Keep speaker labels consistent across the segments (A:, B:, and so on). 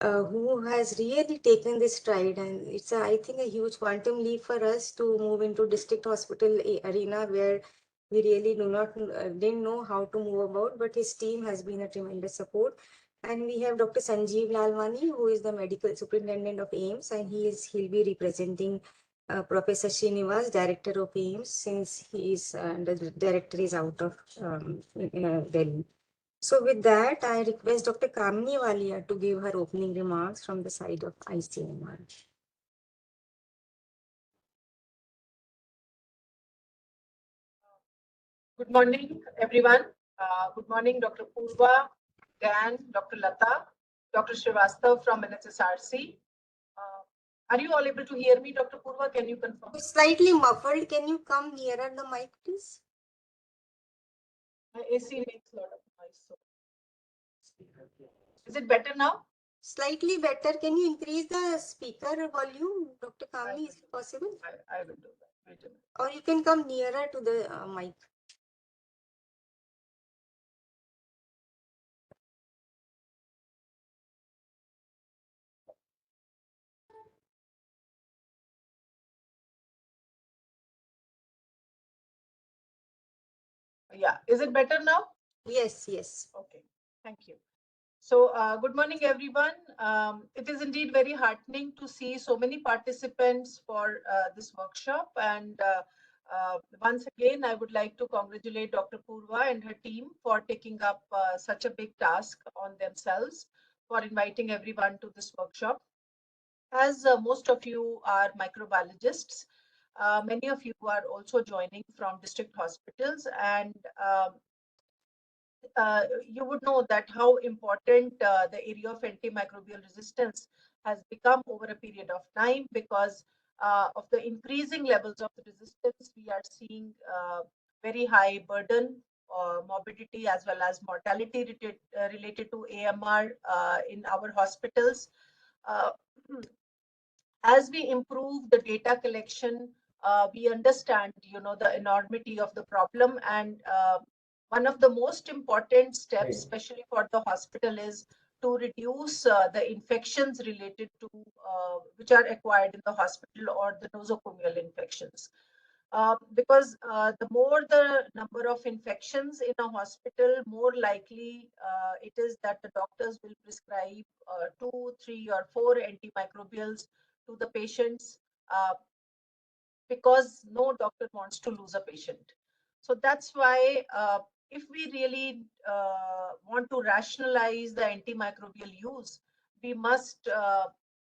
A: who has really taken this stride, and it's I think a huge quantum leap for us to move into district hospital arena where we really do not didn't know how to move about, but his team has been a tremendous support. And we have Dr. Sanjeev Lalwani, who is the medical superintendent of AIMS, and he'll be representing Professor Srinivas, director of AIMS, since he is the director is out of Delhi. So with that, I request Dr. Kamini Walia to give her opening remarks from the side of ICMR.
B: Good morning, everyone. Good morning, Dr. Purva, Dan, Dr. Lata, Dr. Srivastav from NHSRC. Are you all able to hear me, Dr. Purva? Can you confirm?
A: Slightly muffled. Can you come nearer the mic, please?
B: My AC makes a lot of noise. So. Is it better now?
A: Slightly better. Can you increase the speaker volume, Dr. Kamini? Is it possible?
B: I will do that. Wait a minute.
A: Or you can come nearer to the mic.
B: Yeah. Is it better now?
A: Yes, yes.
B: Okay. Thank you. So, good morning, everyone. It is indeed very heartening to see so many participants for this workshop. And once again, I would like to congratulate Dr. Purva and her team for taking up such a big task on themselves for inviting everyone to this workshop. As most of you are microbiologists, many of you are also joining from district hospitals, and you would know that how important the area of antimicrobial resistance has become over a period of time because of the increasing levels of resistance. We are seeing very high burden, morbidity, as well as mortality related to AMR in our hospitals. Uh, as we improve the data collection, we understand, the enormity of the problem, and one of the most important steps, especially for the hospital, is to reduce the infections related to which are acquired in the hospital or the nosocomial infections. Because the more the number of infections in a hospital, more likely it is that the doctors will prescribe 2, 3, or 4 antimicrobials to the patients because no doctor wants to lose a patient. So that's why if we really want to rationalize the antimicrobial use, we must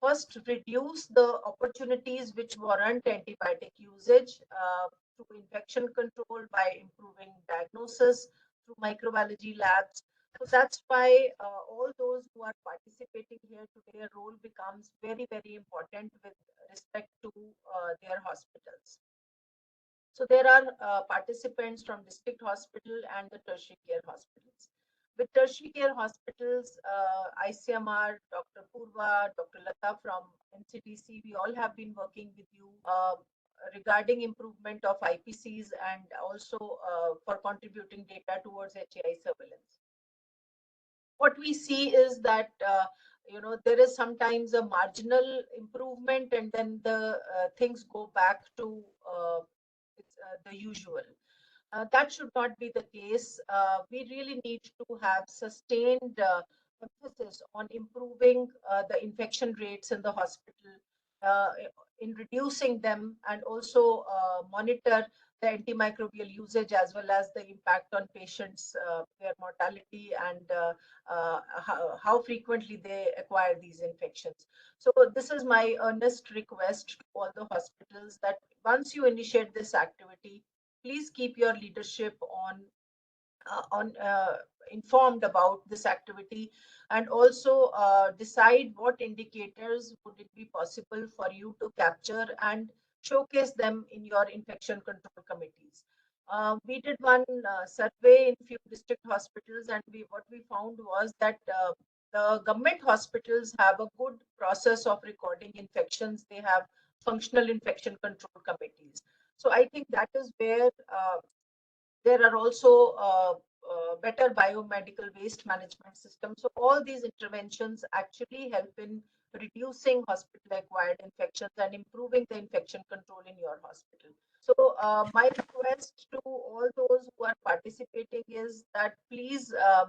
B: first reduce the opportunities which warrant antibiotic usage through infection control by improving diagnosis through microbiology labs. So that's why all those who are participating here today, their role becomes very, very important with respect to their hospitals. So there are participants from district hospital and the tertiary care hospitals. With tertiary care hospitals, ICMR, Dr. Purva, Dr. Lata from NCDC, we all have been working with you regarding improvement of IPCs and also for contributing data towards HAI surveillance. What we see is that there is sometimes a marginal improvement, and then the things go back to the usual. That should not be the case. We really need to have sustained emphasis on improving the infection rates in the hospital, uh, in reducing them, and also monitor the antimicrobial usage as well as the impact on patients, their mortality, and how frequently they acquire these infections. So this is my earnest request to all the hospitals that once you initiate this activity, please keep your leadership on informed about this activity, and also decide what indicators would it be possible for you to capture and showcase them in your infection control committees. We did one survey in few district hospitals, and what we found was that the government hospitals have a good process of recording infections. They have functional infection control committees. So I think that is where there are also better biomedical waste management system. So all these interventions actually help in reducing hospital-acquired infections and improving the infection control in your hospital. So my request to all those who are participating is that please uh,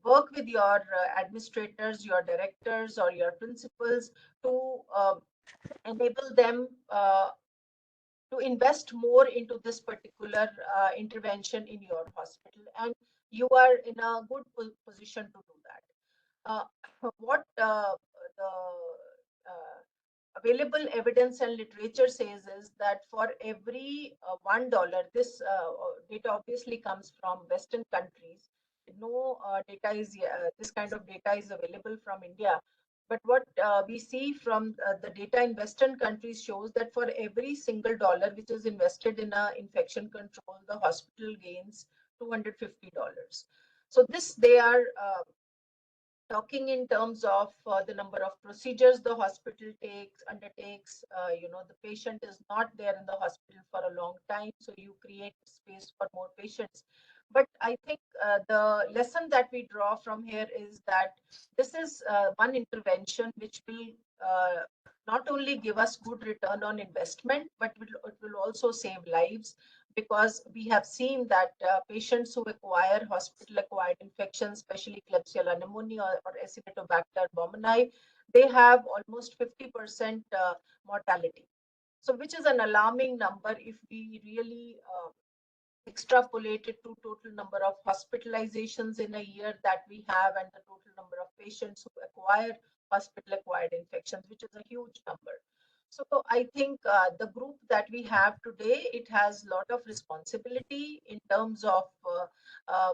B: work with your administrators, your directors, or your principals to enable them to invest more into this particular intervention in your hospital, and you are in a good position to do that. What the available evidence and literature says is that for every $1, this data obviously comes from Western countries. No data is this kind of data is available from India. But what we see from the data in Western countries shows that for every single dollar which is invested in infection control, the hospital gains $250. So this they are talking in terms of the number of procedures the hospital undertakes. The patient is not there in the hospital for a long time, so you create space for more patients. But I think the lesson that we draw from here is that this is one intervention which will uh, not only give us good return on investment, but it will also save lives, because we have seen that patients who acquire hospital-acquired infections, especially Klebsiella pneumoniae or Acinetobacter baumannii, they have almost 50% mortality. So, which is an alarming number if we really extrapolated to total number of hospitalizations in a year that we have and the total number of patients who acquire hospital acquired infections, which is a huge number. So I think the group that we have today, it has a lot of responsibility in terms of uh,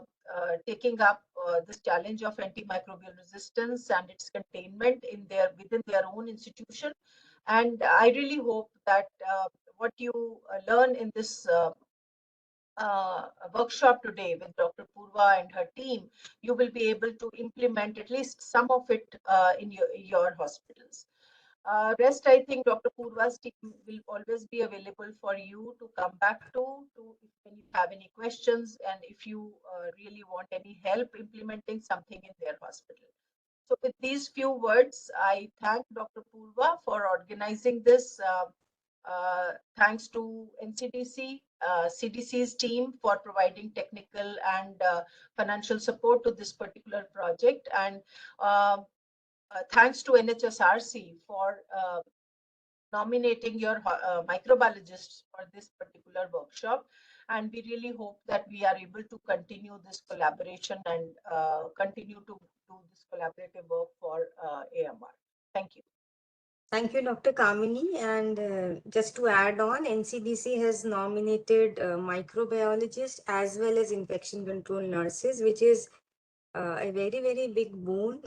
B: taking up this challenge of antimicrobial resistance and its containment in their within their own institution. And I really hope that what you learn in this workshop today with Dr. Purva and her team, you will be able to implement at least some of it in your hospitals. Rest, I think Dr. Purva's team will always be available for you to come back to if you have any questions and if you really want any help implementing something in their hospital. So with these few words, I thank Dr. Purva for organizing this. Thanks to NCDC, CDC's team for providing technical and financial support to this particular project. And thanks to NHSRC for nominating your microbiologists for this particular workshop. And we really hope that we are able to continue this collaboration and continue to do this collaborative work for AMR. Thank you.
A: Thank you, Dr. Kamini. And just to add on, NCDC has nominated microbiologists as well as infection control nurses, which is a very, very big boon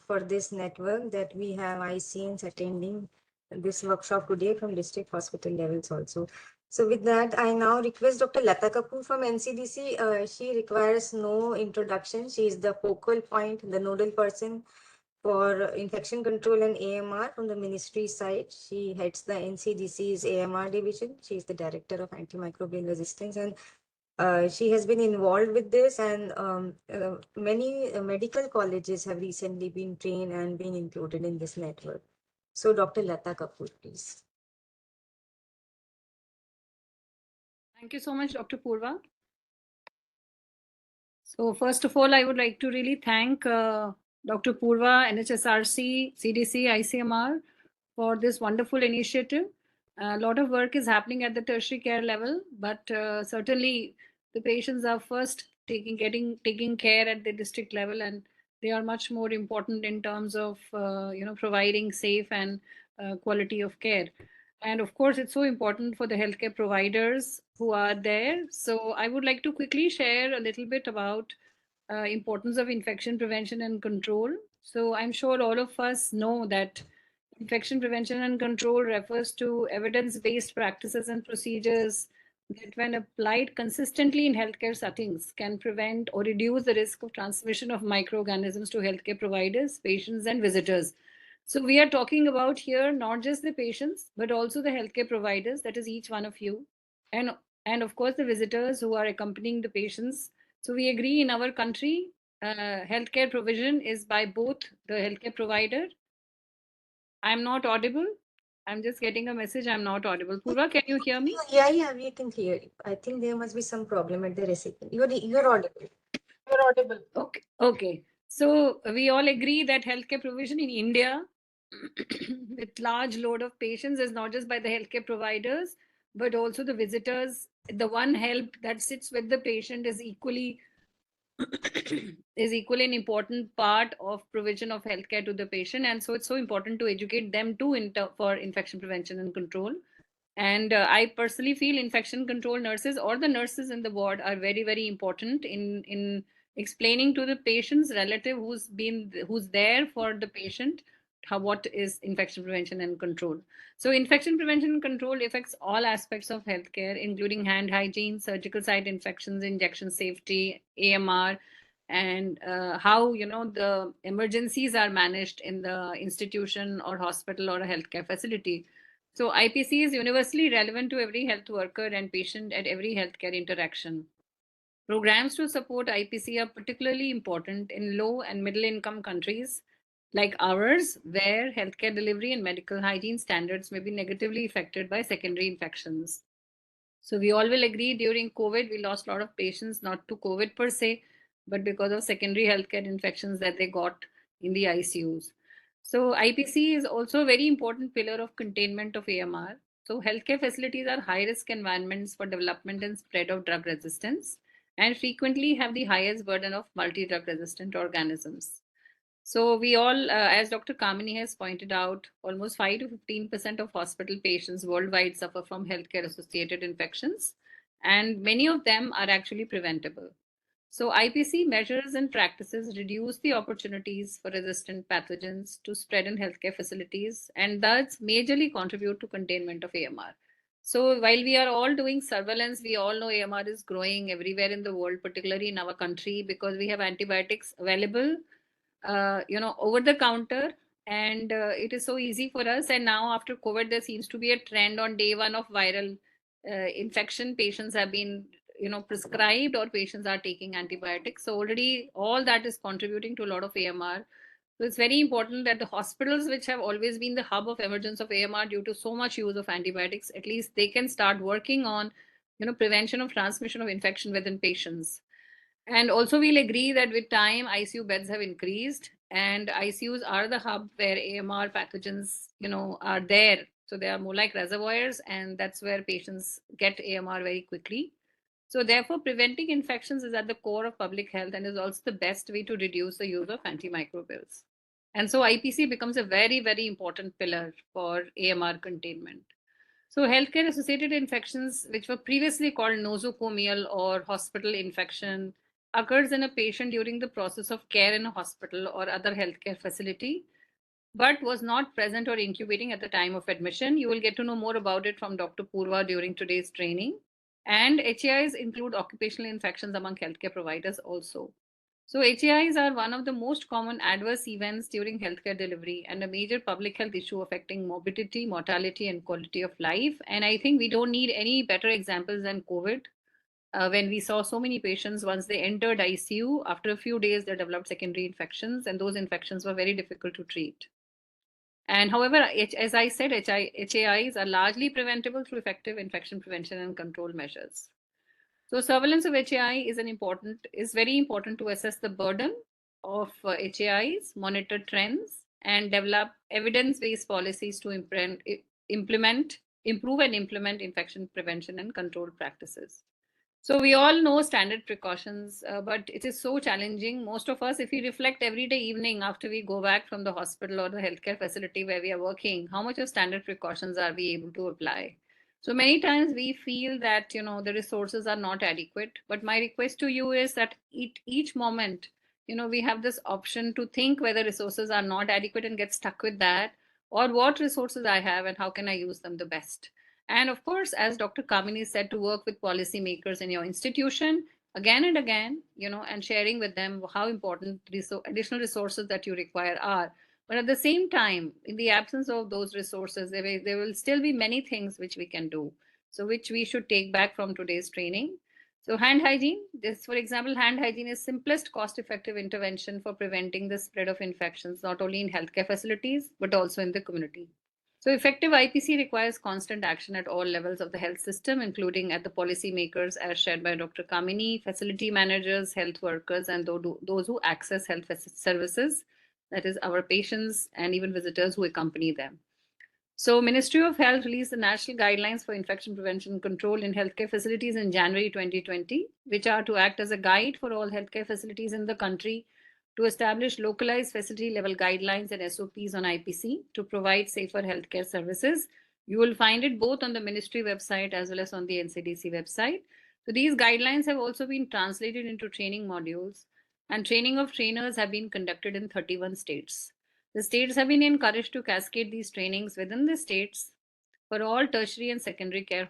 A: for this network that we have ICNs attending this workshop today from district hospital levels also. So with that, I now request Dr. Lata Kapoor from NCDC. She requires no introduction. She is the focal point, the nodal person for infection control and AMR from the ministry side. She heads the NCDC's AMR division. She is the director of antimicrobial resistance, and she has been involved with this, and many medical colleges have recently been trained and been included in this network. So Dr. Lata Kapoor, please.
C: Thank you so much, Dr. Purva. So first of all, I would like to really thank Dr. Purva, NHSRC, CDC, ICMR for this wonderful initiative. A lot of work is happening at the tertiary care level, but certainly the patients are first taking care at the district level, and they are much more important in terms of providing safe and quality of care. And of course, it's so important for the healthcare providers who are there. So I would like to quickly share a little bit about importance of infection prevention and control. So I'm sure all of us know that infection prevention and control refers to evidence-based practices and procedures that, when applied consistently in healthcare settings, can prevent or reduce the risk of transmission of microorganisms to healthcare providers, patients, and visitors. So we are talking about here not just the patients, but also the healthcare providers, that is each one of you, and of course the visitors who are accompanying the patients So we agree in our country, healthcare provision is by both the healthcare provider. I'm not audible. I'm just getting a message. I'm not audible. Purva, can you hear me?
A: Yeah, we can hear you. I think there must be some problem at the reception. You're audible.
B: You're audible.
C: Okay. Okay. So we all agree that healthcare provision in India with large load of patients is not just by the healthcare providers, but also the visitors. The one help that sits with the patient is equally is equally an important part of provision of healthcare to the patient, and so it's so important to educate them too for infection prevention and control. And I personally feel infection control nurses or the nurses in the ward are very, very important in explaining to the patient's relative who's there for the patient how what is infection prevention and control. So infection prevention and control affects all aspects of healthcare, including hand hygiene, surgical site infections, injection safety, AMR, and how the emergencies are managed in the institution or hospital or a healthcare facility. So IPC is universally relevant to every health worker and patient at every healthcare interaction. Programs to support IPC are particularly important in low and middle income countries like ours, where healthcare delivery and medical hygiene standards may be negatively affected by secondary infections. So we all will agree during COVID, we lost a lot of patients, not to COVID per se, but because of secondary healthcare infections that they got in the ICUs. So IPC is also a very important pillar of containment of AMR. So healthcare facilities are high risk environments for development and spread of drug resistance and frequently have the highest burden of multi-drug resistant organisms. So we all, as Dr. Kamini has pointed out, almost 5 to 15% of hospital patients worldwide suffer from healthcare associated infections, and many of them are actually preventable. So IPC measures and practices reduce the opportunities for resistant pathogens to spread in healthcare facilities and thus majorly contribute to containment of AMR. So while we are all doing surveillance, we all know AMR is growing everywhere in the world, particularly in our country, because we have antibiotics available over the counter, and it is so easy for us. And now after COVID, there seems to be a trend on day one of viral infection. Patients have been prescribed or patients are taking antibiotics. So already all that is contributing to a lot of AMR. So it's very important that the hospitals, which have always been the hub of emergence of AMR due to so much use of antibiotics, at least they can start working on prevention of transmission of infection within patients. And also, we'll agree that with time, ICU beds have increased, and ICUs are the hub where AMR pathogens, are there. So they are more like reservoirs, and that's where patients get AMR very quickly. So therefore, preventing infections is at the core of public health and is also the best way to reduce the use of antimicrobials. And so IPC becomes a very, very important pillar for AMR containment. So, healthcare associated infections, which were previously called nosocomial or hospital infection, occurs in a patient during the process of care in a hospital or other healthcare facility, but was not present or incubating at the time of admission. You will get to know more about it from Dr. Purva during today's training. And HAIs include occupational infections among healthcare providers also. So, HAIs are one of the most common adverse events during healthcare delivery and a major public health issue affecting morbidity, mortality, and quality of life. And I think we don't need any better examples than COVID, when we saw so many patients once they entered ICU, after a few days, they developed secondary infections, and those infections were very difficult to treat. And however, as I said, HAIs are largely preventable through effective infection prevention and control measures. So surveillance of HAI is very important to assess the burden of HAIs, monitor trends, and develop evidence-based policies to improve and implement infection prevention and control practices. So we all know standard precautions, but it is so challenging. Most of us, if we reflect every day evening after we go back from the hospital or the healthcare facility where we are working, how much of standard precautions are we able to apply? So many times we feel that the resources are not adequate. But my request to you is that each moment, we have this option to think whether resources are not adequate and get stuck with that, or what resources I have and how can I use them the best. And of course, as Dr. Kamini said, to work with policymakers in your institution again and again, and sharing with them how important additional resources that you require are. But at the same time, in the absence of those resources, there will still be many things which we can do. So which we should take back from today's training. So hand hygiene, this, for example, hand hygiene is simplest cost-effective intervention for preventing the spread of infections, not only in healthcare facilities, but also in the community. So effective IPC requires constant action at all levels of the health system, including at the policymakers, as shared by Dr. Kamini, facility managers, health workers, and those who access health services, that is our patients and even visitors who accompany them. So, Ministry of Health released the national guidelines for infection prevention and control in healthcare facilities in January 2020, which are to act as a guide for all healthcare facilities in the country to establish localized facility level guidelines and SOPs on IPC to provide safer healthcare services. You will find it both on the ministry website as well as on the NCDC website. So, these guidelines have also been translated into training modules, and training of trainers have been conducted in 31 states. The states have been encouraged to cascade these trainings within the states for all tertiary and secondary care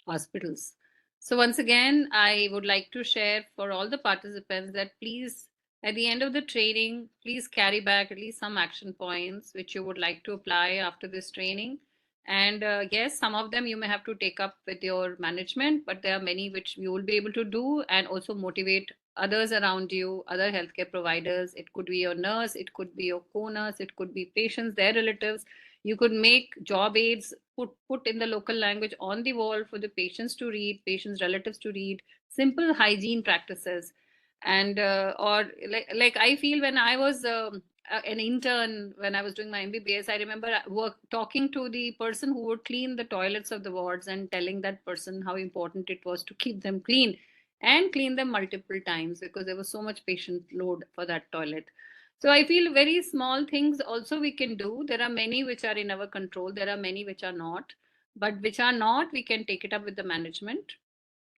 C: hospitals. So, once again, I would like to share for all the participants that please, at the end of the training, please carry back at least some action points which you would like to apply after this training. And yes, some of them you may have to take up with your management, but there are many which you will be able to do and also motivate others around you, other healthcare providers. It could be your nurse, it could be your co-nurse, it could be patients, their relatives. You could make job aids put in the local language on the wall for the patients to read, patients relatives to read, simple hygiene practices. And or like I feel when I was an intern, when I was doing my MBBS, I remember talking to the person who would clean the toilets of the wards and telling that person how important it was to keep them clean and clean them multiple times because there was so much patient load for that toilet. So I feel very small things also we can do. There are many which are in our control. There are many which are not, but which are not, we can take it up with the management.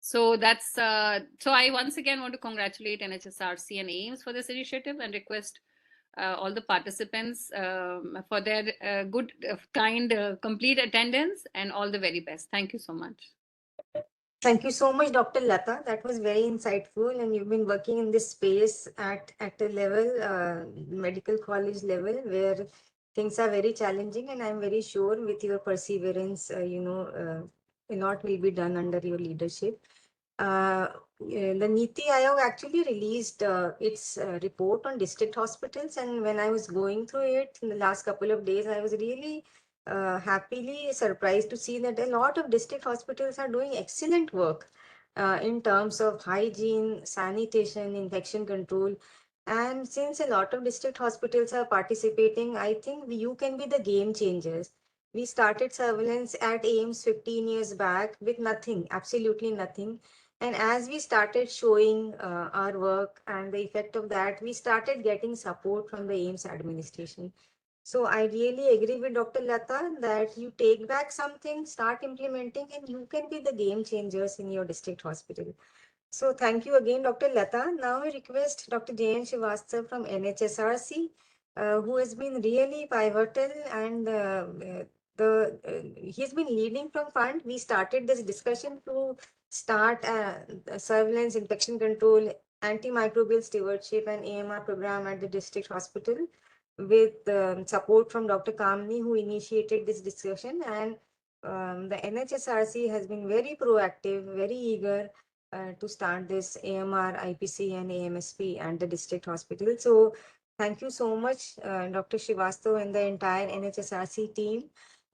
C: So that's so I once again want to congratulate NHSRC and AIMS for this initiative and request all the participants for their good, kind, complete attendance and all the very best. Thank you so much.
A: Thank you so much, Dr. Lata. That was very insightful, and you've been working in this space at a level, medical college level, where things are very challenging. And I'm very sure with your perseverance, a lot will be done under your leadership. The Niti Aayog actually released its report on district hospitals, and when I was going through it in the last couple of days, I was really happily surprised to see that a lot of district hospitals are doing excellent work in terms of hygiene, sanitation, infection control. And since a lot of district hospitals are participating, I think you can be the game changers. We started surveillance at AIMS 15 years back with nothing, absolutely nothing. And as we started showing our work and the effect of that, we started getting support from the AIMS administration. So I really agree with Dr. Lata that you take back something, start implementing, and you can be the game changers in your district hospital. So thank you again, Dr. Lata. Now I request Dr. Jayan Srivastav from NHSRC, who has been really pivotal and he's been leading from front. We started this discussion to start surveillance, infection control, antimicrobial stewardship, and AMR program at the district hospital with support from Dr. Kamni, who initiated this discussion. And the NHSRC has been very proactive, very eager to start this AMR, IPC, and AMSP and the district hospital. So thank you so much, Dr. Srivastav and the entire NHSRC team.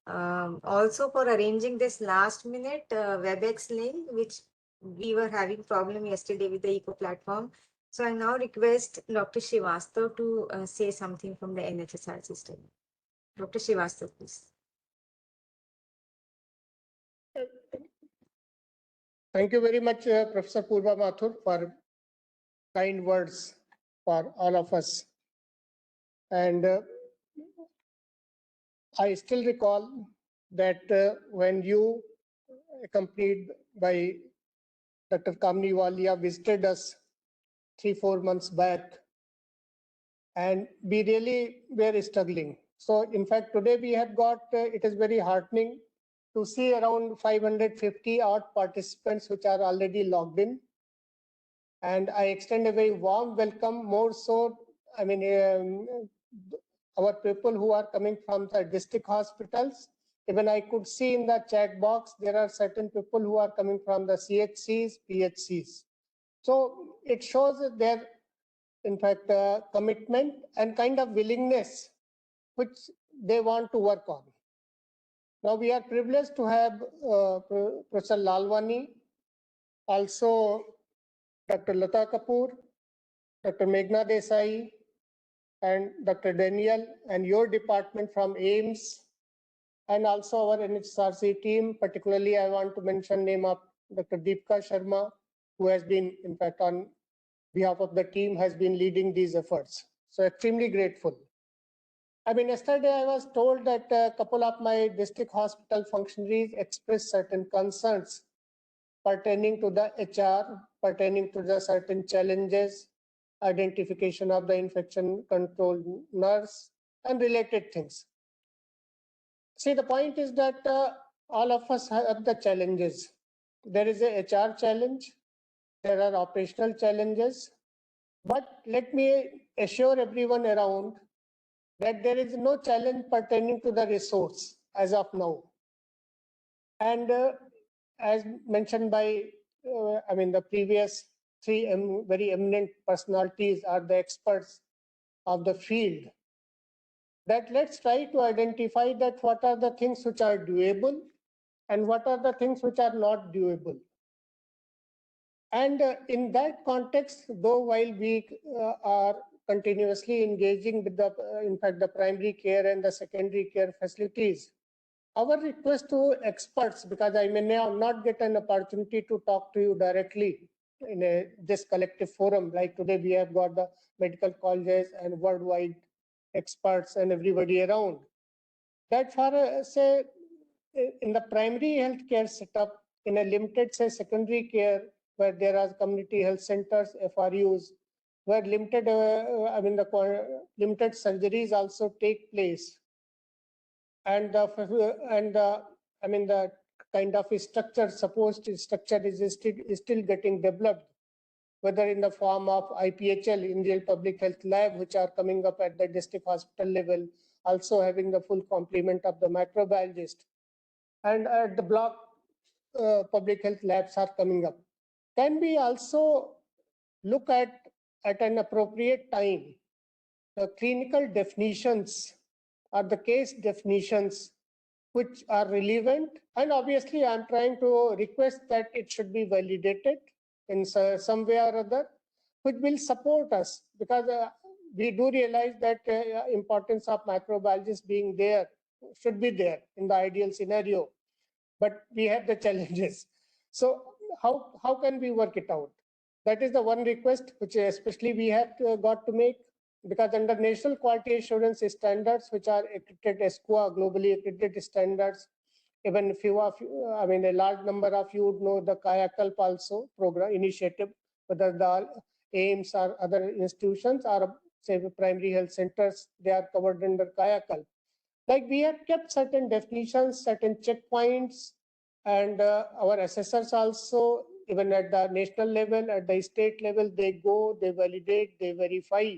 A: Also for arranging this last minute WebEx link, which we were having problem yesterday with the Eco platform. So I now request Dr. Srivastav to say something from the NHSRC system. Dr. Srivastav, please.
D: Thank you very much, Professor Purva Mathur, for kind words for all of us. And I still recall that when you, accompanied by Dr. Kamni Walia, visited us 3-4 months back, and we really were struggling. So in fact, today we have got, it is very heartening to see around 550 odd participants which are already logged in. And I extend a very warm welcome, more so, I mean, our people who are coming from the district hospitals Even I could see in the chat box, there are certain people who are coming from the CHCs, PHCs. So it shows their, in fact, commitment and kind of willingness which they want to work on. Now we are privileged to have Professor Lalwani, also Dr. Lata Kapoor, Dr. Meghna Desai, and Dr. Daniel, and your department from AIMS, and also our NHRC team. Particularly, I want to mention name of Dr. Deepika Sharma, who has been, in fact, on behalf of the team, has been leading these efforts. So extremely grateful. I mean, yesterday I was told that a couple of my district hospital functionaries expressed certain concerns pertaining to the HR, pertaining to the certain challenges, identification of the infection control nurse, and related things. See, the point is that all of us have the challenges. There is a HR challenge, there are operational challenges, but let me assure everyone around that there is no challenge pertaining to the resource as of now. And as mentioned by, the previous three very eminent personalities are the experts of the field, that let's try to identify that what are the things which are doable and what are the things which are not doable. And in that context, though, while we are continuously engaging with the, in fact, the primary care and the secondary care facilities, our request to experts, because I may now not get an opportunity to talk to you directly in this collective forum, like today we have got the medical colleges and worldwide experts and everybody around, that for, say, in the primary healthcare setup, in a limited, say, secondary care, where there are community health centers, FRUs, where limited, limited surgeries also take place, and the kind of structure, supposed structure is still getting developed, whether in the form of IPHL, Indian Public Health Lab, which are coming up at the district hospital level, also having the full complement of the microbiologist, and at the block public health labs are coming up. Can we also look at an appropriate time the clinical definitions or the case definitions which are relevant? And obviously, I'm trying to request that it should be validated in some way or other, which will support us, because we do realize that importance of microbiologists being there should be there in the ideal scenario, but we have the challenges. So how can we work it out? That is the one request which especially we have got to make, because under national quality assurance standards, which are accredited SQA, globally accredited standards, even few of you, a large number of you would know the Kayakalp also program initiative, whether the AIMS or other institutions or say primary health centers, they are covered under Kayakalp. Like we have kept certain definitions, certain checkpoints, and our assessors also, even at the national level, at the state level, they go, they validate, they verify.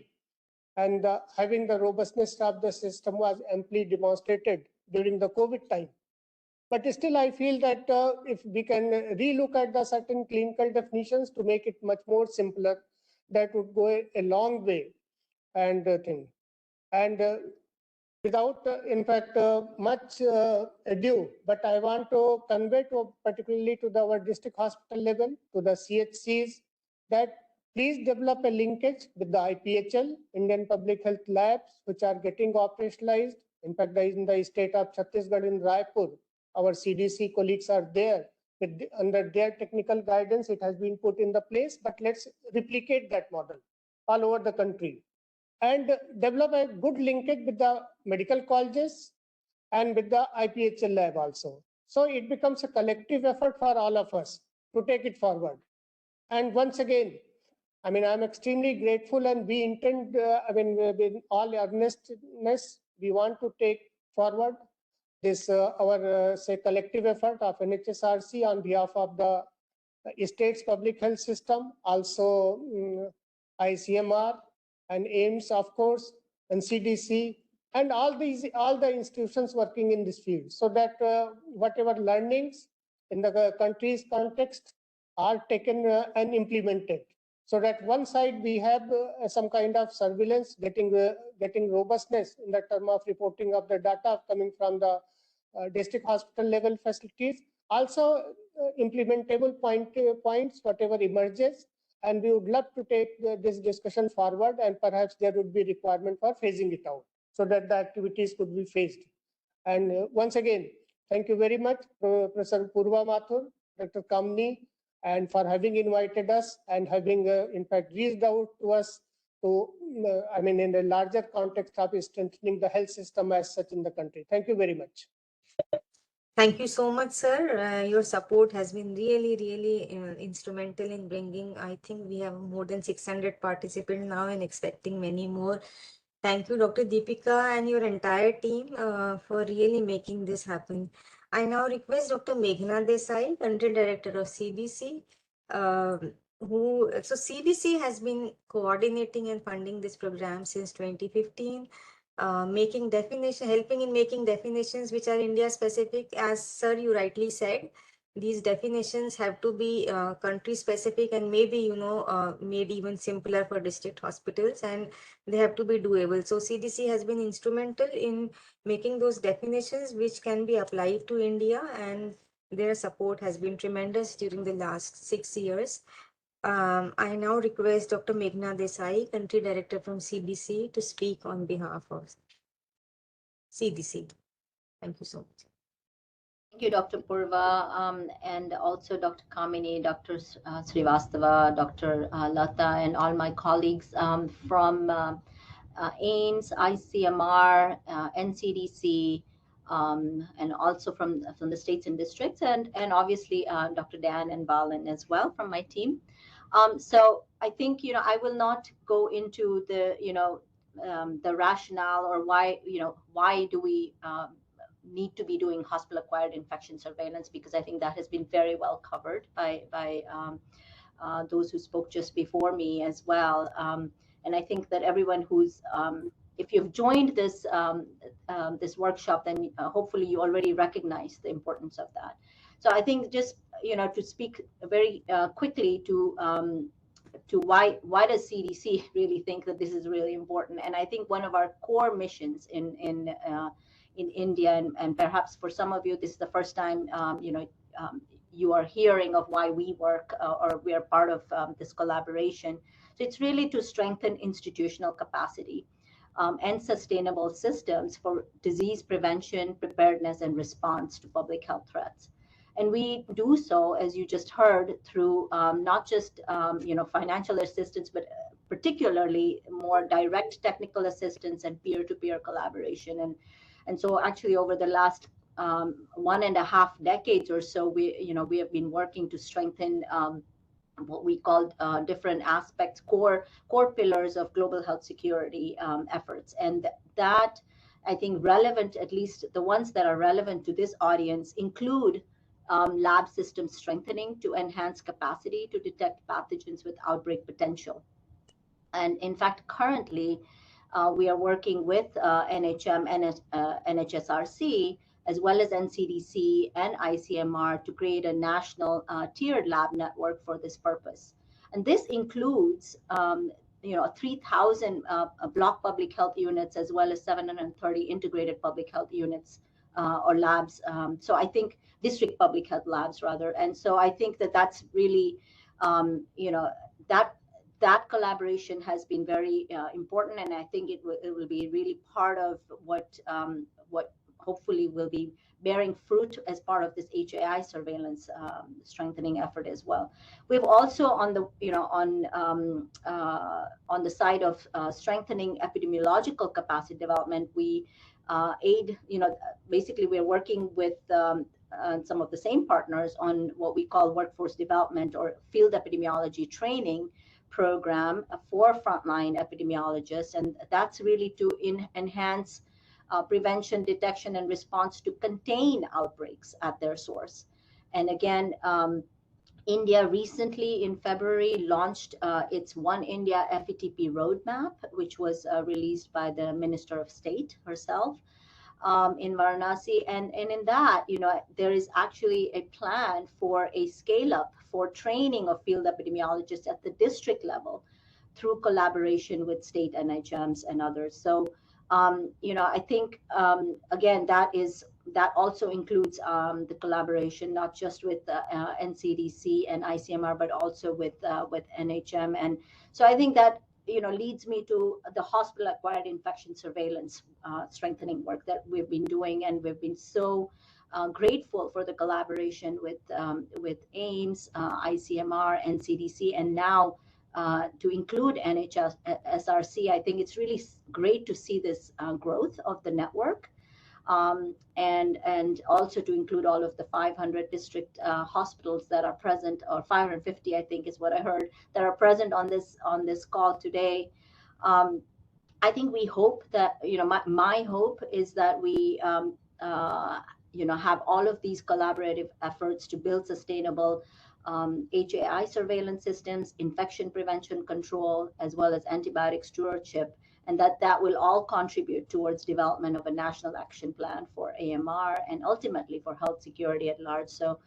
D: And having the robustness of the system was amply demonstrated during the COVID time. But still, I feel that if we can relook at the certain clinical definitions to make it much more simpler, that would go a long way. And thing. And without, in fact, much ado, but I want to convey to particularly to our district hospital level, to the CHCs, that please develop a linkage with the IPHL, Indian Public Health Labs, which are getting operationalized. In fact, in the state of Chhattisgarh in Raipur, our CDC colleagues are there. Under their technical guidance, it has been put in the place, but let's replicate that model all over the country and develop a good linkage with the medical colleges and with the IPHL lab also. So it becomes a collective effort for all of us to take it forward. And once again, I'm extremely grateful, and we intend, with all earnestness, we want to take forward this our say collective effort of NHSRC on behalf of the state's public health system, also ICMR and AIMS, of course, and CDC, and all the institutions working in this field, so that whatever learnings in the country's context are taken and implemented, so that one side we have some kind of surveillance, getting robustness in the term of reporting of the data coming from the district hospital level facilities, also implementable points whatever emerges. And we would love to take this discussion forward, and perhaps there would be requirement for phasing it out so that the activities could be phased. And once again, thank you very much, Professor Purva Mathur, Dr. Kamni, and for having invited us and having, in fact, reached out to us to, I mean, in the larger context of strengthening the health system as such in the country. Thank you very much.
A: Thank you so much, sir. Your support has been really, really instrumental in bringing. I think we have more than 600 participants now and expecting many more. Thank you, Dr. Deepika, and your entire team for really making this happen. I now request Dr. Meghna Desai, Country Director of CBC, so CBC has been coordinating and funding this program since 2015, making definition, helping in making definitions which are India specific. As sir, you rightly said, these definitions have to be country specific and maybe, made even simpler for district hospitals, and they have to be doable. So CDC has been instrumental in making those definitions which can be applied to India, and their support has been tremendous during the last 6 years. I now request Dr. Meghna Desai, Country Director from CBC, to speak on behalf of CDC. Thank you so much.
E: Thank you, Dr. Purva, and also Dr. Kamini, Dr. Srivastava, Dr. Lata, and all my colleagues from AIMS, ICMR, NCDC, and also from the states and districts, and obviously Dr. Dan and Balan as well from my team. So I think, I will not go into the rationale or why do we need to be doing hospital-acquired infection surveillance, because I think that has been very well covered by those who spoke just before me as well. And I think that everyone who's, if you've joined this workshop, then hopefully you already recognize the importance of that. So I think just, to speak very quickly to why does CDC really think that this is really important? And I think one of our core missions in India, and perhaps for some of you, this is the first time, you are hearing of why we work or we are part of this collaboration. So it's really to strengthen institutional capacity and sustainable systems for disease prevention, preparedness, and response to public health threats. And we do so, as you just heard, through not just financial assistance, but particularly more direct technical assistance and peer-to-peer collaboration. And so actually over the last 1.5 decades or so, we have been working to strengthen what we call different aspects, core pillars of global health security efforts. And that, I think, relevant, at least the ones that are relevant to this audience, include lab system strengthening to enhance capacity to detect pathogens with outbreak potential. And in fact, currently, we are working with NHM and NHSRC, as well as NCDC and ICMR, to create a national tiered lab network for this purpose. And this includes 3,000 block public health units, as well as 730 integrated public health units or labs. So I think district public health labs, rather. And so I think that that's really, that collaboration has been very important, and I think it will be really part of what hopefully will be bearing fruit as part of this HAI surveillance strengthening effort as well. We've also on the side of strengthening epidemiological capacity development, we aid, basically we're working with some of the same partners on what we call workforce development or field epidemiology training program for frontline epidemiologists, and that's really to enhance prevention, detection, and response to contain outbreaks at their source. And again, India recently in February launched its One India FETP roadmap, which was released by the Minister of State herself in Varanasi. And in that, there is actually a plan for a scale up for training of field epidemiologists at the district level through collaboration with state NHMs and others. So, I think, again, that also includes the collaboration, not just with NCDC and ICMR, but also with NHM. And so I think that, leads me to the hospital-acquired infection surveillance strengthening work that we've been doing. And we've been so grateful for the collaboration with AIMS, ICMR, NCDC, and now to include NHS, SRC. I think it's really great to see this growth of the network, and also to include all of the 500 district hospitals that are present, or 550, I think is what I heard, that are present on this call today. I think we hope that, my hope is that we, have all of these collaborative efforts to build sustainable HAI surveillance systems, infection prevention control, as well as antibiotic stewardship, and that will all contribute towards development of a national action plan for AMR and ultimately for health security at large. So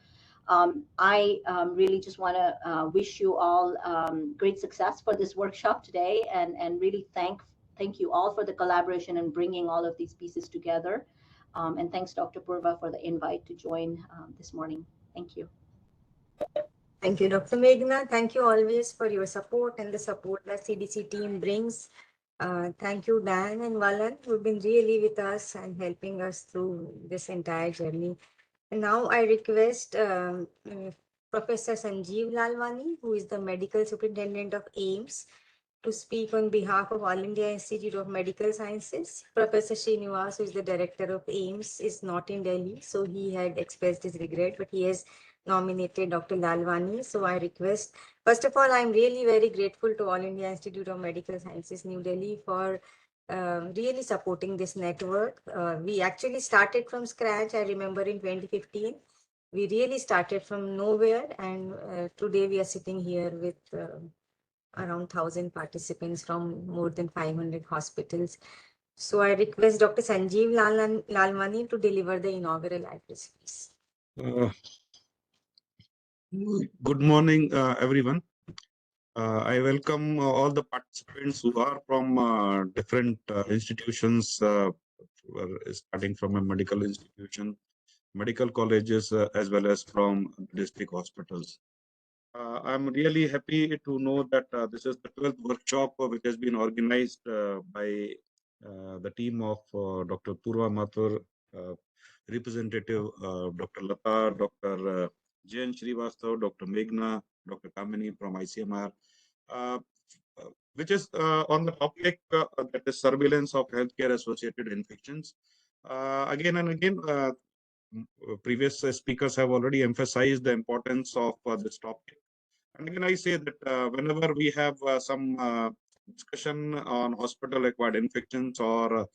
E: I really just want to wish you all great success for this workshop today, and really thank you all for the collaboration and bringing all of these pieces together. And thanks, Dr. Purva, for the invite to join this morning. Thank you.
A: Thank you, Dr. Meghna. Thank you always for your support and the support that CDC team brings. Thank you, Dan and Valan, who've been really with us and helping us through this entire journey. And now I request Professor Sanjeev Lalwani, who is the Medical Superintendent of AIMS, to speak on behalf of All India Institute of Medical Sciences. Professor Srinivas, who is the director of AIMS, is not in Delhi, so he had expressed his regret, but he has nominated Dr. Lalwani. So I request, first of all, I'm really very grateful to All India Institute of Medical Sciences, New Delhi, for really supporting this network. We actually started from scratch. I remember in 2015, we really started from nowhere, and today we are sitting here with around 1,000 participants from more than 500 hospitals. So I request Dr. Sanjeev Lalwani to deliver the inaugural address, please.
F: Good morning, everyone. I welcome all the participants who are from different institutions, starting from a medical institution, medical colleges, as well as from district hospitals. I'm really happy to know that this is the 12th workshop which has been organized by the team of Dr. Purva Mathur, representative Dr. Lata, Dr. Jain Srivastav, Dr. Meghna, Dr. Kamini from ICMR, which is on the topic that is surveillance of healthcare associated infections. Again and again, previous speakers have already emphasized the importance of this topic. And again, I say that whenever we have some discussion on hospital-acquired infections or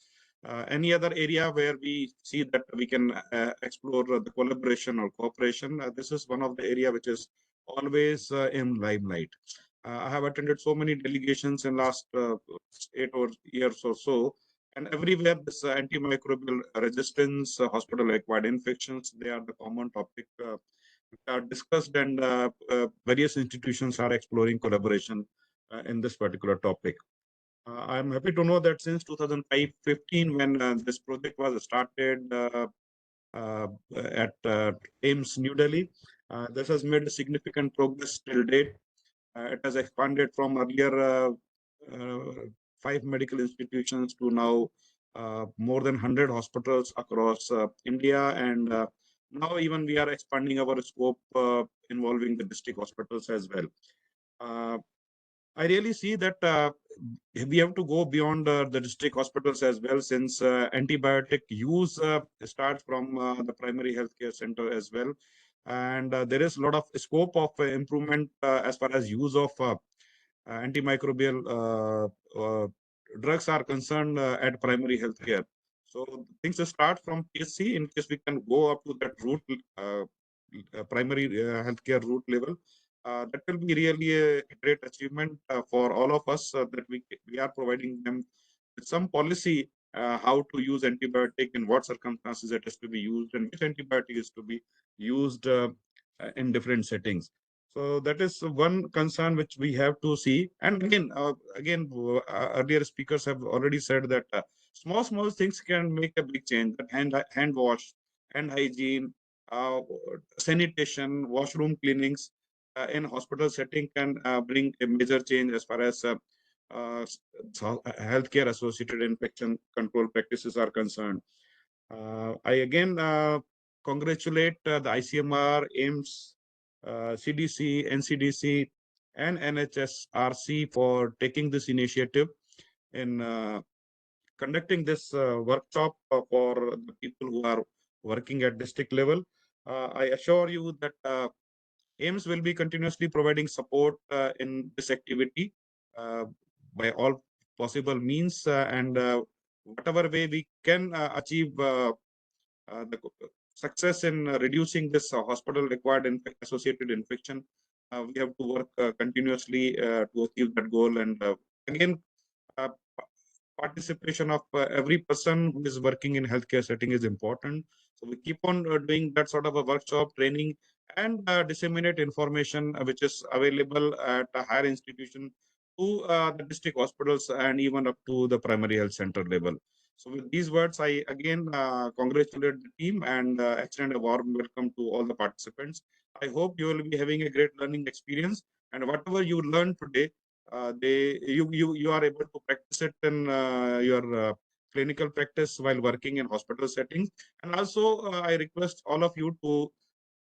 F: any other area where we see that we can explore the collaboration or cooperation, this is one of the area which is always in limelight. I have attended so many delegations in last 8 years or so, and everywhere this antimicrobial resistance, hospital-acquired infections, they are the common topic are discussed, and various institutions are exploring collaboration in this particular topic. I'm happy to know that since 2015, when this project was started at AIMS New Delhi, this has made significant progress till date. It has expanded from earlier 5 medical institutions to now more than 100 hospitals across India, and now even we are expanding our scope involving the district hospitals as well. I really see that we have to go beyond the district hospitals as well, since antibiotic use starts from the primary healthcare center as well. And there is a lot of scope of improvement as far as use of antimicrobial drugs are concerned at primary healthcare. So things start from PSC. In case we can go up to that route primary healthcare route level. That will be really a great achievement for all of us, that we are providing them with some policy how to use antibiotic, in what circumstances it is to be used, and which antibiotic is to be used in different settings. So that is one concern which we have to see. And again, earlier speakers have already said that small things can make a big change. That hand wash, hand hygiene, uh, sanitation, washroom cleanings in hospital setting can bring a major change as far as healthcare associated infection control practices are concerned. I again congratulate the ICMR, AIMS, CDC, NCDC, and NHSRC for taking this initiative in conducting this workshop for the people who are working at district level. I assure you that AIMS will be continuously providing support in this activity by all possible means, and whatever way we can achieve the success in reducing this hospital required associated infection. We have to work continuously to achieve that goal. And again, uh, participation of every person who is working in healthcare setting is important. So we keep on doing that sort of a workshop training and disseminate information which is available at a higher institution to the district hospitals and even up to the primary health center level. So with these words, I again congratulate the team and extend a warm welcome to all the participants. I hope you will be having a great learning experience, and whatever you learned today, you are able to practice it in your clinical practice while working in hospital settings. And also, I request all of you to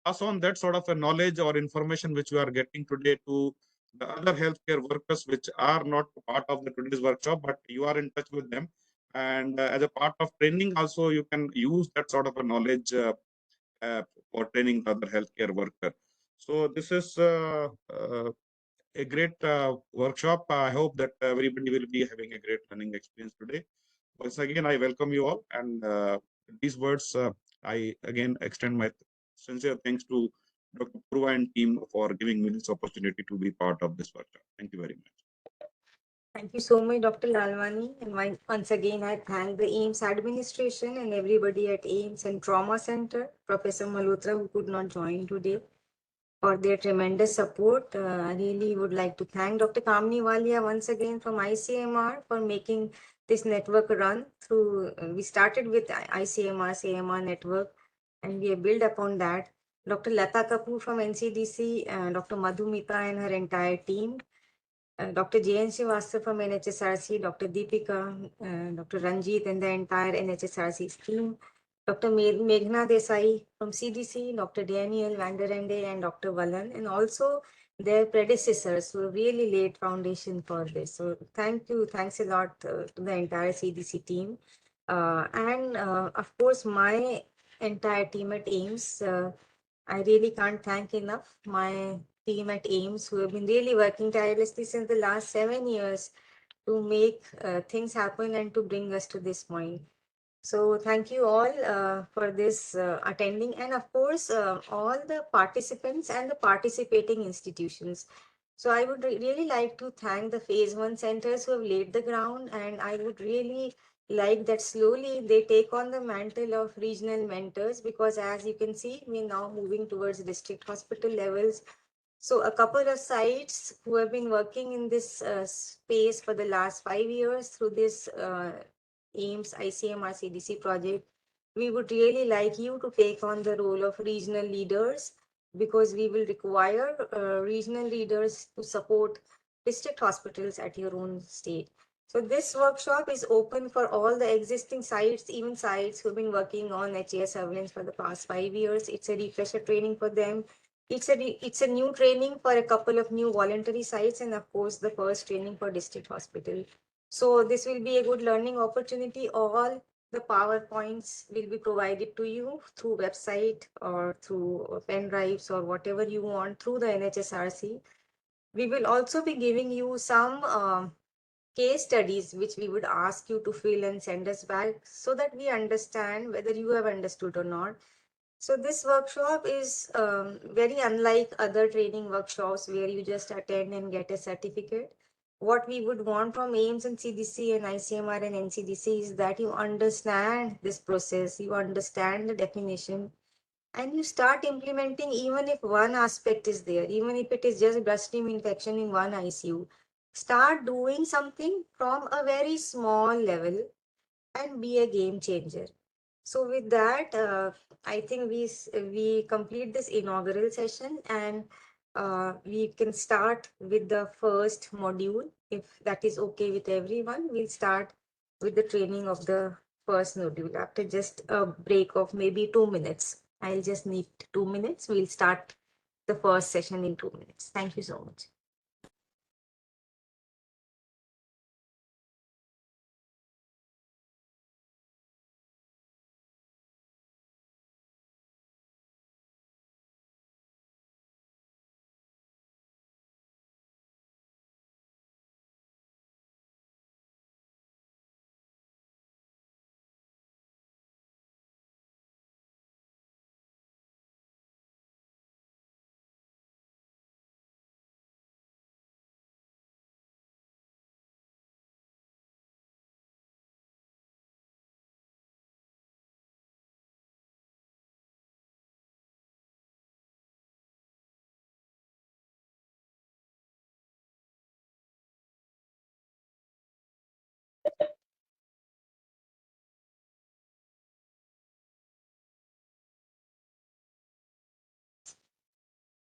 F: pass on that sort of a knowledge or information which you are getting today to the other healthcare workers which are not part of the today's workshop, but you are in touch with them. And as a part of training, also you can use that sort of a knowledge for training the other healthcare worker. So this is a great workshop. I hope that everybody will be having a great learning experience today. Once again, I welcome you all. And these words, I again extend my sincere thanks to Dr. Purva and team for giving me this opportunity to be part of this workshop. Thank you very much.
A: Thank you so much, Dr. Lalwani. And once again, I thank the AIMS administration and everybody at AIMS and Trauma Center, Professor Malhotra, who could not join today, for their tremendous support. I really would like to thank Dr. Kamini Walia once again from ICMR for making this network run through. We started with ICMR, CMR network, and we have built upon that. Dr. Lata Kapoor from NCDC, Dr. Madhumita and her entire team, Dr. J.N. Srivastava from NHSRC, Dr. Deepika, Dr. Ranjit and the entire NHSRC team, Dr. Meghna Desai from CDC, Dr. Daniel Vanderende and Dr. Valan, and also their predecessors who really laid foundation for this. So thanks a lot to the entire CDC team. And of course, my entire team at AIMS. I really can't thank enough my team at AIMS who have been really working tirelessly since the last 7 years to make things happen and to bring us to this point. So thank you all for this attending, and of course all the participants and the participating institutions. So I would really like to thank the phase 1 centers who have laid the ground, and I would really like that slowly they take on the mantle of regional mentors, because as you can see, we're now moving towards district hospital levels. So a couple of sites who have been working in this space for the last 5 years through this AIMS ICMR CDC project, we would really like you to take on the role of regional leaders, because we will require regional leaders to support district hospitals at your own state. So this workshop is open for all the existing sites, even sites who've been working on HAS surveillance for the past 5 years. It's a refresher training for them. It's a new training for a couple of new voluntary sites, and of course the first training for district hospital. So this will be a good learning opportunity. All the PowerPoints will be provided to you through website or through pen drives or whatever you want through the NHSRC. We will also be giving you some case studies which we would ask you to fill and send us back so that we understand whether you have understood or not. So this workshop is very unlike other training workshops where you just attend and get a certificate. What we would want from AIMS and CDC and ICMR and NCDC is that you understand this process, you understand the definition, and you start implementing even if one aspect is there, even if it is just bloodstream infection in one ICU. Start doing something from a very small level and be a game changer. So with that, I think we complete this inaugural session, and we can start with the first module. If that is okay with everyone, we'll start with the training of the first module after just a break of maybe 2 minutes. I'll just need 2 minutes. We'll start the first session in 2 minutes. Thank you so much.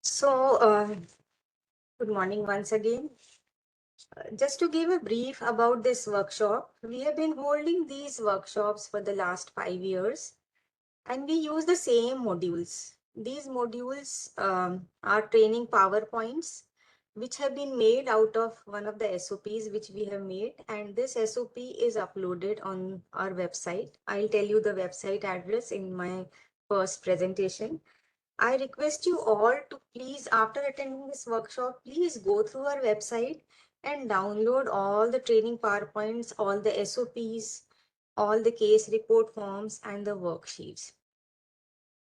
A: So, good morning once again. Just to give a brief about this workshop, we have been holding these workshops for the last 5 years, and we use the same modules. These modules are training PowerPoints, which have been made out of one of the SOPs which we have made, and this SOP is uploaded on our website. I'll tell you the website address in my first presentation. I request you all to please, after attending this workshop, please go through our website and download all the training PowerPoints, all the SOPs, all the case report forms, and the worksheets.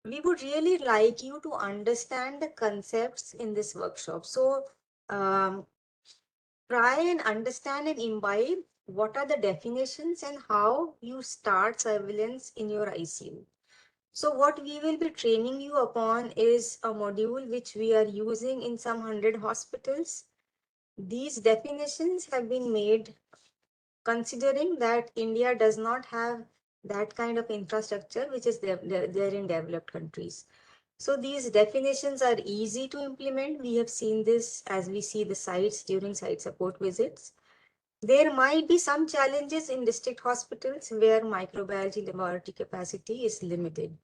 A: We would really like you to understand the concepts in this workshop. So try and understand and imbibe what are the definitions and how you start surveillance in your ICU. So what we will be training you upon is a module which we are using in some 100 hospitals. These definitions have been made considering that India does not have that kind of infrastructure which is there in developed countries. So these definitions are easy to implement. We have seen this as we see the sites during site support visits. There might be some challenges in district hospitals where microbiology laboratory capacity is limited.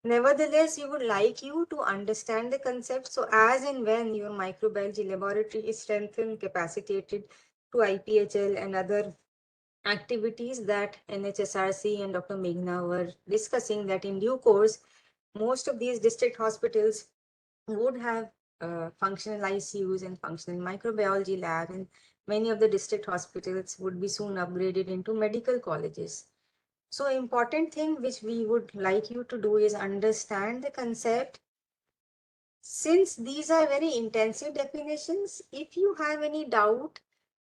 A: Nevertheless, we would like you to understand the concept. So as and when your microbiology laboratory is strengthened, capacitated to IPHL and other activities that NHSRC and Dr. Meghna were discussing, that in due course, most of these district hospitals would have functional ICUs and functional microbiology lab, and many of the district hospitals would be soon upgraded into medical colleges. So important thing which we would like you to do is understand the concept. Since these are very intensive definitions, if you have any doubt,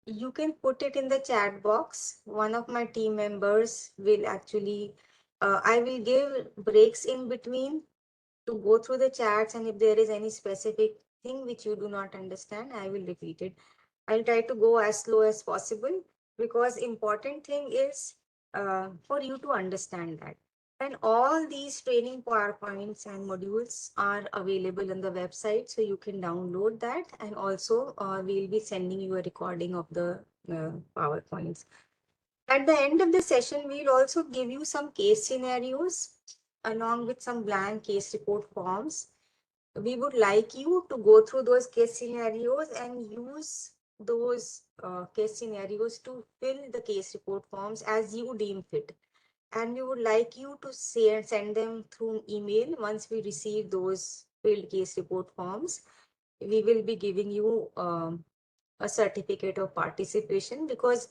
A: you can put it in the chat box. One of my team members will actually, I will give breaks in between to go through the chats, and if there is any specific thing which you do not understand, I will repeat it. I'll try to go as slow as possible, because important thing is for you to understand that. And all these training PowerPoints and modules are available on the website, so you can download that. And also we'll be sending you a recording of the PowerPoints. At the end of the session, we'll also give you some case scenarios along with some blank case report forms. We would like you to go through those case scenarios and use those case scenarios to fill the case report forms as you deem fit. And we would like you to send them through email. Once we receive those filled case report forms, we will be giving you a certificate of participation, because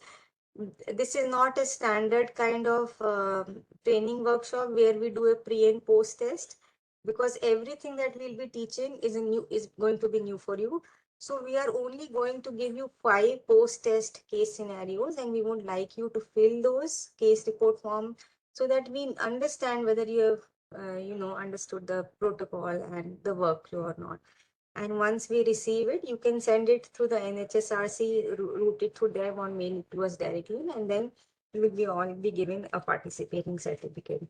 A: this is not a standard kind of training workshop where we do a pre and post test. because everything that we'll be teaching is going to be new for you. So we are only going to give you 5 post-test case scenarios, and we would like you to fill those case report form so that we understand whether you have understood the protocol and the workflow or not. And once we receive it, you can send it through the NHSRC, route it through them or mail it to us directly, and then you will be all be given a participating certificate.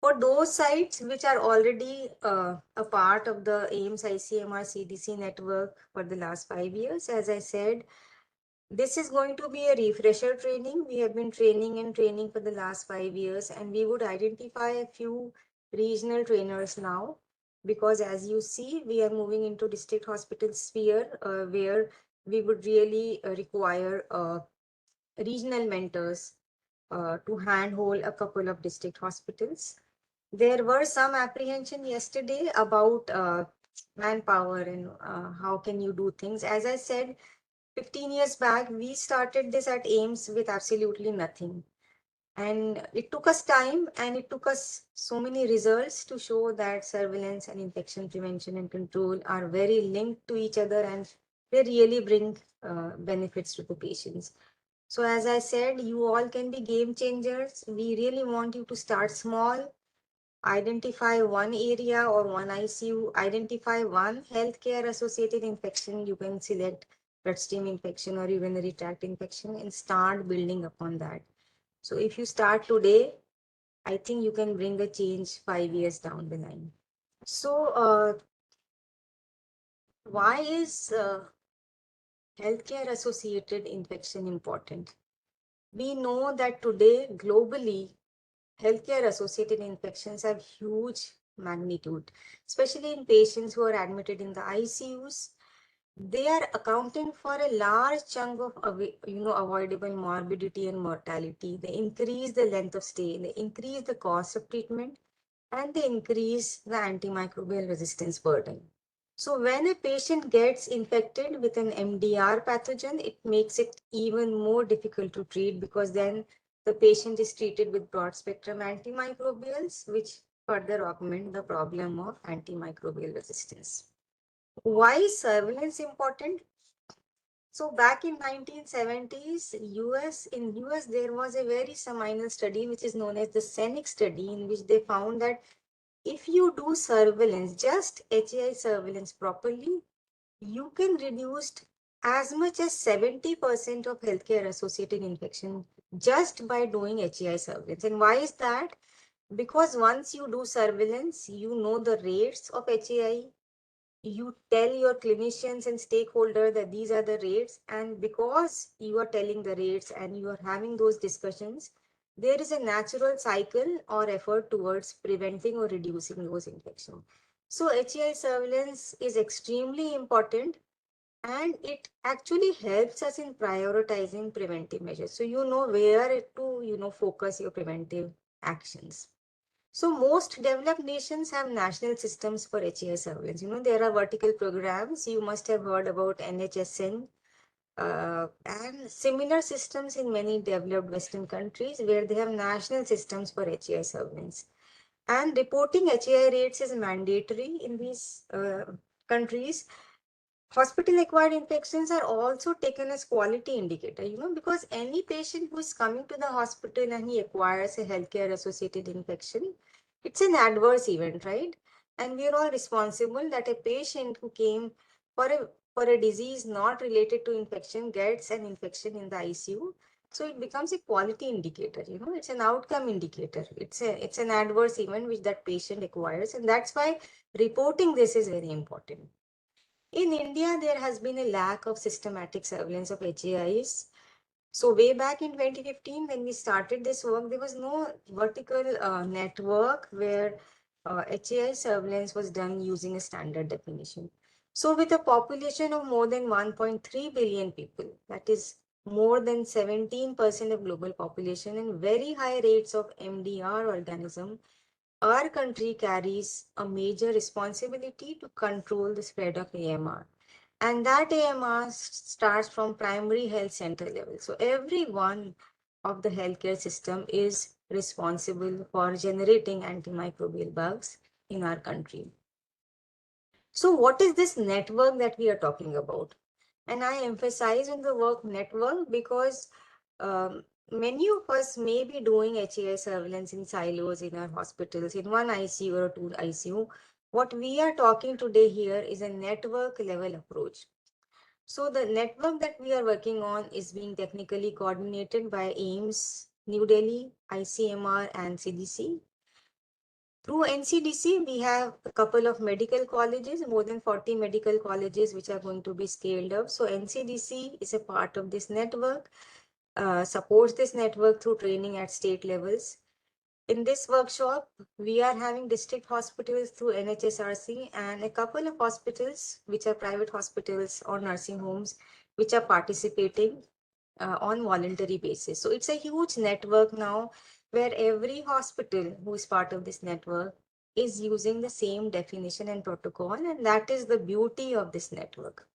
A: For those sites which are already a part of the AIMS ICMR CDC network for the last 5 years, as I said, this is going to be a refresher training. We have been training and training for the last 5 years, and we would identify a few regional trainers now, because as you see, we are moving into district hospital sphere where we would really require regional mentors to handhold a couple of district hospitals. There were some apprehension yesterday about manpower and how can you do things. As I said, 15 years back, we started this at AIMS with absolutely nothing. And it took us time and it took us so many results to show that surveillance and infection prevention and control are very linked to each other, and they really bring benefits to the patients. So as I said, you all can be game changers. We really want you to start small, identify one area or one ICU, identify one healthcare associated infection. You can select bloodstream infection or urinary tract infection and start building upon that. So if you start today, I think you can bring a change 5 years down the line. So why is healthcare associated infection important? We know that today globally, healthcare associated infections have huge magnitude, especially in patients who are admitted in the ICUs. They are accounting for a large chunk of avoidable morbidity and mortality. They increase the length of stay, they increase the cost of treatment, and they increase the antimicrobial resistance burden. So when a patient gets infected with an MDR pathogen, it makes it even more difficult to treat, because then the patient is treated with broad spectrum antimicrobials, which further augment the problem of antimicrobial resistance. Why is surveillance important? So back in 1970s, in US there was a very seminal study which is known as the SENIC study, in which they found that if you do surveillance, just HAI surveillance properly, you can reduce as much as 70% of healthcare associated infection just by doing HAI surveillance. And why is that? Because once you do surveillance, you know the rates of HAI, you tell your clinicians and stakeholders that these are the rates, and because you are telling the rates and you are having those discussions, there is a natural cycle or effort towards preventing or reducing those infections. So HAI surveillance is extremely important, and it actually helps us in prioritizing preventive measures. So you know where to focus your preventive actions. So most developed nations have national systems for HAI surveillance. There are vertical programs. You must have heard about NHSN and similar systems in many developed Western countries where they have national systems for HAI surveillance. And reporting HAI rates is mandatory in these countries. Hospital acquired infections are also taken as quality indicator, because any patient who is coming to the hospital and he acquires a healthcare associated infection, it's an adverse event, right? And we are all responsible that a patient who came for a disease not related to infection gets an infection in the ICU. So it becomes a quality indicator, it's an outcome indicator. It's an adverse event which that patient acquires, and that's why reporting this is very important. In India, there has been a lack of systematic surveillance of HAIs. So way back in 2015, when we started this work, there was no vertical network where HAI surveillance was done using a standard definition. So with a population of more than 1.3 billion people, that is more than 17% of global population, and very high rates of MDR organism, our country carries a major responsibility to control the spread of AMR. And that AMR starts from primary health center level. So every one of the healthcare system is responsible for generating antimicrobial bugs. in our country. So what is this network that we are talking about? And I emphasize on the word network because many of us may be doing HAI surveillance in silos in our hospitals, in one ICU or two ICU. What we are talking today here is a network level approach. So the network that we are working on is being technically coordinated by AIMS, New Delhi, ICMR, and CDC. Through NCDC, we have a couple of medical colleges, more than 40 medical colleges, which are going to be scaled up. So NCDC is a part of this network, supports this network through training at state levels. In this workshop, we are having district hospitals through NHSRC and a couple of hospitals, which are private hospitals or nursing homes, which are participating on voluntary basis. So it's a huge network now where every hospital who is part of this network is using the same definition and protocol, and that is the beauty of this network.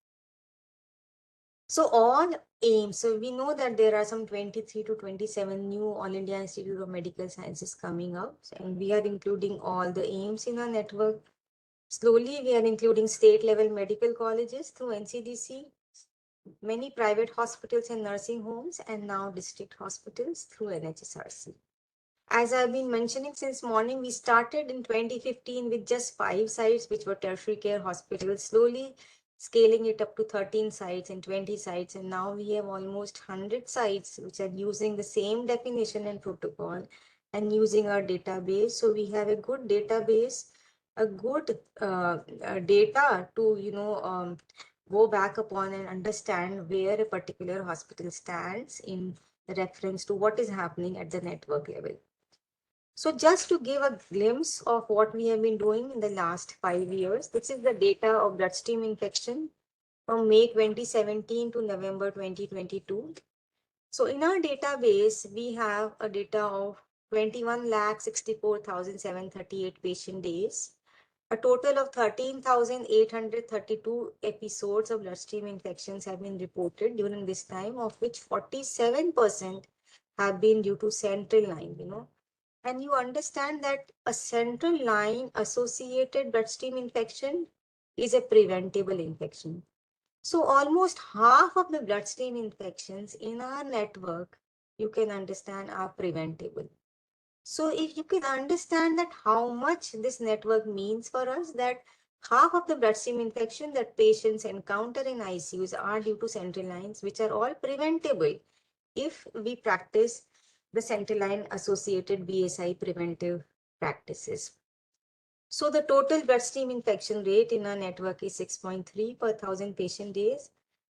A: So all aims, so we know that there are some 23 to 27 new All India Institute of Medical Sciences coming up, and we are including all the aims in our network. Slowly, we are including state level medical colleges through NCDC, many private hospitals and nursing homes, and now district hospitals through NHSRC. As I've been mentioning since morning, we started in 2015 with just 5 sites, which were tertiary care hospitals, slowly scaling it up to 13 sites and 20 sites. And now we have almost 100 sites, which are using the same definition and protocol and using our database. So we have a good database, a good data to, go back upon and understand where a particular hospital stands in reference to what is happening at the network level. So just to give a glimpse of what we have been doing in the last 5 years, this is the data of bloodstream infection from May 2017 to November 2022. So in our database, we have a data of 21,64,738 patient days. A total of 13,832 episodes of bloodstream infections have been reported during this time, of which 47% have been due to central line, And you understand that a central line associated bloodstream infection is a preventable infection. So almost half of the bloodstream infections in our network, you can understand, are preventable. So if you can understand that how much this network means for us, that half of the bloodstream infection that patients encounter in ICUs are due to central lines, which are all preventable if we practice the central line associated BSI preventive practices. So the total bloodstream infection rate in our network is 6.3 per 1,000 patient days,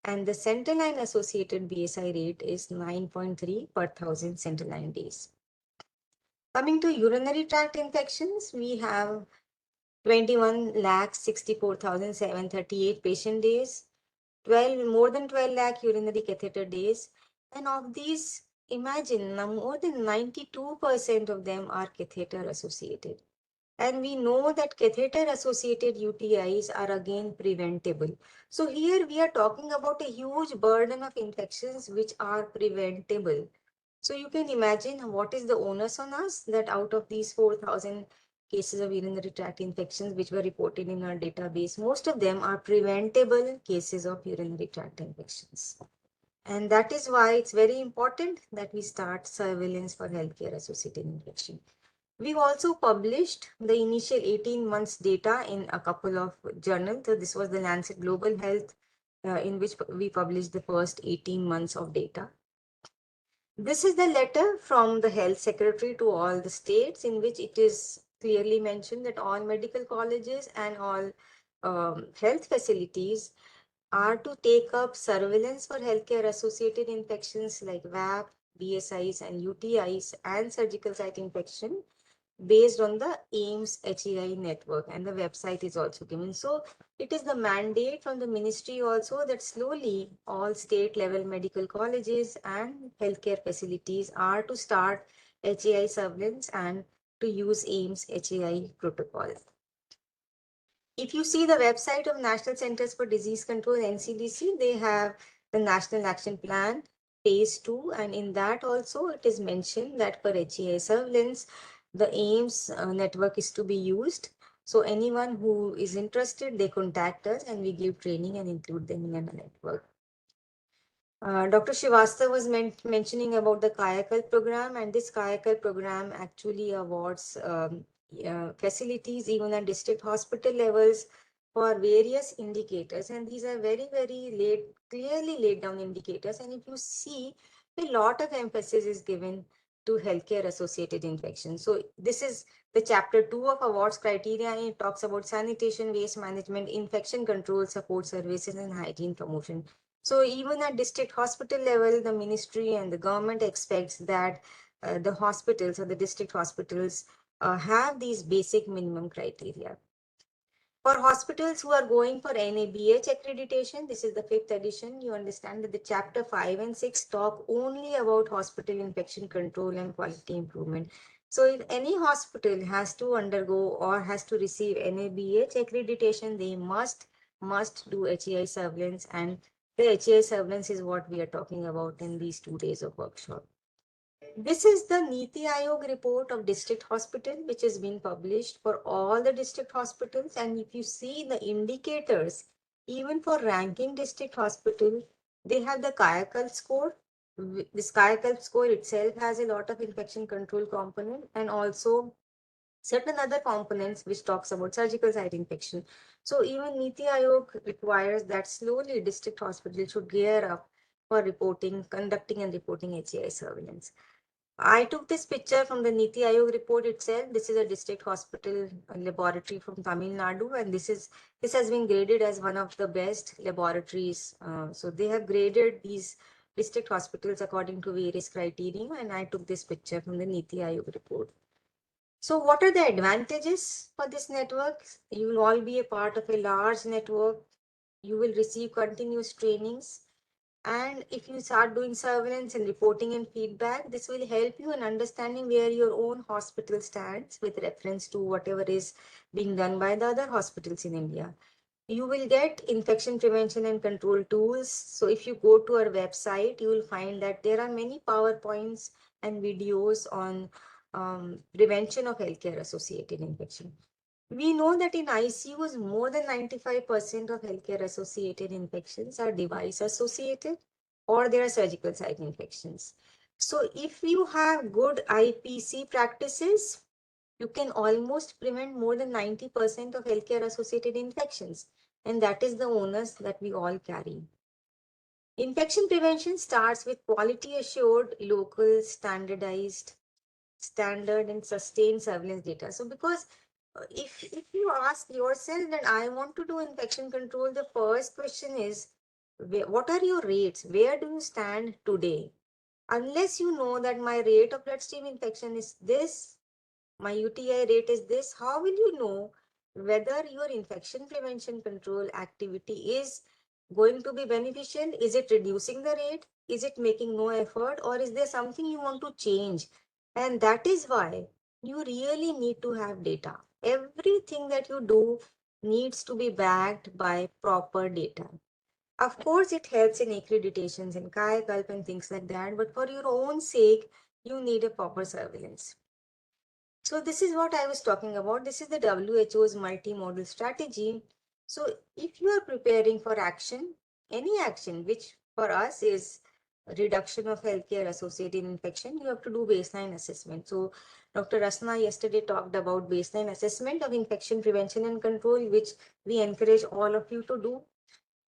A: and the central line associated BSI rate is 9.3 per 1,000 central line days. Coming to urinary tract infections, we have 21,64,738 patient days, more than 12 lakh urinary catheter days, and of these, imagine now more than 92% of them are catheter associated. And we know that catheter associated UTIs are again preventable. So here we are talking about a huge burden of infections which are preventable. So you can imagine what is the onus on us, that out of these 4,000 cases of urinary tract infections which were reported in our database, most of them are preventable cases of urinary tract infections. And that is why it's very important that we start surveillance for healthcare associated infection. We've also published the initial 18 months data in a couple of journals. So this was the Lancet Global Health, in which we published the first 18 months of data. This is the letter from the health secretary to all the states, in which it is clearly mentioned that all medical colleges and all health facilities are to take up surveillance for healthcare associated infections like VAP, BSIs, and UTIs and surgical site infection based on the AIMS HEI network, and the website is also given. So it is the mandate from the ministry also that slowly all state level medical colleges and healthcare facilities are to start HEI surveillance and to use AIMS HEI protocol. If you see the website of National Centers for Disease Control, NCDC, they have the National Action Plan phase 2, and in that also it is mentioned that for HEI surveillance, the AIMS network is to be used. So anyone who is interested, they contact us and we give training and include them in our network. Dr. Srivastava was mentioning about the Kayakalp program, and this Kayakalp program actually awards facilities even at district hospital levels for various indicators, and these are very, very clearly laid down indicators. And if you see, a lot of emphasis is given to healthcare associated infections. So this is the chapter 2 of awards criteria, and it talks about sanitation, waste management, infection control, support services, and hygiene promotion. So even at district hospital level, the ministry and the government expects that the hospitals or the district hospitals have these basic minimum criteria. For hospitals who are going for NABH accreditation, this is the 5th edition, you understand that the chapter 5 and 6 talk only about hospital infection control and quality improvement. So if any hospital has to undergo or has to receive NABH accreditation, they must do HAI surveillance, and the HAI surveillance is what we are talking about in these 2 days of workshop. This is the Niti Aayog report of district hospital, which has been published for all the district hospitals. And if you see the indicators, even for ranking district hospital, they have the Kayakalp score. This Kayakalp score itself has a lot of infection control component and also certain other components which talks about surgical site infection. So even Niti Aayog requires that slowly district hospital should gear up for reporting, conducting and reporting HAI surveillance. I took this picture from the Niti Aayog report itself. This is a district hospital laboratory from Tamil Nadu, and this has been graded as one of the best laboratories. So they have graded these district hospitals according to various criteria, and I took this picture from the Niti Aayog report. So what are the advantages for this network? You will all be a part of a large network. You will receive continuous trainings. And if you start doing surveillance and reporting and feedback, this will help you in understanding where your own hospital stands with reference to whatever is being done by the other hospitals in India. You will get infection prevention and control tools. So if you go to our website, you will find that there are many PowerPoints and videos on prevention of healthcare associated infection. We know that in ICUs, more than 95% of healthcare associated infections are device associated or they are surgical site infections. So if you have good IPC practices, you can almost prevent more than 90% of healthcare associated infections. And that is the onus that we all carry. Infection prevention starts with quality assured, local, standardized, standard and sustained surveillance data. So because if you ask yourself that I want to do infection control, the first question is, what are your rates? Where do you stand today? Unless you know that my rate of bloodstream infection is this, my UTI rate is this, how will you know whether your infection prevention control activity is going to be beneficial? Is it reducing the rate? Is it making no effort? Or is there something you want to change? And that is why you really need to have data. Everything that you do needs to be backed by proper data. Of course, it helps in accreditations and Kayakalp and things like that, but for your own sake, you need a proper surveillance. So this is what I was talking about. This is the WHO's multimodal strategy. So if you are preparing for action, any action, which for us is reduction of healthcare associated infection, you have to do baseline assessment. So Dr. Rasna yesterday talked about baseline assessment of infection prevention and control, which we encourage all of you to do.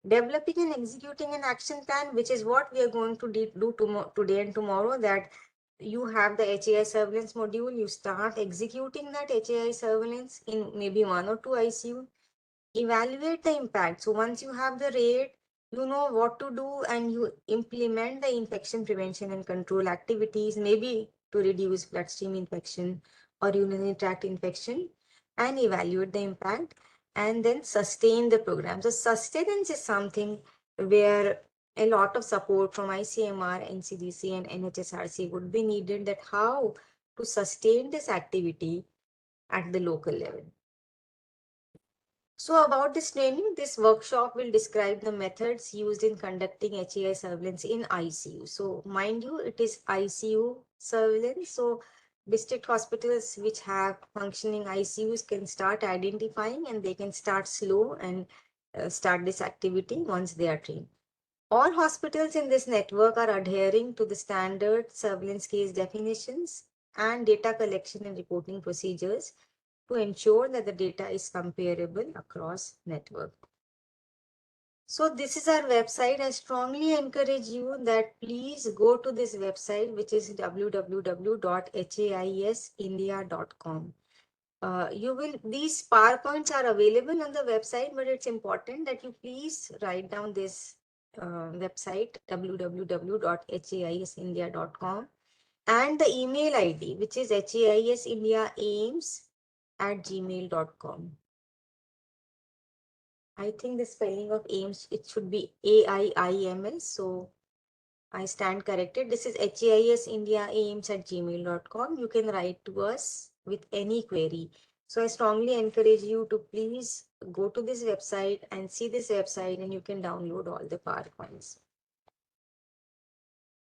A: Developing and executing an action plan, which is what we are going to do today and tomorrow, that you have the HAI surveillance module, you start executing that HAI surveillance in maybe 1 or 2 ICU, evaluate the impact. So once you have the rate, you know what to do and you implement the infection prevention and control activities, maybe to reduce bloodstream infection or urinary tract infection, and evaluate the impact and then sustain the program. So sustenance is something where a lot of support from ICMR, NCDC and NHSRC would be needed, that how to sustain this activity at the local level. So about this training, this workshop will describe the methods used in conducting HAI surveillance in ICU. So mind you, it is ICU surveillance. So district hospitals which have functioning ICUs can start identifying, and they can start slow and start this activity once they are trained. All hospitals in this network are adhering to the standard surveillance case definitions and data collection and reporting procedures to ensure that the data is comparable across network. So this is our website. I strongly encourage you that please go to this website, which is www.haisindia.com. These PowerPoints are available on the website, but it's important that you please write down this website, www.haisindia.com, and the email ID, which is haisindiaames@gmail.com. I think the spelling of AIMS, it should be AIIMS. So I stand corrected. This is haisindiaames@gmail.com. You can write to us with any query. So I strongly encourage you to please go to this website and see this website, and you can download all the PowerPoints.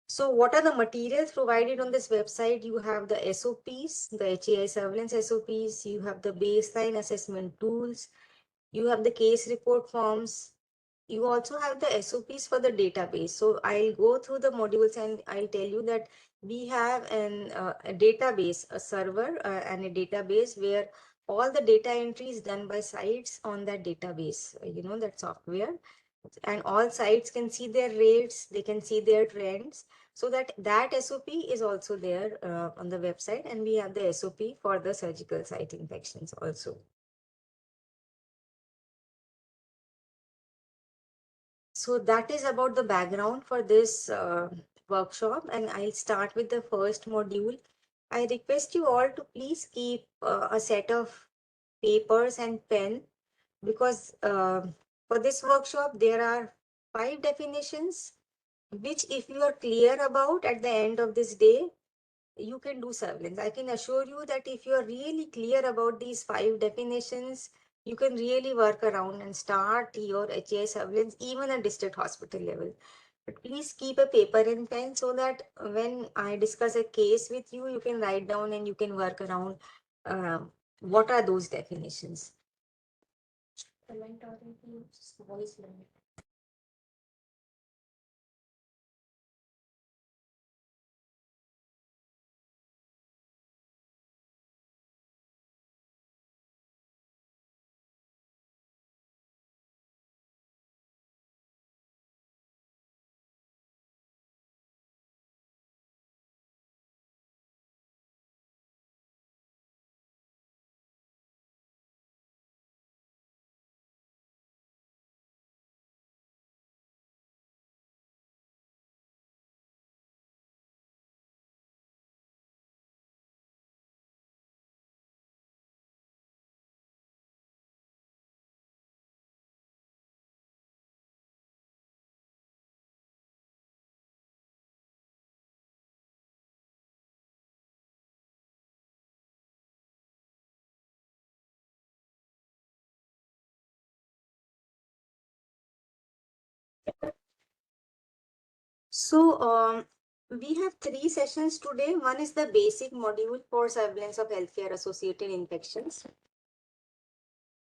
A: So what are the materials provided on this website? You have the SOPs, the HAI surveillance SOPs. You have the baseline assessment tools. You have the case report forms. You also have the SOPs for the database. So I'll go through the modules and I'll tell you that we have a database, a server and a database where all the data entry is done by sites on that database, that software. And all sites can see their rates, they can see their trends. So that SOP is also there on the website. And we have the SOP for the surgical site infections also. So that is about the background for this workshop, and I'll start with the first module. I request you all to please keep a set of papers and pen, because for this workshop there are 5 definitions which, if you are clear about at the end of this day, you can do surveillance. I can assure you that if you are really clear about these 5 definitions, you can really work around and start your HAI surveillance even at district hospital level. But please keep a paper and pen so that when I discuss a case with you, you can write down and you can work around what are those definitions. So we have 3 sessions today. One is the basic module for surveillance of healthcare associated infections.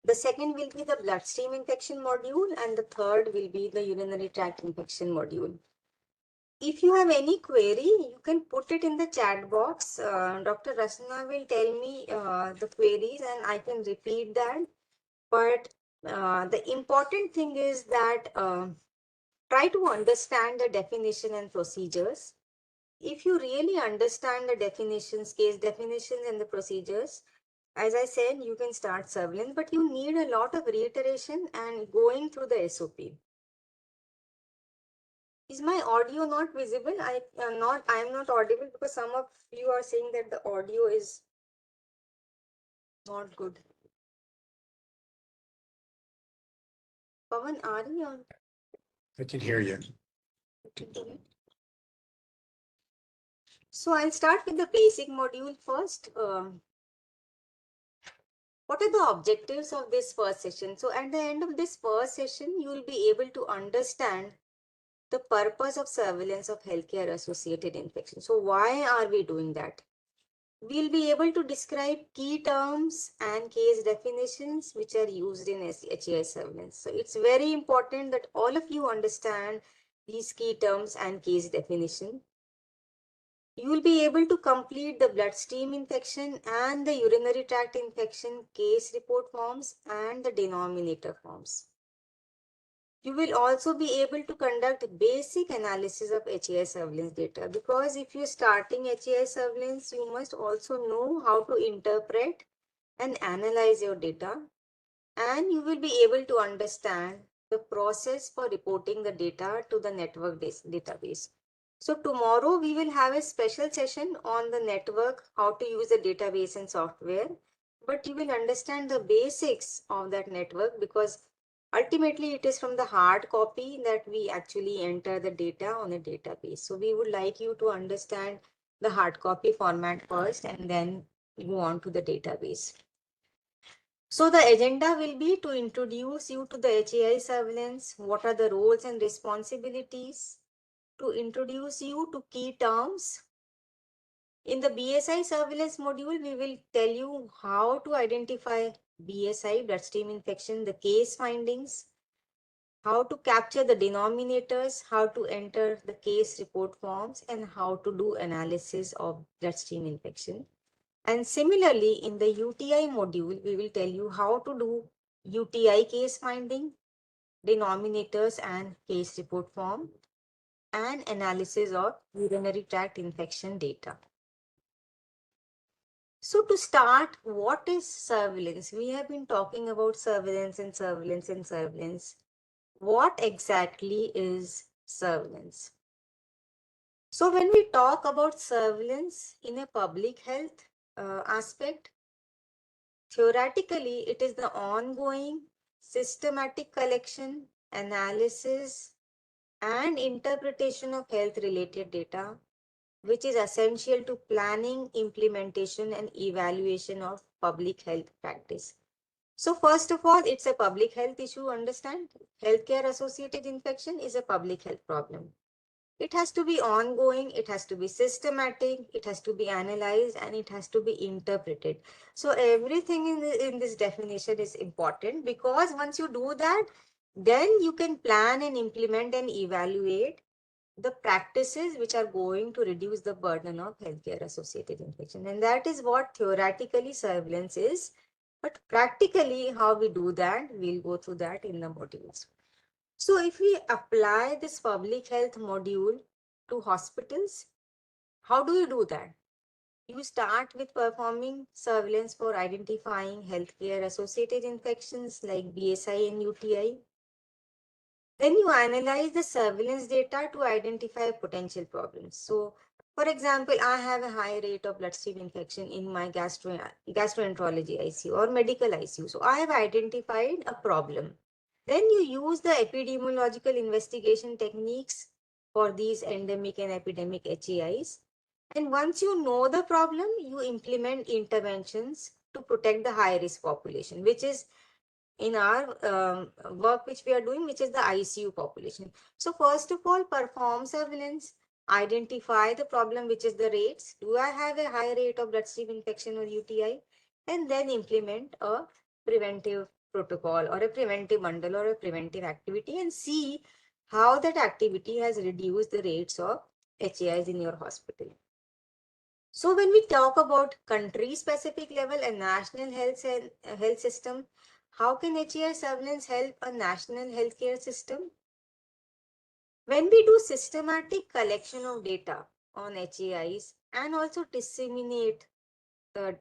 A: The second will be the bloodstream infection module, and the third will be the urinary tract infection module. If you have any query, you can put it in the chat box. Dr. Rasna will tell me the queries and I can repeat that. But the important thing is that try to understand the definition and procedures. If you really understand the definitions, case definitions and the procedures, as I said, you can start surveillance, but you need a lot of reiteration and going through the SOP. Is my audio not visible? I am not audible, because some of you are saying that the audio is not good. Pawan, are you on?
G: I can hear you.
A: So I'll start with the basic module first. What are the objectives of this first session? So at the end of this first session, you will be able to understand the purpose of surveillance of healthcare associated infections. So why are we doing that? We'll be able to describe key terms and case definitions which are used in HAI surveillance. So it's very important that all of you understand these key terms and case definition. You will be able to complete the bloodstream infection and the urinary tract infection case report forms and the denominator forms. You will also be able to conduct basic analysis of HAI surveillance data, because if you're starting HAI surveillance, you must also know how to interpret and analyze your data, and you will be able to understand the process for reporting the data to the network database. So tomorrow we will have a special session on the network, how to use the database and software, but you will understand the basics of that network, because ultimately it is from the hard copy that we actually enter the data on a database. So we would like you to understand the hard copy format first and then go on to the database. So the agenda will be to introduce you to the HAI surveillance, what are the roles and responsibilities, to introduce you to key terms. In the BSI surveillance module, we will tell you how to identify BSI, bloodstream infection, the case findings, how to capture the denominators, how to enter the case report forms, and how to do analysis of bloodstream infection. And similarly, in the UTI module, we will tell you how to do UTI case finding, denominators and case report form, and analysis of urinary tract infection data. So to start, what is surveillance? We have been talking about surveillance and surveillance and surveillance. What exactly is surveillance? So when we talk about surveillance in a public health aspect, theoretically, it is the ongoing systematic collection, analysis, and interpretation of health-related data, which is essential to planning, implementation, and evaluation of public health practice. So first of all, it's a public health issue, understand? Healthcare-associated infection is a public health problem. It has to be ongoing, it has to be systematic, it has to be analyzed, and it has to be interpreted. So everything in this definition is important, because once you do that, then you can plan and implement and evaluate the practices which are going to reduce the burden of healthcare associated infection. And that is what theoretically surveillance is. But practically how we do that, we'll go through that in the modules. So if we apply this public health module to hospitals, how do you do that? You start with performing surveillance for identifying healthcare associated infections like BSI and UTI. Then you analyze the surveillance data to identify potential problems. So, for example, I have a high rate of bloodstream infection in my gastroenterology ICU or medical ICU. So, I have identified a problem. Then you use the epidemiological investigation techniques for these endemic and epidemic HAIs. And once you know the problem, you implement interventions to protect the high risk population, which is in our work which we are doing, which is the ICU population. So first of all, perform surveillance, identify the problem, which is the rates. Do I have a high rate of bloodstream infection or UTI? And then implement a preventive protocol or a preventive bundle or a preventive activity, and see how that activity has reduced the rates of HAIs in your hospital. So when we talk about country-specific level and national health system, how can HAI surveillance help a national healthcare system? When we do systematic collection of data on HAIs and also disseminate the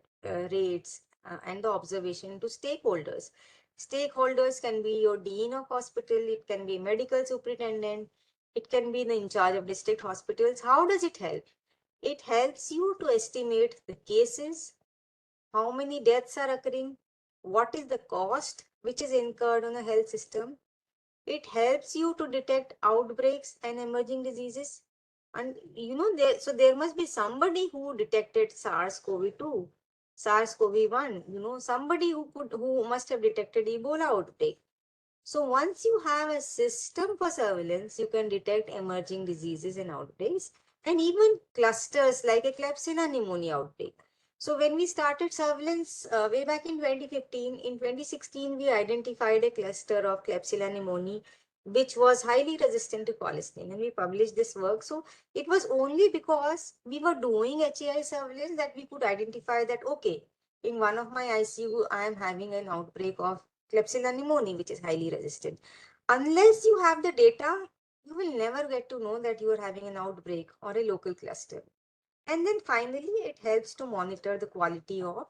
A: rates and the observation to stakeholders. Stakeholders can be your dean of hospital, it can be medical superintendent, it can be the in charge of district hospitals. How does it help? It helps you to estimate the cases, how many deaths are occurring, what is the cost which is incurred on a health system. It helps you to detect outbreaks and emerging diseases. And there must be somebody who detected SARS-CoV-2, SARS-CoV-1, somebody who must have detected Ebola outbreak. So once you have a system for surveillance, you can detect emerging diseases and outbreaks, and even clusters like a Klebsiella pneumonia outbreak. So when we started surveillance way back in 2015, in 2016, we identified a cluster of Klebsiella pneumoniae, which was highly resistant to colistin, and we published this work. So it was only because we were doing HAI surveillance that we could identify that, okay, in one of my ICU, I am having an outbreak of Klebsiella pneumoniae, which is highly resistant. Unless you have the data, you will never get to know that you are having an outbreak or a local cluster. And then finally, it helps to monitor the quality of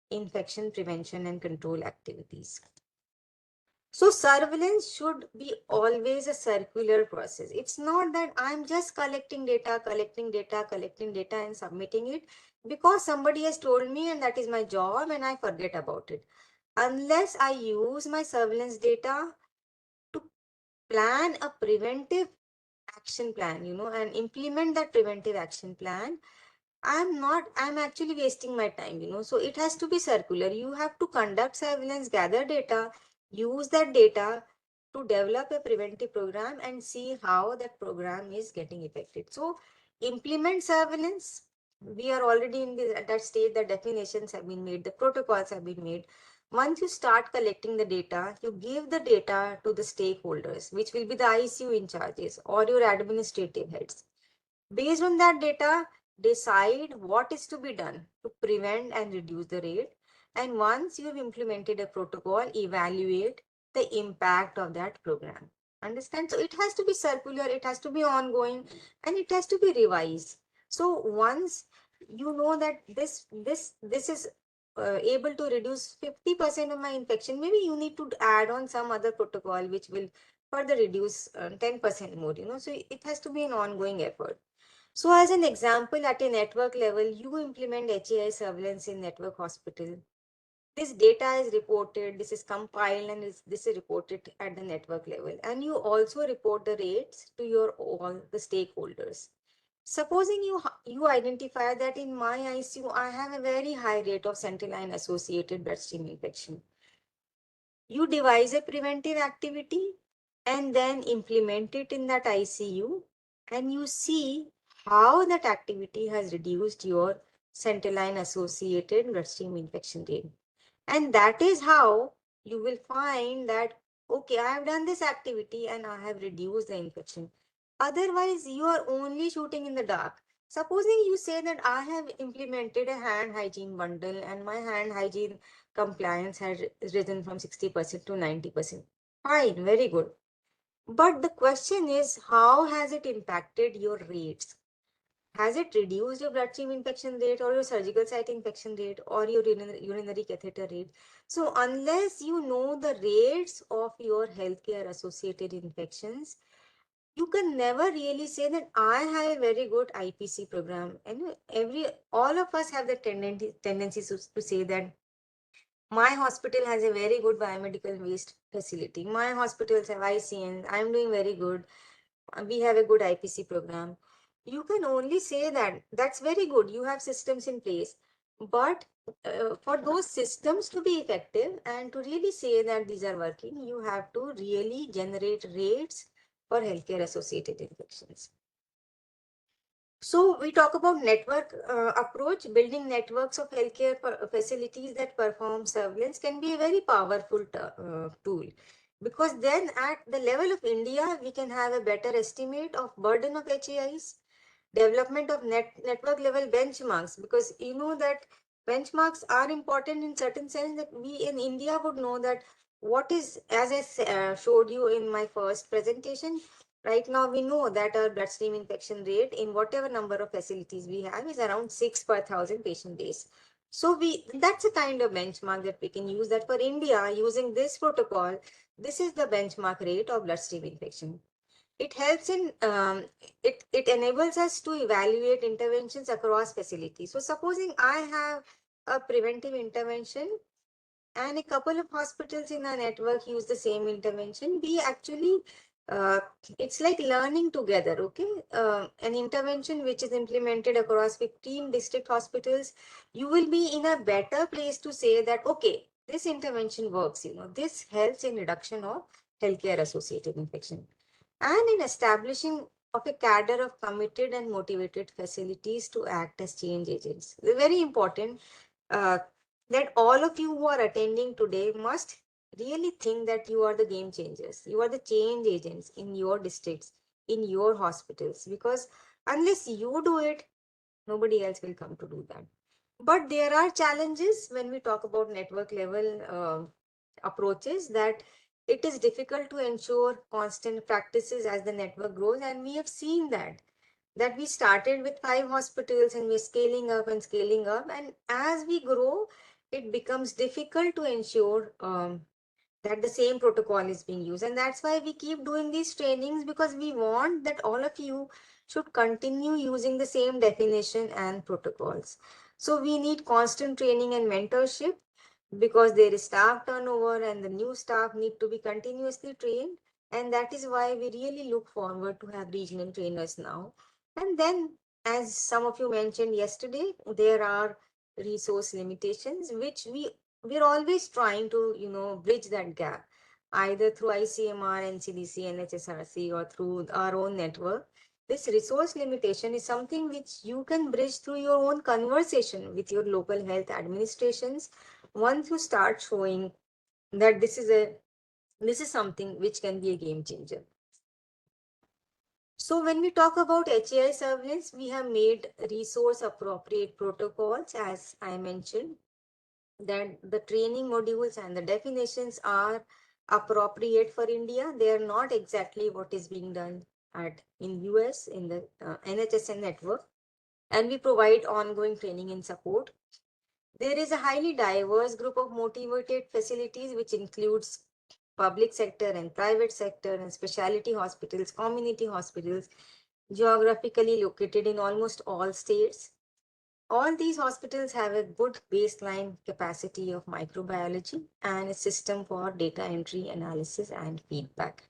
A: infection prevention and control activities. So surveillance should be always a circular process. It's not that I'm just collecting data and submitting it because somebody has told me and that is my job and I forget about it. Unless I use my surveillance data to plan a preventive action plan, and implement that preventive action plan, I'm actually wasting my time, So it has to be circular. You have to conduct surveillance, gather data, use that data to develop a preventive program and see how that program is getting affected. So implement surveillance. We are already in at that stage. The definitions have been made, the protocols have been made. Once you start collecting the data, you give the data to the stakeholders, which will be the ICU in charges or your administrative heads. Based on that data, decide what is to be done to prevent and reduce the rate. And once you have implemented a protocol, evaluate the impact of that program. Understand? So it has to be circular, it has to be ongoing, and it has to be revised. So once you know that this is able to reduce 50% of my infection, maybe you need to add on some other protocol which will further reduce 10% more, So it has to be an ongoing effort. So as an example, at a network level, you implement HAI surveillance in network hospital. This data is reported, this is compiled, and this is reported at the network level. And you also report the rates to your all the stakeholders. Supposing you identify that in my ICU, I have a very high rate of central line associated bloodstream infection. You devise a preventive activity and then implement it in that ICU, and you see how that activity has reduced your central line associated bloodstream infection rate. And that is how you will find that, okay, I have done this activity and I have reduced the infection. Otherwise, you are only shooting in the dark. Supposing you say that I have implemented a hand hygiene bundle and my hand hygiene compliance has risen from 60% to 90%. Fine, very good. But the question is, how has it impacted your rates? Has it reduced your bloodstream infection rate or your surgical site infection rate or your urinary catheter rate? So unless you know the rates of your healthcare associated infections, you can never really say that I have a very good IPC program. And all of us have the tendency to say that my hospital has a very good biomedical waste facility. My hospitals have ICN. I'm doing very good. We have a good IPC program. You can only say that that's very good. You have systems in place. But for those systems to be effective and to really say that these are working, you have to really generate rates for healthcare associated infections. So we talk about network approach. Building networks of healthcare facilities that perform surveillance can be a very powerful tool, because then at the level of India, we can have a better estimate of burden of HAIs, development of network level benchmarks, because you know that benchmarks are important in certain sense that we in India would know that what is, as I showed you in my first presentation, right now we know that our bloodstream infection rate in whatever number of facilities we have is around 6 per 1,000 patient days. So that's a kind of benchmark that we can use, that for India, using this protocol, this is the benchmark rate of bloodstream infection. It helps in, it enables us to evaluate interventions across facilities. So supposing I have a preventive intervention and a couple of hospitals in our network use the same intervention, we actually, it's like learning together, okay? An intervention which is implemented across 15 district hospitals, you will be in a better place to say that, okay, this intervention works, this helps in reduction of healthcare associated infection. And in establishing of a cadre of committed and motivated facilities to act as change agents. It's very important uh, that all of you who are attending today must really think that you are the game changers. You are the change agents in your districts, in your hospitals, because unless you do it, nobody else will come to do that. But there are challenges when we talk about network level approaches, that it is difficult to ensure constant practices as the network grows. And we have seen that we started with 5 hospitals and we're scaling up and scaling up. And as we grow, it becomes difficult to ensure that the same protocol is being used. And that's why we keep doing these trainings, because we want that all of you should continue using the same definition and protocols. So we need constant training and mentorship, because there is staff turnover and the new staff need to be continuously trained. And that is why we really look forward to have regional trainers now. And then, as some of you mentioned yesterday, there are resource limitations, which we're always trying to, bridge that gap, either through ICMR, NCDC, NHSRC, or through our own network. This resource limitation is something which you can bridge through your own conversation with your local health administrations. Once you start showing that this is something which can be a game changer. So when we talk about HAI surveillance, we have made resource appropriate protocols, as I mentioned, that the training modules and the definitions are appropriate for India. They are not exactly what is being done in US in the NHSN network, and we provide ongoing training and support. There is a highly diverse group of motivated facilities, which includes public sector and private sector and specialty hospitals, community hospitals, geographically located in almost all states. All these hospitals have a good baseline capacity of microbiology and a system for data entry, analysis, and feedback.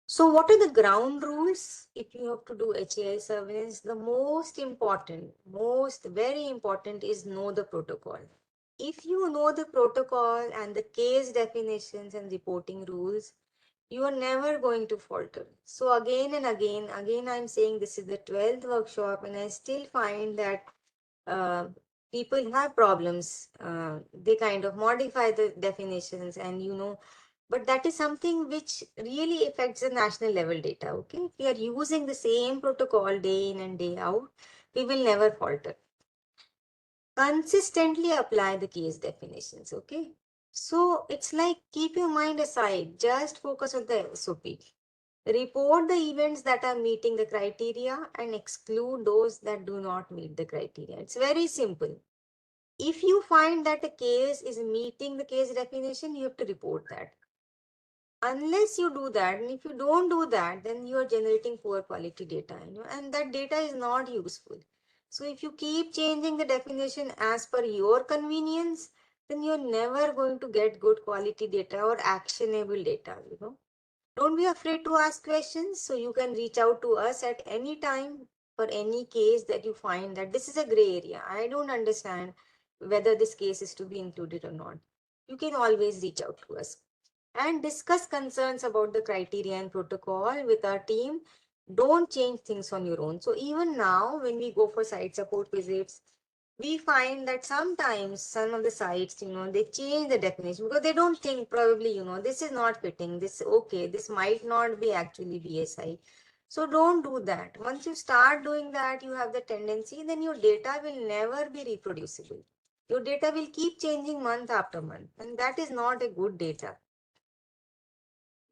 A: So what are the ground rules if you have to do HAI surveillance? The very important is know the protocol. If you know the protocol and the case definitions and reporting rules, you are never going to falter. So again and again, I'm saying this is the 12th workshop, and I still find that uh, people have problems. They kind of modify the definitions, and but that is something which really affects the national level data. Okay, if we are using the same protocol day in and day out, we will never falter. Consistently apply the case definitions. Okay, so it's like, keep your mind aside, just focus on the SOP. Report the events that are meeting the criteria and exclude those that do not meet the criteria. It's very simple. If you find that a case is meeting the case definition, you have to report that. Unless you do that, and if you don't do that, then you are generating poor quality data, and that data is not useful. So if you keep changing the definition as per your convenience, then you're never going to get good quality data or actionable data. Don't be afraid to ask questions. So you can reach out to us at any time for any case that you find that this is a gray area. I don't understand whether this case is to be included or not. You can always reach out to us and discuss concerns about the criteria and protocol with our team. Don't change things on your own. So even now, when we go for site support visits, we find that sometimes some of the sites, they change the definition because they don't think, probably, this is not fitting. This might not be actually BSI. So don't do that. Once you start doing that, you have the tendency, then your data will never be reproducible. Your data will keep changing month after month, and that is not a good data.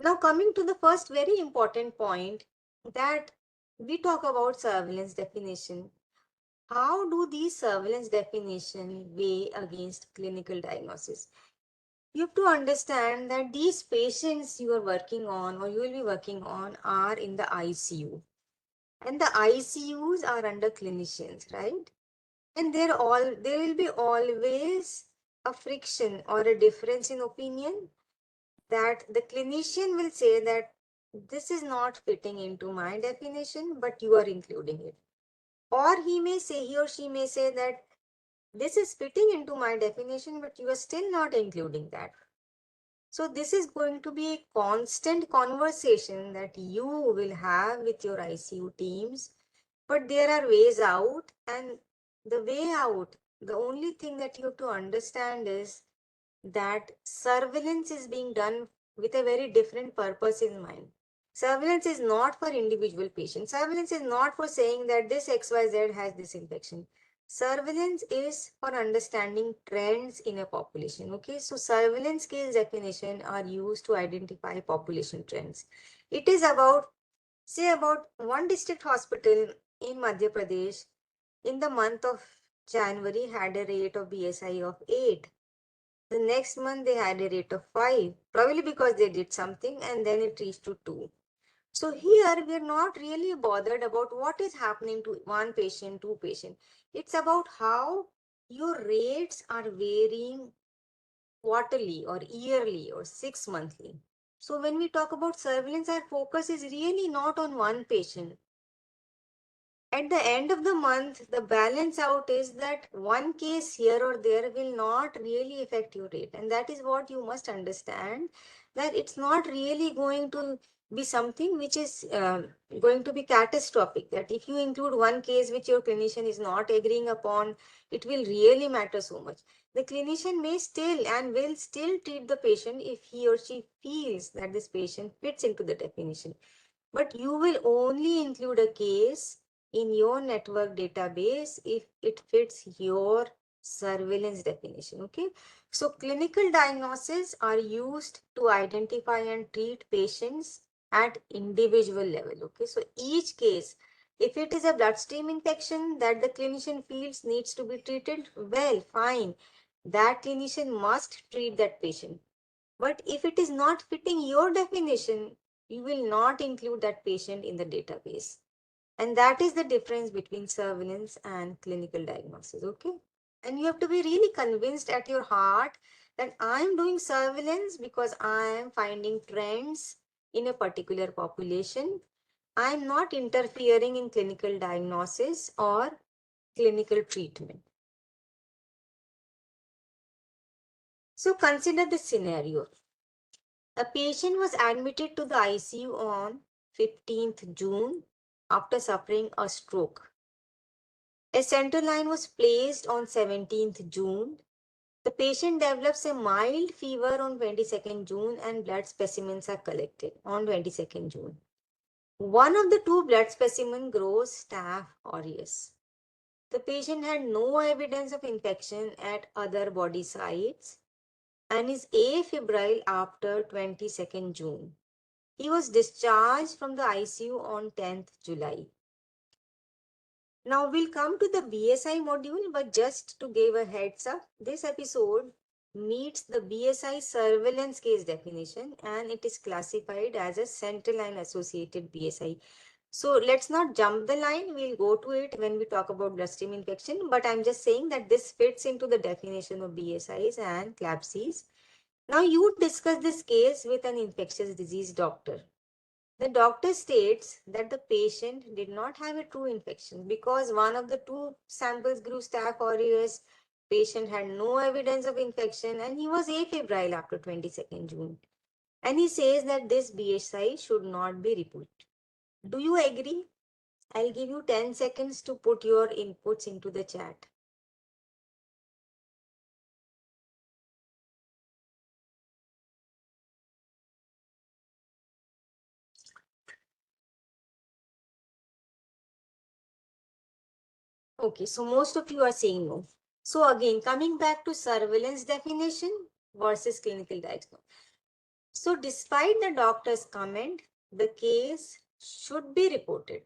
A: Now, coming to the first very important point, that we talk about surveillance definition. How do these surveillance definition weigh against clinical diagnosis? You have to understand that these patients you are working on or you will be working on are in the ICU. And the ICUs are under clinicians, right? And there will be always a friction or a difference in opinion, that the clinician will say that this is not fitting into my definition, but you are including it. Or he or she may say that this is fitting into my definition, but you are still not including that. So this is going to be a constant conversation that you will have with your ICU teams, but there are ways out, and the way out, the only thing that you have to understand is that surveillance is being done with a very different purpose in mind. Surveillance is not for individual patients. Surveillance is not for saying that this XYZ has this infection. Surveillance is for understanding trends in a population. Okay, so surveillance case definition are used to identify population trends. It is about, say, about one district hospital in Madhya Pradesh in the month of January had a rate of BSI of 8. The next month they had a rate of 5, probably because they did something, and then it reached to 2. So here we are not really bothered about what is happening to one patient, two patient. It's about how your rates are varying quarterly or yearly or 6 monthly. So when we talk about surveillance, our focus is really not on one patient. At the end of the month, the balance out is that one case here or there will not really affect your rate. And that is what you must understand, that it's not really going to be something which is going to be catastrophic. That if you include one case which your clinician is not agreeing upon, it will really matter so much. The clinician may still and will still treat the patient if he or she feels that this patient fits into the definition. But you will only include a case in your network database if it fits your surveillance definition. Okay, so clinical diagnoses are used to identify and treat patients at individual level. Okay, so each case, if it is a bloodstream infection that the clinician feels needs to be treated, well, fine, that clinician must treat that patient. But if it is not fitting your definition, you will not include that patient in the database. And that is the difference between surveillance and clinical diagnosis. Okay. And you have to be really convinced at your heart that I am doing surveillance because I am finding trends in a particular population. I am not interfering in clinical diagnosis or clinical treatment. So consider this scenario. A patient was admitted to the ICU on 15th June after suffering a stroke. A central line was placed on 17th June. The patient develops a mild fever on 22nd June and blood specimens are collected on 22nd June. One of the two blood specimens grows Staph aureus. The patient had no evidence of infection at other body sites and is afebrile after 22nd June. He was discharged from the ICU on 10th July. Now we'll come to the BSI module, but just to give a heads up, this episode meets the BSI surveillance case definition and it is classified as a central line associated BSI. So let's not jump the line. We'll go to it when we talk about bloodstream infection, but I'm just saying that this fits into the definition of BSIs and CLABSIs. Now you discuss this case with an infectious disease doctor. The doctor states that the patient did not have a true infection because one of the two samples grew Staph aureus. Patient had no evidence of infection and he was afebrile after 22nd June. And he says that this BSI should not be reported. Do you agree? I'll give you 10 seconds to put your inputs into the chat. Okay, so most of you are saying no. So again, coming back to surveillance definition versus clinical diagnosis. So despite the doctor's comment, the case should be reported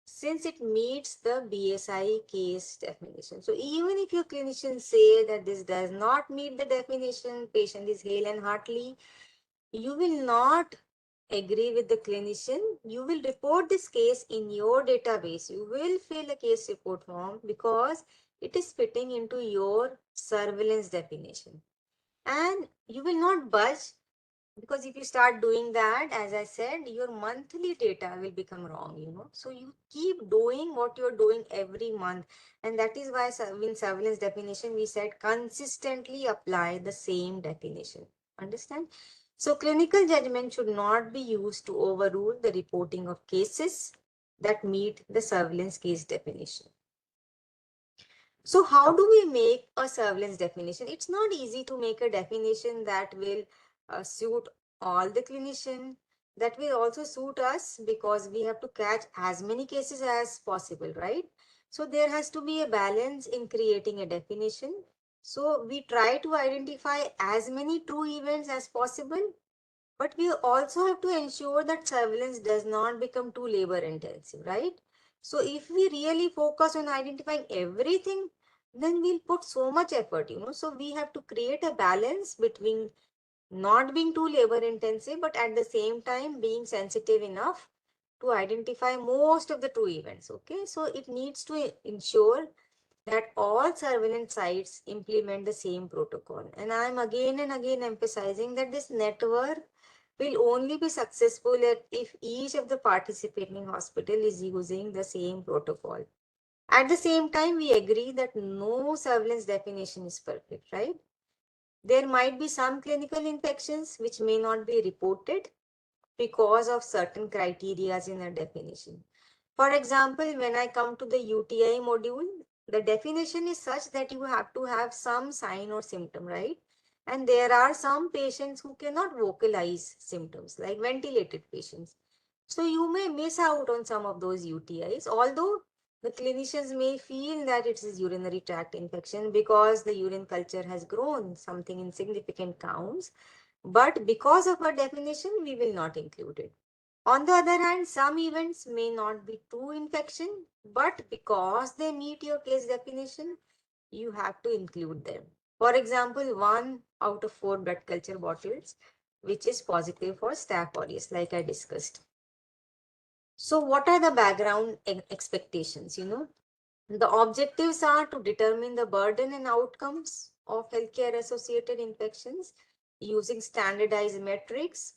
A: since it meets the BSI case definition. So even if your clinicians say that this does not meet the definition, patient is hale and hearty, you will not agree with the clinician. You will report this case in your database. You will fill a case report form because it is fitting into your surveillance definition. And you will not budge because if you start doing that, as I said, your monthly data will become wrong. So you keep doing what you're doing every month. And that is why in surveillance definition, we said consistently apply the same definition. Understand? So clinical judgment should not be used to overrule the reporting of cases that meet the surveillance case definition. So how do we make a surveillance definition? It's not easy to make a definition that will suit all the clinician, that will also suit us, because we have to catch as many cases as possible, right? So there has to be a balance in creating a definition. So we try to identify as many true events as possible, but we also have to ensure that surveillance does not become too labor intensive, right? So if we really focus on identifying everything, then we'll put so much effort, So we have to create a balance between not being too labor intensive, but at the same time being sensitive enough to identify most of the true events, okay? So it needs to ensure that all surveillance sites implement the same protocol. And I'm again and again emphasizing that this network will only be successful if each of the participating hospital is using the same protocol. At the same time, we agree that no surveillance definition is perfect, right? There might be some clinical infections which may not be reported because of certain criteria in a definition. For example, when I come to the UTI module, the definition is such that you have to have some sign or symptom, right? And there are some patients who cannot vocalize symptoms, like ventilated patients. So you may miss out on some of those UTIs, although the clinicians may feel that it is urinary tract infection because the urine culture has grown something in significant counts. But because of our definition, we will not include it. On the other hand, some events may not be true infection, but because they meet your case definition, you have to include them. For example, 1 out of 4 blood culture bottles, which is positive for Staph aureus, like I discussed. So what are the background expectations? The objectives are to determine the burden and outcomes of healthcare associated infections using standardized metrics,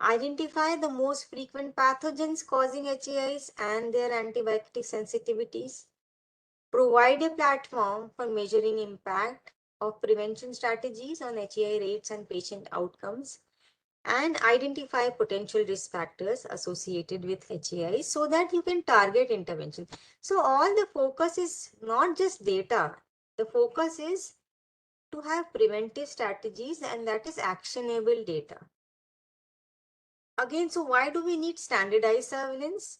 A: identify the most frequent pathogens causing HAIs and their antibiotic sensitivities, provide a platform for measuring impact of prevention strategies on HAI rates and patient outcomes, and identify potential risk factors associated with HAI so that you can target intervention. So all the focus is not just data. The focus is to have preventive strategies, and that is actionable data. Again, so why do we need standardized surveillance?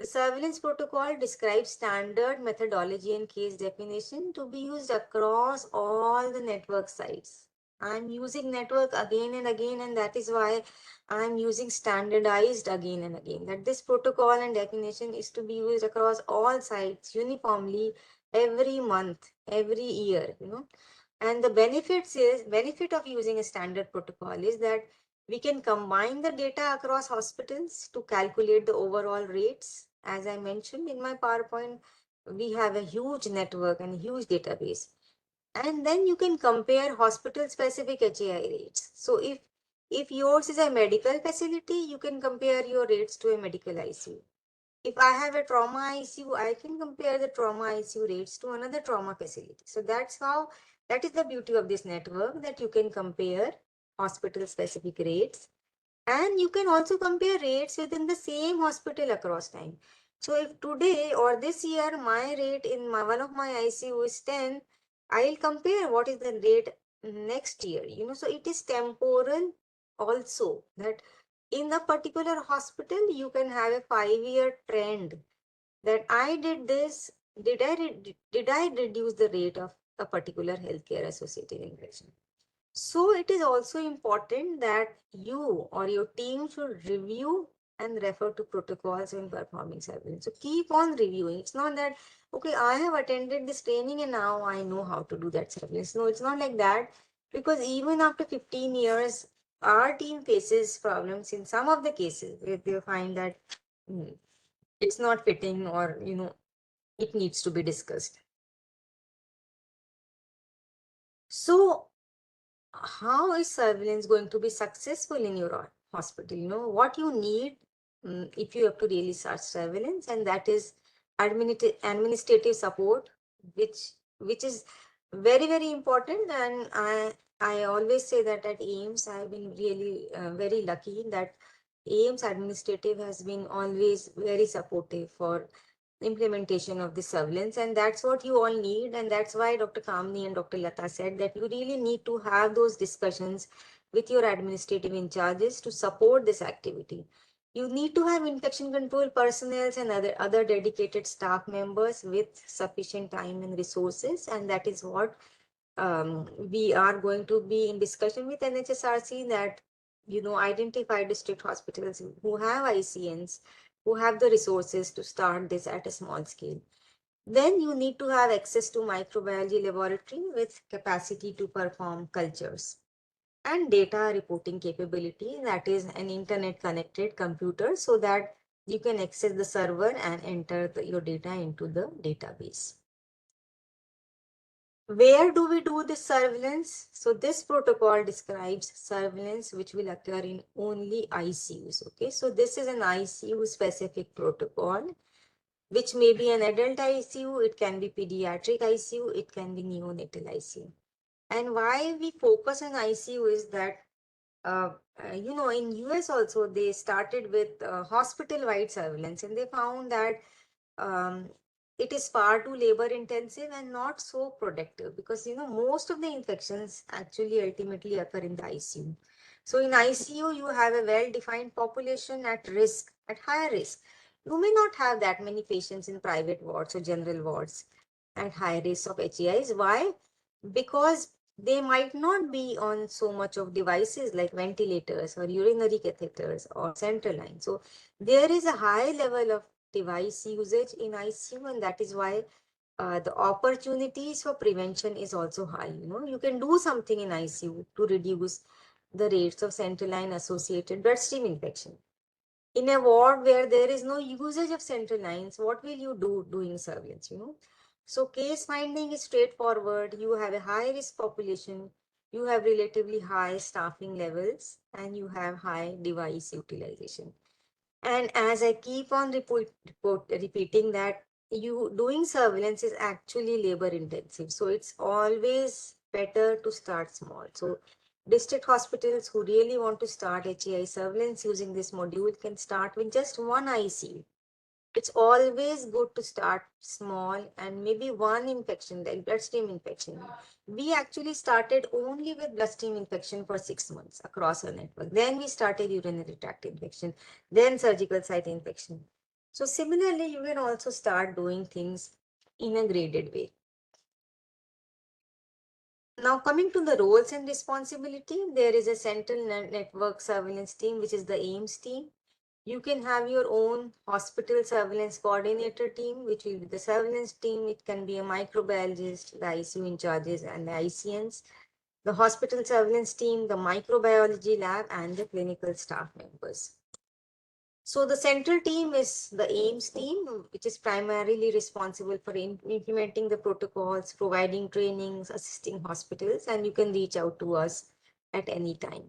A: The surveillance protocol describes standard methodology and case definition to be used across all the network sites. I'm using network again and again, and that is why I'm using standardized again and again. That this protocol and definition is to be used across all sites uniformly every month, every year, And the benefit of using a standard protocol is that we can combine the data across hospitals to calculate the overall rates. As I mentioned in my PowerPoint, we have a huge network and a huge database. And then you can compare hospital-specific HAI rates. So if yours is a medical facility, you can compare your rates to a medical ICU. If I have a trauma ICU, I can compare the trauma ICU rates to another trauma facility. So that is the beauty of this network, that you can compare hospital-specific rates. And you can also compare rates within the same hospital across time. So if today or this year my rate in one of my ICU is 10, I'll compare what is the rate next year. So it is temporal also, that in a particular hospital you can have a 5-year trend that I did this. Did I reduce the rate of a particular healthcare associated infection? So it is also important that you or your team should review and refer to protocols when performing surveillance. So keep on reviewing. It's not that, okay, I have attended this training and now I know how to do that surveillance. No, it's not like that, because even after 15 years, our team faces problems in some of the cases where they find that it's not fitting, or, it needs to be discussed. So how is surveillance going to be successful in your hospital? What you need if you have to really start surveillance, and that is administrative support, which is very, very important. And I always say that at AIMS, I've been really very lucky that AIMS administrative has been always very supportive for implementation of the surveillance, and that's what you all need. And that's why Dr. Kamni and Dr. Lata said that you really need to have those discussions with your administrative in charges to support this activity. You need to have infection control personnel and other dedicated staff members with sufficient time and resources, and that is what we are going to be in discussion with NHSRC, that identify district hospitals who have ICNs, who have the resources to start this at a small scale. Then you need to have access to microbiology laboratory with capacity to perform cultures and data reporting capability, that is an internet connected computer, so that you can access the server and enter your data into the database. Where do we do this surveillance? So this protocol describes surveillance which will occur in only ICUs. Okay, so this is an ICU specific protocol, which may be an adult ICU, it can be pediatric ICU, it can be neonatal ICU. And why we focus on ICU is that in US also they started with hospital-wide surveillance, and they found that um, it is far too labor intensive and not so productive, because most of the infections actually ultimately occur in the ICU. So in ICU you have a well-defined population at risk, at higher risk. You may not have that many patients in private wards or general wards at high risk of HAIs. Why? Because they might not be on so much of devices like ventilators or urinary catheters or central line. So there is a high level of device usage in ICU, and that is why the opportunities for prevention is also high. You can do something in ICU to reduce the rates of central line associated bloodstream infection. In a ward where there is no usage of central lines, what will you do doing surveillance? So case finding is straightforward. You have a high risk population, you have relatively high staffing levels, and you have high device utilization. And as I keep on repeating that you doing surveillance is actually labor intensive. So it's always better to start small. So district hospitals who really want to start HAI surveillance using this module can start with just one ICU. It's always good to start small and maybe one infection, like bloodstream infection. We actually started only with bloodstream infection for 6 months across our network. Then we started urinary tract infection, then surgical site infection. So similarly, you can also start doing things in a graded way. Now coming to the roles and responsibility, there is a central network surveillance team, which is the AIMS team. You can have your own hospital surveillance coordinator team, which will be the surveillance team. It can be a microbiologist, the ICU in charges, and the ICNs, the hospital surveillance team, the microbiology lab, and the clinical staff members. So the central team is the AIMS team, which is primarily responsible for implementing the protocols, providing trainings, assisting hospitals, and you can reach out to us at any time.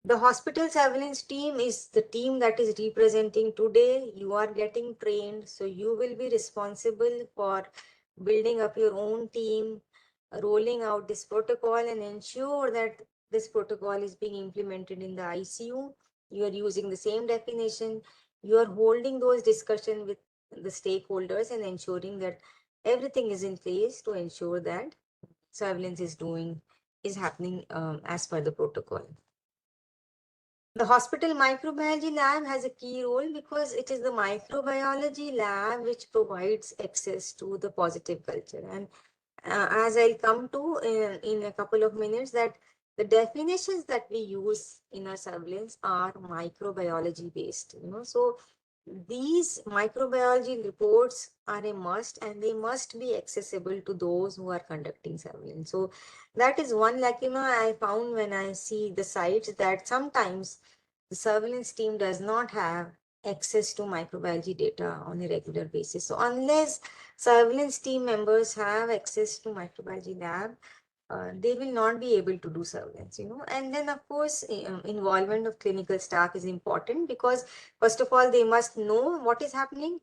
A: The hospital surveillance team is the team that is representing today. You are getting trained, so you will be responsible for building up your own team, rolling out this protocol, and ensure that this protocol is being implemented in the ICU. You are using the same definition. You are holding those discussions with the stakeholders and ensuring that everything is in place to ensure that surveillance is happening as per the protocol. The hospital microbiology lab has a key role because it is the microbiology lab which provides access to the positive culture. And as I'll come to in a couple of minutes, that the definitions that we use in our surveillance are microbiology based. So these microbiology reports are a must, and they must be accessible to those who are conducting surveillance. So that is one lacuna I found when I see the sites, that sometimes the surveillance team does not have access to microbiology data on a regular basis. So unless surveillance team members have access to microbiology lab, they will not be able to do surveillance, And then of course, involvement of clinical staff is important, because first of all, they must know what is happening.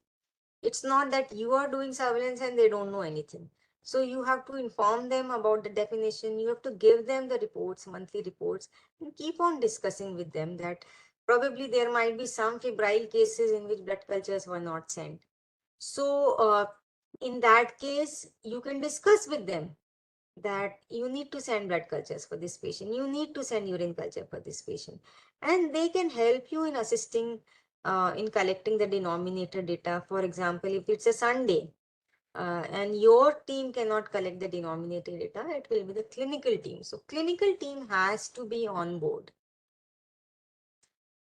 A: It's not that you are doing surveillance and they don't know anything. So you have to inform them about the definition. You have to give them the reports, monthly reports, and keep on discussing with them that probably there might be some febrile cases in which blood cultures were not sent. So in that case, you can discuss with them that you need to send blood cultures for this patient. You need to send urine culture for this patient. And they can help you in assisting in collecting the denominator data. For example, if it's a Sunday, and your team cannot collect the denominator data, it will be the clinical team. So clinical team has to be on board.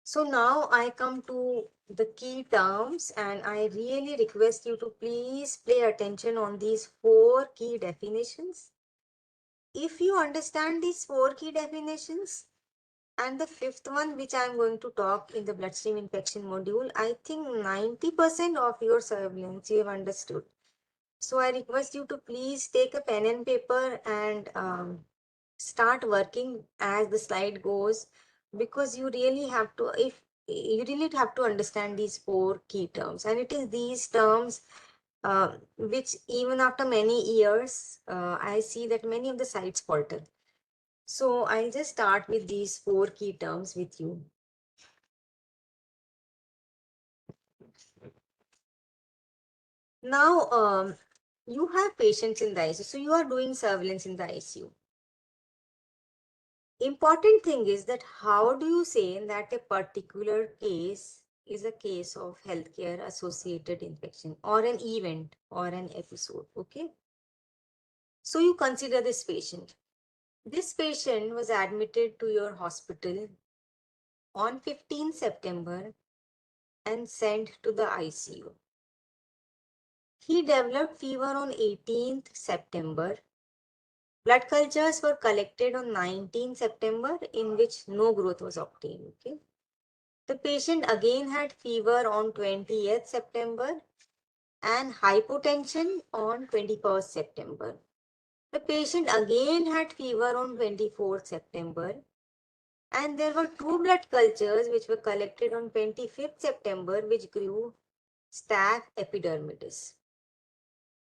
A: So now I come to the key terms, and I really request you to please pay attention on these 4 key definitions. If you understand these 4 key definitions, and the 5th one, which I'm going to talk in the bloodstream infection module, I think 90% of your surveillance you have understood. So I request you to please take a pen and paper and start working as the slide goes, because you really have to, if you really have to understand these 4 key terms, and it is these terms which even after many years, I see that many of the sites falter. So I'll just start with these 4 key terms with you. Now, you have patients in the ICU, so you are doing surveillance in the ICU. Important thing is that how do you say that a particular case is a case of healthcare associated infection or an event or an episode, okay? So you consider this patient. This patient was admitted to your hospital on 15 September and sent to the ICU. He developed fever on 18th September. Blood cultures were collected on 19 September in which no growth was obtained. Okay. The patient again had fever on 20th September and hypotension on 21st September. The patient again had fever on 24th September, and there were 2 blood cultures which were collected on 25th September which grew staph epidermidis.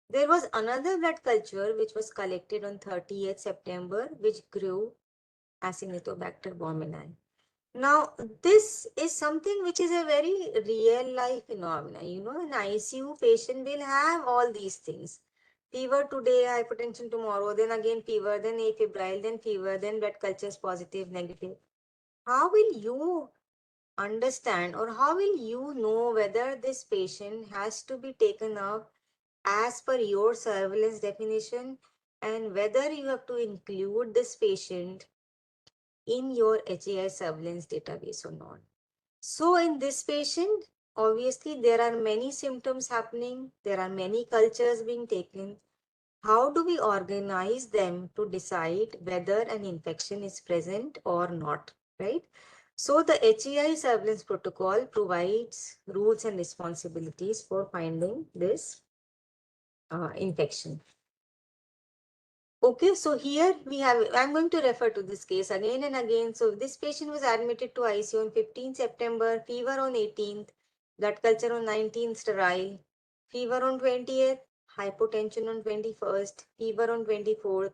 A: There was another blood culture which was collected on 30th September which grew Acinetobacter baumannii. Now, this is something which is a very real life phenomenon. You know, an ICU patient will have all these things. Fever today, hypertension tomorrow, then again fever, then afebrile, then fever, then blood cultures positive, negative. How will you understand, or how will you know whether this patient has to be taken up as per your surveillance definition, and whether you have to include this patient in your HAI surveillance database or not? So in this patient, obviously there are many symptoms happening. There are many cultures being taken. How do we organize them to decide whether an infection is present or not, right? So the HAI surveillance protocol provides rules and responsibilities for finding this infection. Okay, so here we have, I'm going to refer to this case again and again. So this patient was admitted to ICU on 15 September, fever on 18th, blood culture on 19th, sterile, fever on 20th, hypotension on 21st, fever on 24th,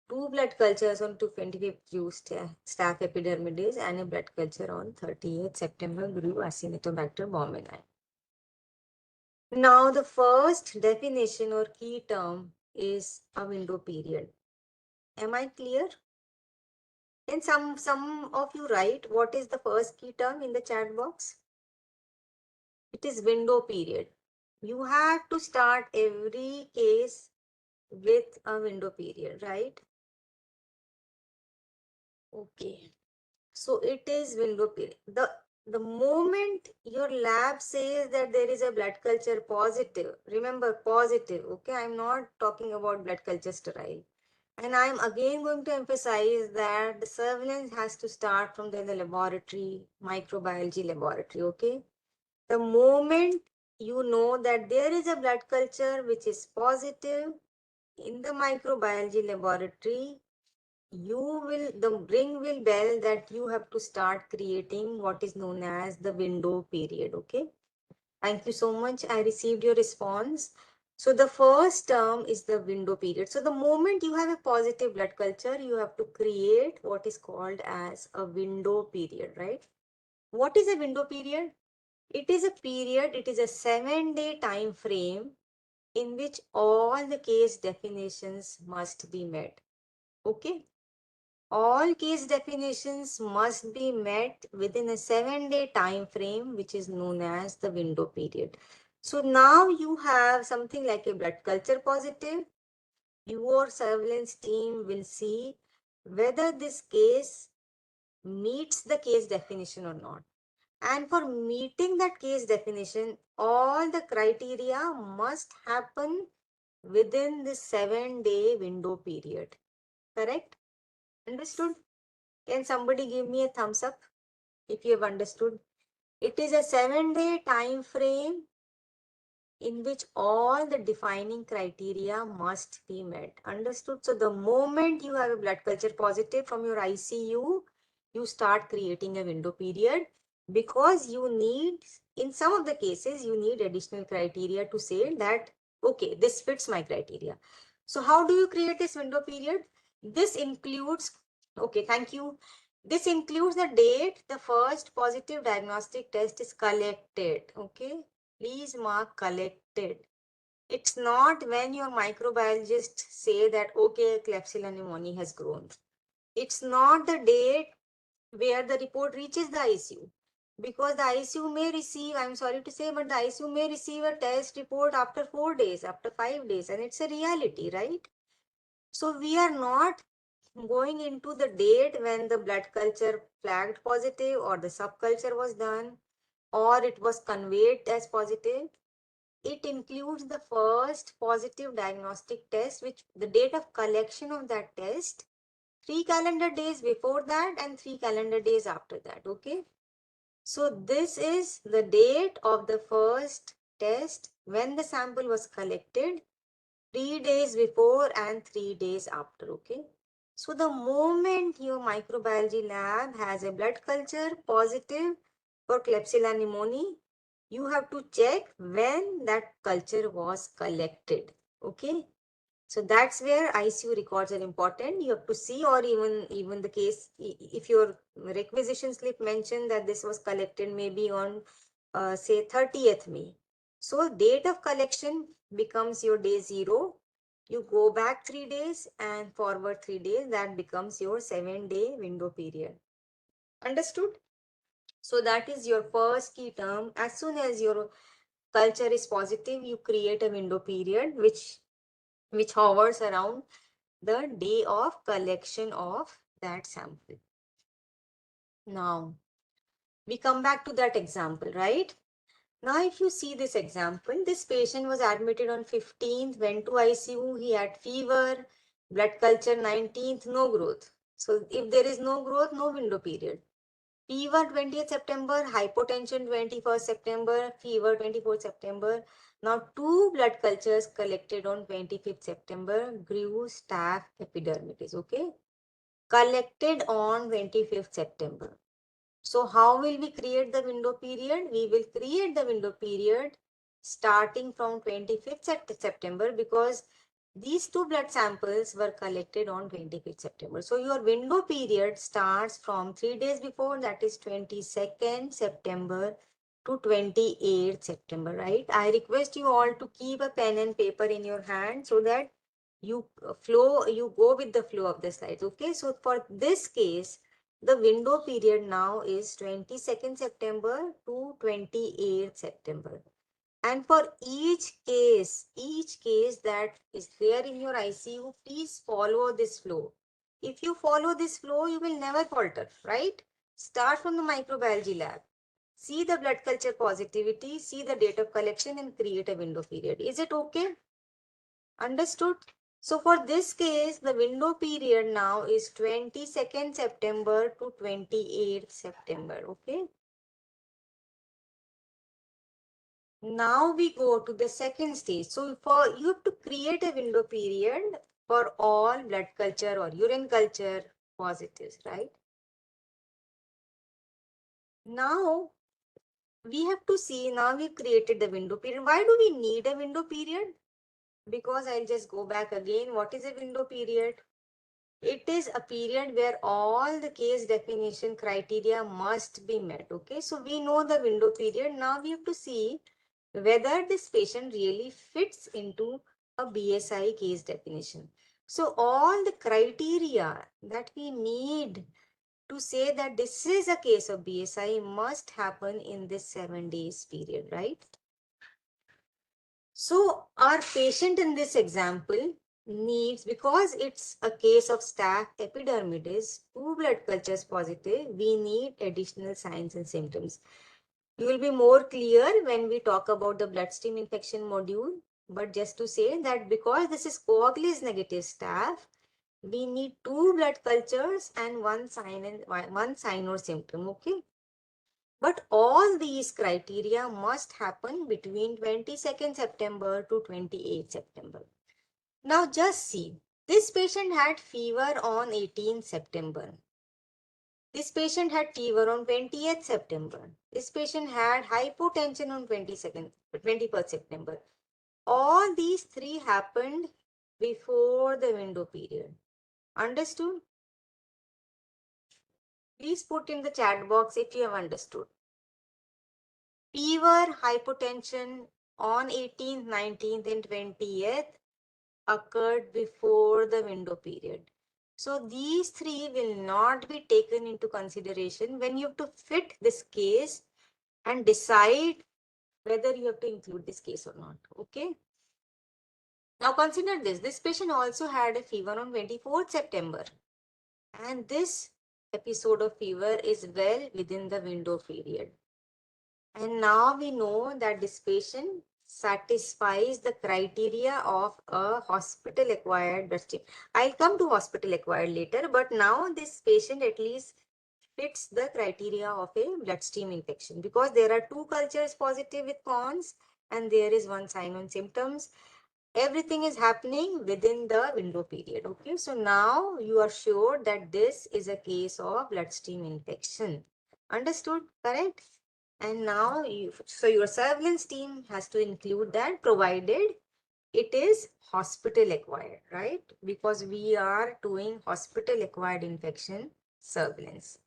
A: 2 blood cultures on 25th grew staph epidermidis, and a blood culture on 30th September grew Acinetobacter baumannii. Now the first definition or key term is a window period. Am I clear? And some of you write what is the first key term in the chat box. It is window period. You have to start every case with a window period, right? Okay. So it is window period. The moment your lab says that there is a blood culture positive, remember positive, okay? I'm not talking about blood culture sterile. And I'm again going to emphasize that the surveillance has to start from the laboratory, microbiology laboratory, okay? The moment you know that there is a blood culture which is positive in the microbiology laboratory, the ring will bell that you have to start creating what is known as the window period, okay? Thank you so much. I received your response. So the first term is the window period. So the moment you have a positive blood culture, you have to create what is called as a window period, right? What is a window period? It is a period, it is a 7-day time frame in which all the case definitions must be met. Okay? All case definitions must be met within a 7-day time frame, which is known as the window period. So now you have something like a blood culture positive. Your surveillance team will see whether this case meets the case definition or not. And for meeting that case definition, all the criteria must happen within the 7-day window period. Correct? Understood? Can somebody give me a thumbs up if you have understood? It is a 7-day time frame in which all the defining criteria must be met. Understood? So the moment you have a blood culture positive from your ICU, you start creating a window period, because you need, in some of the cases, you need additional criteria to say that, okay, this fits my criteria. So how do you create this window period? This includes, okay, thank you. This includes the date the first positive diagnostic test is collected. Okay, please mark collected. It's not when your microbiologist say that, okay, Klebsiella pneumoniae has grown. It's not the date where the report reaches the ICU. Because the ICU may receive, I'm sorry to say, but the ICU may receive a test report after 4 days, after 5 days, and it's a reality, right? So we are not going into the date when the blood culture flagged positive or the subculture was done or it was conveyed as positive. It includes the first positive diagnostic test, which the date of collection of that test, 3 calendar days before that and 3 calendar days after that. Okay. So this is the date of the first test when the sample was collected, 3 days before and 3 days after. Okay. So the moment your microbiology lab has a blood culture positive for Klebsiella pneumoniae, you have to check when that culture was collected. Okay. So that's where ICU records are important. You have to see, or even the case, if your requisition slip mentioned that this was collected maybe on say 30th May. So date of collection becomes your day 0. You go back 3 days and forward 3 days. That becomes your 7-day window period. Understood? So that is your first key term. As soon as your culture is positive, you create a window period which hovers around the day of collection of that sample. Now, we come back to that example, right? Now, if you see this example, this patient was admitted on 15th, went to ICU, he had fever, blood culture 19th, no growth. So, if there is no growth, no window period. Fever 20th September, hypotension 21st September, fever 24th September. Now, 2 blood cultures collected on 25th September, grew staph epidermidis, okay? Collected on 25th September. So how will we create the window period? We will create the window period starting from 25th September, because these 2 blood samples were collected on 25th September. So your window period starts from 3 days before, that is 22nd September to 28th September, right? I request you all to keep a pen and paper in your hand so that you go with the flow of the slides. Okay, so for this case, the window period now is 22nd September to 28th September. And for each case that is there in your ICU, please follow this flow. If you follow this flow, you will never falter, right? Start from the microbiology lab. See the blood culture positivity, see the date of collection, and create a window period. Is it okay? Understood? So for this case, the window period now is 22nd September to 28th September. Okay. Now we go to the second stage. So for you have to create a window period for all blood culture or urine culture positives, right? Now we have to see, now we created the window period. Why do we need a window period? because I'll just go back again. What is a window period? It is a period where all the case definition criteria must be met. Okay, so we know the window period. Now we have to see whether this patient really fits into a BSI case definition. So all the criteria that we need to say that this is a case of BSI must happen in this 7 days period, right? So our patient in this example needs, because it's a case of staph epidermidis, 2 blood cultures positive, we need additional signs and symptoms. You will be more clear when we talk about the bloodstream infection module. But just to say that because this is coagulase negative staph, we need 2 blood cultures and one sign or symptom. Okay. But all these criteria must happen between 22nd September to 28th September. Now just see, this patient had fever on 18th September. This patient had fever on 20th September. This patient had hypotension on 21st September. All these three happened before the window period. Understood? Please put in the chat box if you have understood. Fever, hypotension on 18th, 19th and 20th occurred before the window period. So these three will not be taken into consideration when you have to fit this case and decide whether you have to include this case or not. Okay. Now consider this. This patient also had a fever on 24th September. And this episode of fever is well within the window period. And now we know that this patient satisfies the criteria of a hospital-acquired bloodstream. I'll come to hospital-acquired later, but now this patient at least fits the criteria of a bloodstream infection because there are 2 cultures positive with cons and there is one sign and symptoms. Everything is happening within the window period. Okay, so now you are sure that this is a case of bloodstream infection. Understood? Correct? And now, so your surveillance team has to include that provided it is hospital acquired, right? Because we are doing hospital acquired infection surveillance.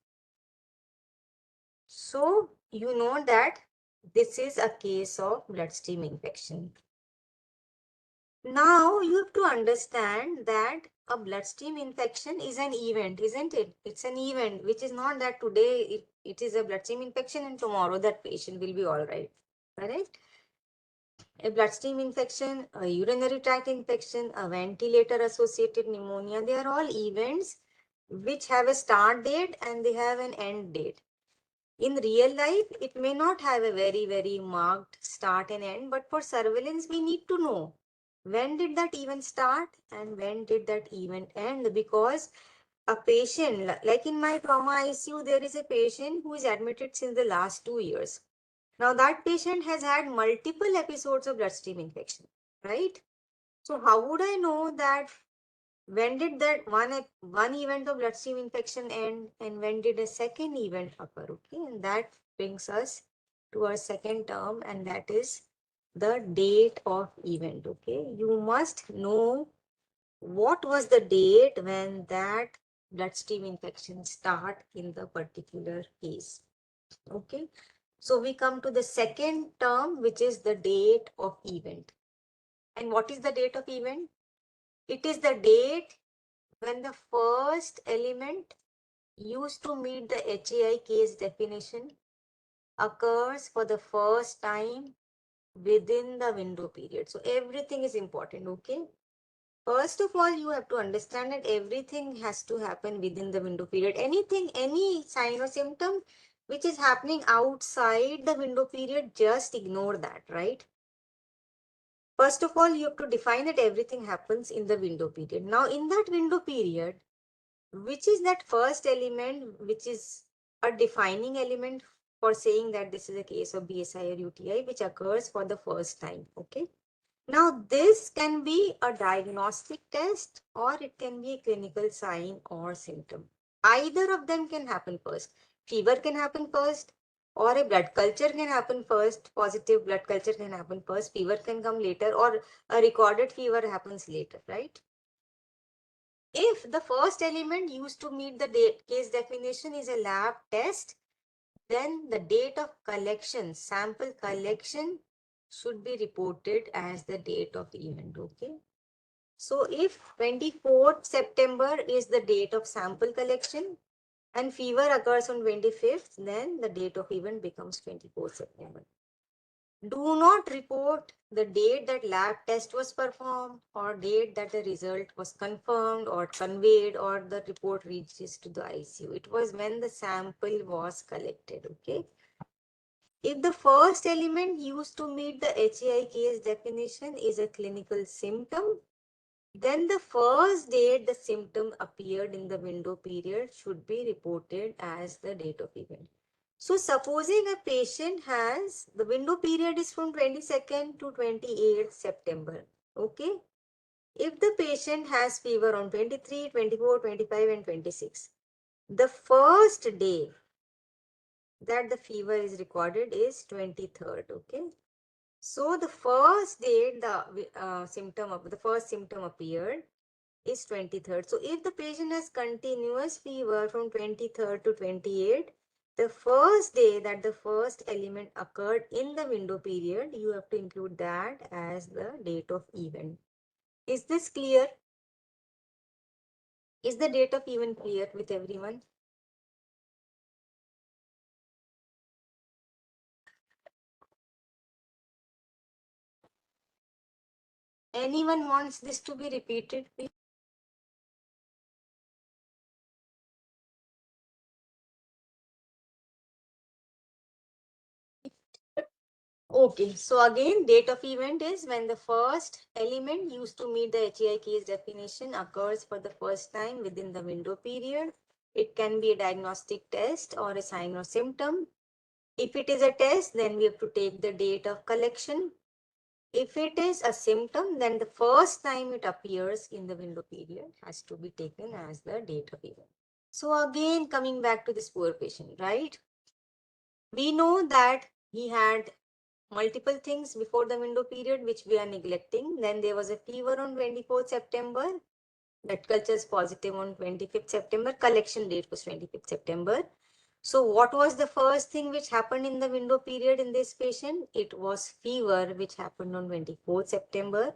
A: So you know that this is a case of bloodstream infection. Now you have to understand that a bloodstream infection is an event, isn't it? It's an event, which is not that today it is a bloodstream infection and tomorrow that patient will be all right. Correct? A bloodstream infection, a urinary tract infection, a ventilator associated pneumonia, they are all events which have a start date and they have an end date. In real life, it may not have a very marked start and end, but for surveillance, we need to know when did that event start and when did that event end, because a patient, like in my trauma ICU, there is a patient who is admitted since the last 2 years. Now that patient has had multiple episodes of bloodstream infection, right? So how would I know that when did that one event of bloodstream infection end and when did a second event occur? Okay, and that brings us to our second term, and that is the date of event. Okay, you must know what was the date when that bloodstream infection start in the particular case. Okay, so we come to the second term, which is the date of event. And what is the date of event? It is the date when the first element used to meet the HAI case definition occurs for the first time within the window period. So everything is important, okay? First of all, you have to understand that everything has to happen within the window period. Anything, any sign or symptom which is happening outside the window period, just ignore that, right? First of all, you have to define that everything happens in the window period. Now, in that window period, which is that first element, which is a defining element for saying that this is a case of BSI or UTI, which occurs for the first time, okay? Now, this can be a diagnostic test or it can be a clinical sign or symptom. Either of them can happen first. Fever can happen first, or a blood culture can happen first, positive blood culture can happen first, fever can come later, or a recorded fever happens later, right? If the first element used to meet the case definition is a lab test, then the date of collection, sample collection, should be reported as the date of event, okay? So if 24th September is the date of sample collection and fever occurs on 25th, then the date of event becomes 24th September. Do not report the date that lab test was performed or date that the result was confirmed or conveyed or the report reaches to the ICU. It was when the sample was collected, okay? If the first element used to meet the HAI case definition is a clinical symptom, then the first date the symptom appeared in the window period should be reported as the date of event. So supposing a patient has, the window period is from 22nd to 28th September, okay? If the patient has fever on 23, 24, 25 and 26, the first day that the fever is recorded is 23rd, okay? So the first date the first symptom appeared is 23rd. So if the patient has continuous fever from 23rd to 28th, the first day that the first element occurred in the window period, you have to include that as the date of event. Is this clear? Is the date of event clear with everyone? Anyone wants this to be repeated, please? Okay, so again, date of event is when the first element used to meet the HAI case definition occurs for the first time within the window period. It can be a diagnostic test or a sign or symptom. If it is a test, then we have to take the date of collection. If it is a symptom, then the first time it appears in the window period has to be taken as the date of event. So again, coming back to this poor patient, right? We know that he had multiple things before the window period which we are neglecting. Then there was a fever on 24th September. Blood culture is positive on 25th September. Collection date was 25th September. So what was the first thing which happened in the window period in this patient? It was fever which happened on 24th September.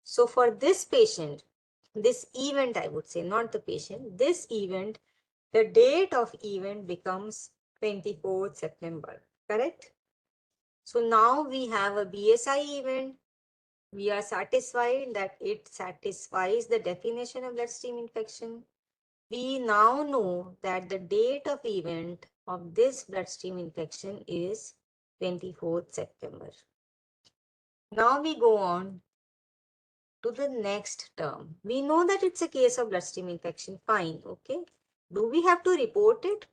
A: So for this patient, this event, I would say, not the patient, this event, the date of event becomes 24th September, correct? So now we have a BSI event. We are satisfied that it satisfies the definition of bloodstream infection. We now know that the date of event of this bloodstream infection is 24th September. Now we go on to the next term. We know that it's a case of bloodstream infection. Fine, okay. Do we have to report it?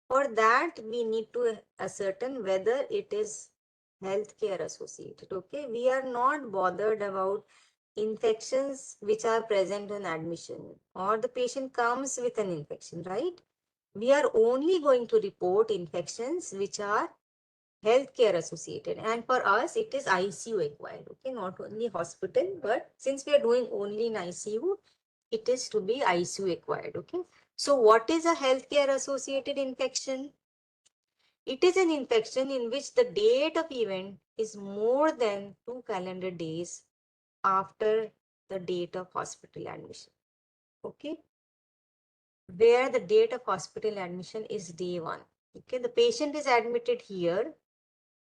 A: For that, we need to ascertain whether it is healthcare associated, okay. We are not bothered about infections which are present on admission or the patient comes with an infection, right? We are only going to report infections which are healthcare associated, and for us it is ICU acquired, okay, not only hospital, but since we are doing only in ICU, it is to be ICU acquired, okay. So what is a healthcare associated infection? It is an infection in which the date of event is more than 2 calendar days after the date of hospital admission, okay, where the date of hospital admission is day 1, okay. The patient is admitted here.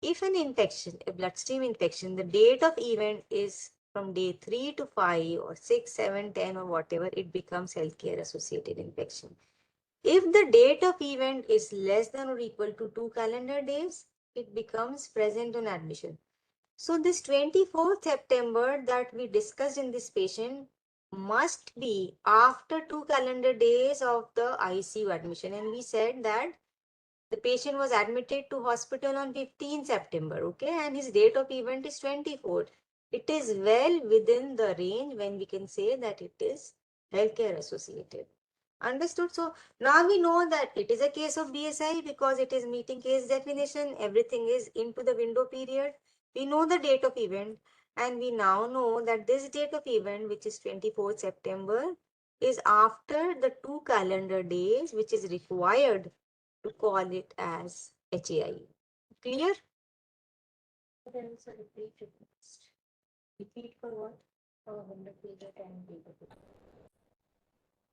A: If an infection, a bloodstream infection, the date of event is from day 3 to 5 or 6, 7, 10 or whatever, it becomes healthcare associated infection. If the date of event is less than or equal to 2 calendar days, it becomes present on admission. So this 24th September that we discussed in this patient must be after 2 calendar days of the ICU admission. And we said that the patient was admitted to hospital on 15th September, okay, and his date of event is 24th. It is well within the range when we can say that it is healthcare associated. Understood? So now we know that it is a case of BSI because it is meeting case definition. Everything is into the window period. We know the date of event, and we now know that this date of event, which is 24th September, is after the 2 calendar days, which is required to call it as HAI. Clear? There is a repeat request. Repeat for what? For window period and date of event.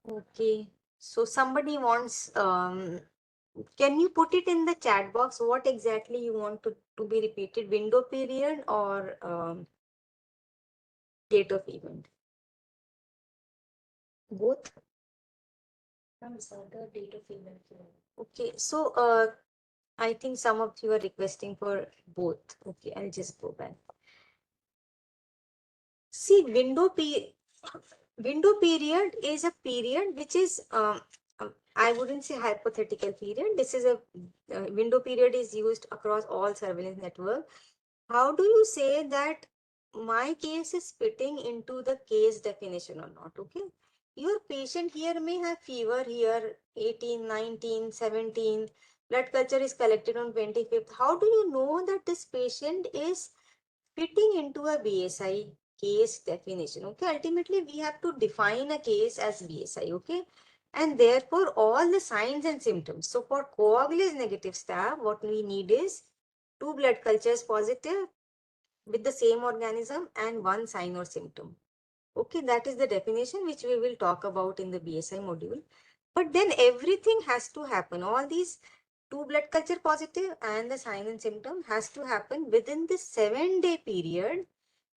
A: Okay. So somebody wants, can you put it in the chat box what exactly you want to be repeated, window period or date of event? Both? The date of event. Okay, so I think some of you are requesting for both. Okay, I'll just go back. See, window period is a period which is I wouldn't say hypothetical period. This is a window period is used across all surveillance network. How do you say that my case is fitting into the case definition or not? Okay. Your patient here may have fever here 18, 19, 17. Blood culture is collected on 25th. How do you know that this patient is fitting into a BSI case definition? Okay. Ultimately, we have to define a case as BSI. Okay. And therefore, all the signs and symptoms. So for coagulase negative staph, what we need is 2 blood cultures positive with the same organism and 1 sign or symptom. Okay, that is the definition which we will talk about in the BSI module. But then everything has to happen. All these 2 blood culture positive and the sign and symptom has to happen within this 7-day period,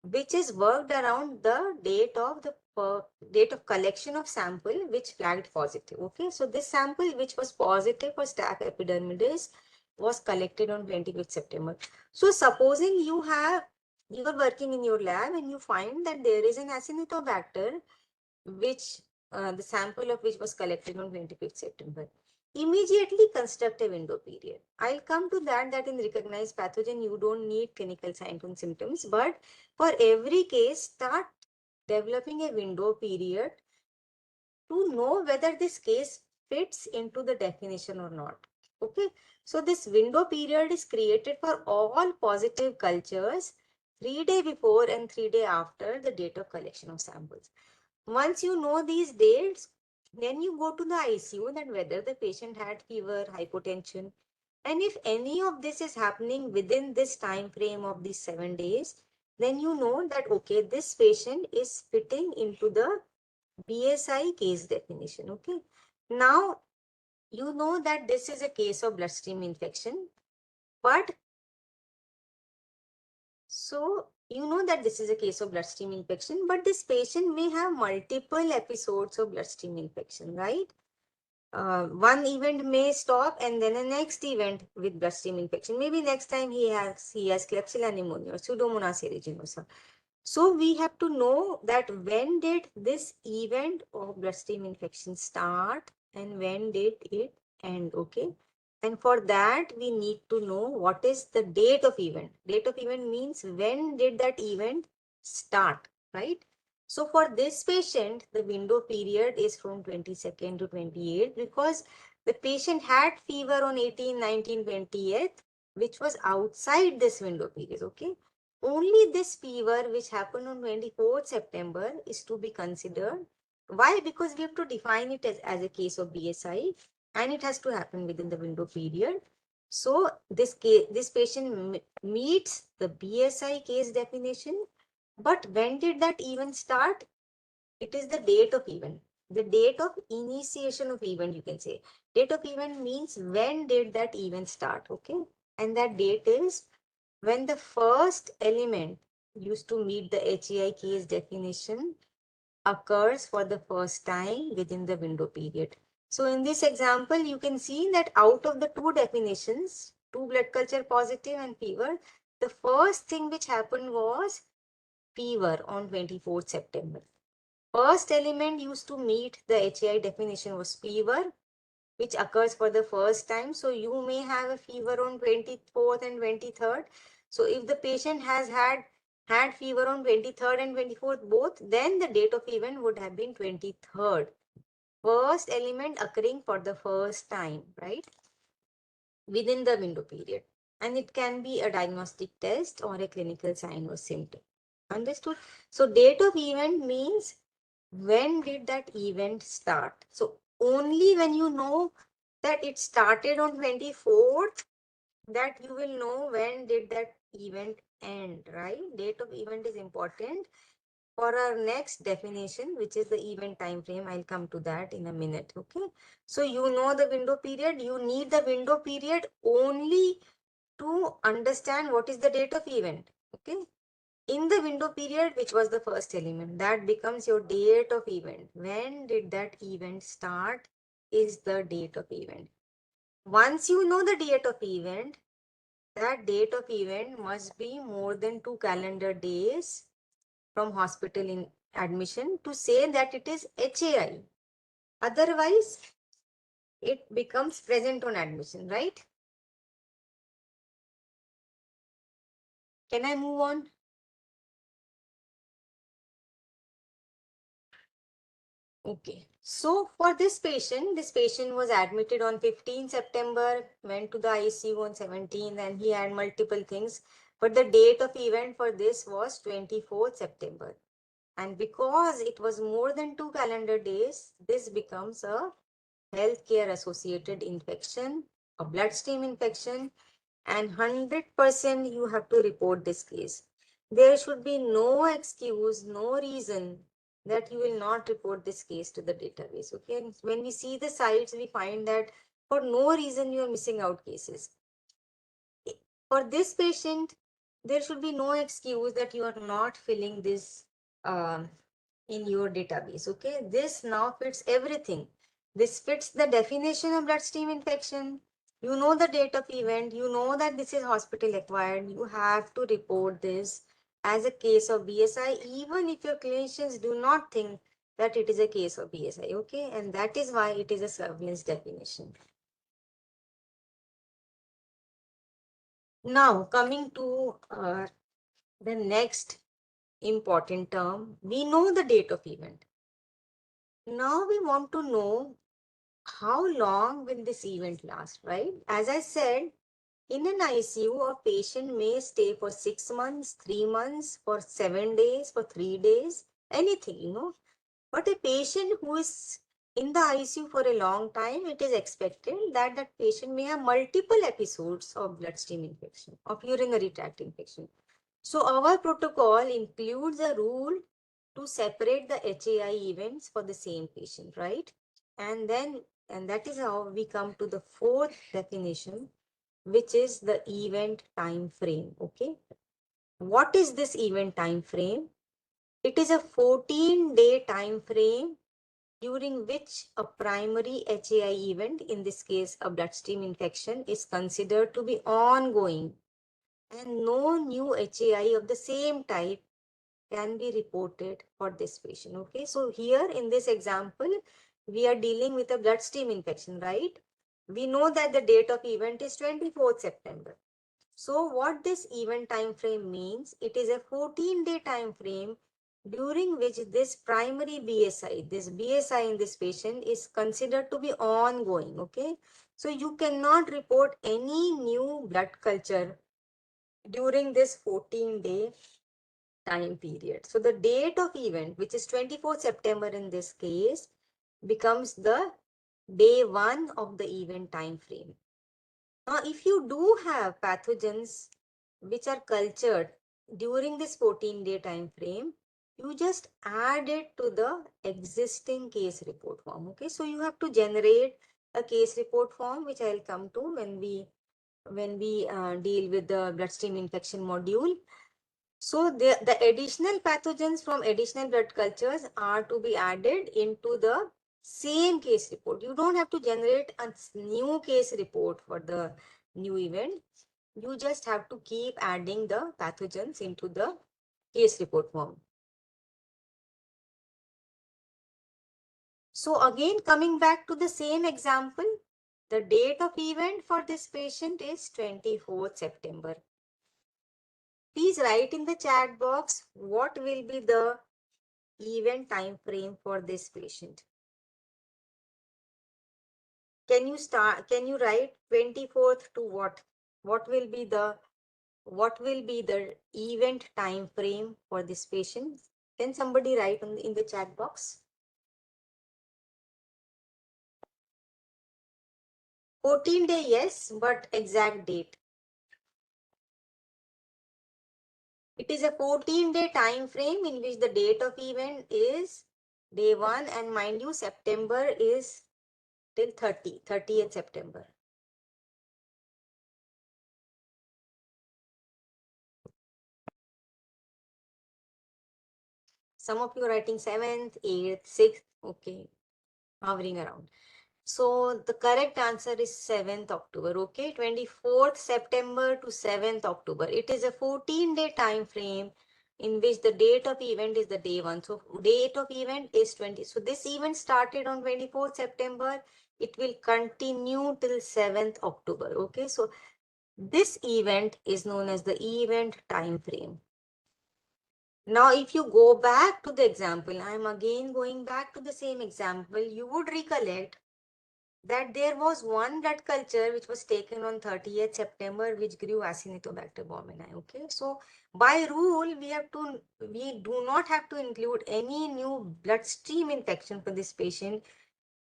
A: which is worked around the date of collection of sample which flagged positive. Okay, so this sample which was positive for staph epidermidis was collected on 25th September. So supposing you are working in your lab and you find that there is an Acinetobacter which the sample of which was collected on 25th September. Immediately construct a window period. I'll come to that in recognized pathogen, you don't need clinical signs and symptoms, but for every case, start developing a window period to know whether this case fits into the definition or not. Okay, so this window period is created for all positive cultures 3 days before and 3 days after the date of collection of samples. Once you know these dates, then you go to the ICU that whether the patient had fever, hypotension, and if any of this is happening within this time frame of these 7 days, then you know that okay, this patient is fitting into the BSI case definition. Okay. Now you know that this is a case of bloodstream infection, but so you know that this is a case of bloodstream infection, but this patient may have multiple episodes of bloodstream infection, right? One event may stop and then a next event with bloodstream infection. Maybe next time he has Klebsiella pneumonias or Pseudomonas aeruginosa. So we have to know that when did this event of bloodstream infection start and when did it end, okay? And for that, we need to know what is the date of event. Date of event means when did that event start, right? So for this patient, the window period is from 22nd to 28th because the patient had fever on 18, 19, 20th, which was outside this window period, okay? Only this fever which happened on 24th September is to be considered. Why? Because we have to define it as a case of BSI and it has to happen within the window period. So this patient meets the BSI case definition. But when did that event start? It is the date of event. The date of initiation of event, you can say. Date of event means when did that event start, okay? And that date is when the first element used to meet the HEI case definition occurs for the first time within the window period. So in this example, you can see that out of the 2 definitions, 2 blood culture positive and fever, the first thing which happened was fever on 24th September. First element used to meet the HAI definition was fever, which occurs for the first time. So you may have a fever on 24th and 23rd. So if the patient has had fever on 23rd and 24th both, then the date of event would have been 23rd. first element occurring for the first time, right? Within the window period. And it can be a diagnostic test or a clinical sign or symptom. Understood? So date of event means when did that event start? So only when you know that it started on 24th, that you will know when did that event end, right? Date of event is important for our next definition, which is the event time frame. I'll come to that in a minute. Okay. So you know the window period. You need the window period only to understand what is the date of event. Okay. In the window period, which was the first element, that becomes your date of event. When did that event start is the date of event. Once you know the date of event, that date of event must be more than 2 calendar days from hospital in admission to say that it is HAI. Otherwise, it becomes present on admission, right? Can I move on? Okay. So for this patient was admitted on 15 September, went to the ICU on 17th, and he had multiple things. But the date of event for this was 24th September. And because it was more than 2 calendar days, this becomes a healthcare associated infection, a bloodstream infection, and 100% you have to report this case. There should be no excuse, no reason that you will not report this case to the database. Okay, and when we see the sites, we find that for no reason you are missing out cases. For this patient, there should be no excuse that you are not filling this in your database. Okay, this now fits everything. This fits the definition of bloodstream infection. You know the date of event, you know that this is hospital acquired. You have to report this as a case of BSI, even if your clinicians do not think that it is a case of BSI. Okay, and that is why it is a surveillance definition. Now, coming to the next important term, we know the date of event. Now we want to know how long will this event last, right? As I said, in an ICU, a patient may stay for 6 months, 3 months, for 7 days, for 3 days, anything, you know. But a patient who is in the ICU for a long time, it is expected that that patient may have multiple episodes of bloodstream infection, of urinary tract infection. So our protocol includes a rule to separate the HAI events for the same patient, right? And that is how we come to the fourth definition, which is the event time frame. Okay. What is this event time frame? It is a 14-day time frame during which a primary HAI event, in this case a bloodstream infection, is considered to be ongoing, and no new HAI of the same type can be reported for this patient. Okay, so here in this example, we are dealing with a bloodstream infection, right? We know that the date of event is 24th September. So what this event time frame means, it is a 14-day time frame during which this primary BSI, this BSI in this patient is considered to be ongoing. Okay, so you cannot report any new blood culture during this 14-day time period. So the date of event, which is 24th September in this case, becomes the day 1 of the event time frame. Now, if you do have pathogens which are cultured during this 14-day time frame, you just add it to the existing case report form. Okay, so you have to generate a case report form, which I'll come to when we deal with the bloodstream infection module. So the additional pathogens from additional blood cultures are to be added into the same case report. You don't have to generate a new case report for the new event. You just have to keep adding the pathogens into the case report form. So again, coming back to the same example, the date of event for this patient is 24th September. Please write in the chat box what will be the event time frame for this patient. can you write 24th to what? What will be the event time frame for this patient? Can somebody write in the chat box? 14-day, yes, but exact date. It is a 14-day time frame in which the date of event is day 1, and mind you, September is till 30th September. Some of you are writing 7th, 8th, 6th, okay, hovering around. So the correct answer is 7th October, okay, 24th September to 7th October. It is a 14-day time frame in which the date of event is the day 1. So date of event is 20. So this event started on 24th September. It will continue till 7th October, okay. So this event is known as the event time frame. Now, if you go back to the example, I am again going back to the same example, you would recollect that there was one blood culture which was taken on 30th September, which grew Acinetobacter baumannii. Okay, so by rule, we do not have to include any new bloodstream infection for this patient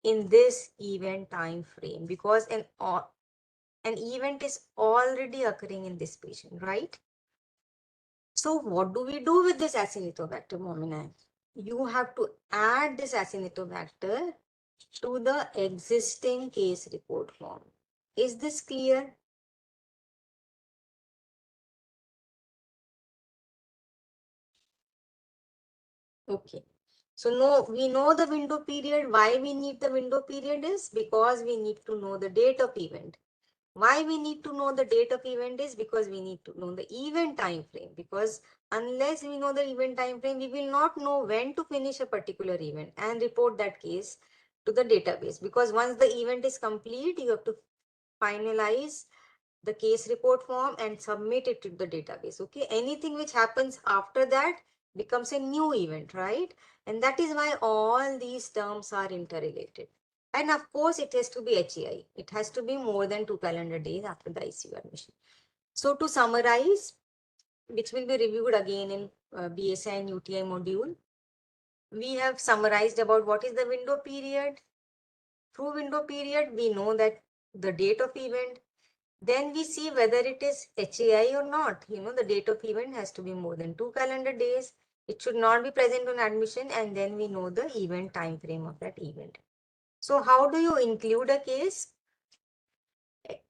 A: in this event time frame, because an event is already occurring in this patient, right? So what do we do with this Acinetobacter baumannii? You have to add this Acinetobacter to the existing case report form. Is this clear? Okay. So no, we know the window period. Why we need the window period is because we need to know the date of event. Why we need to know the date of event is because we need to know the event time frame. Because unless we know the event time frame, we will not know when to finish a particular event and report that case to the database. Because once the event is complete, you have to finalize the case report form and submit it to the database. Okay, anything which happens after that becomes a new event, right? And that is why all these terms are interrelated. And of course, it has to be HEI. It has to be more than 2 calendar days after the ICU admission. So to summarize, which will be reviewed again in BSI and UTI module, we have summarized about what is the window period. Through window period, we know that the date of event. Then we see whether it is HAI or not. You know, the date of event has to be more than 2 calendar days. It should not be present on admission, and then we know the event time frame of that event. So how do you include a case?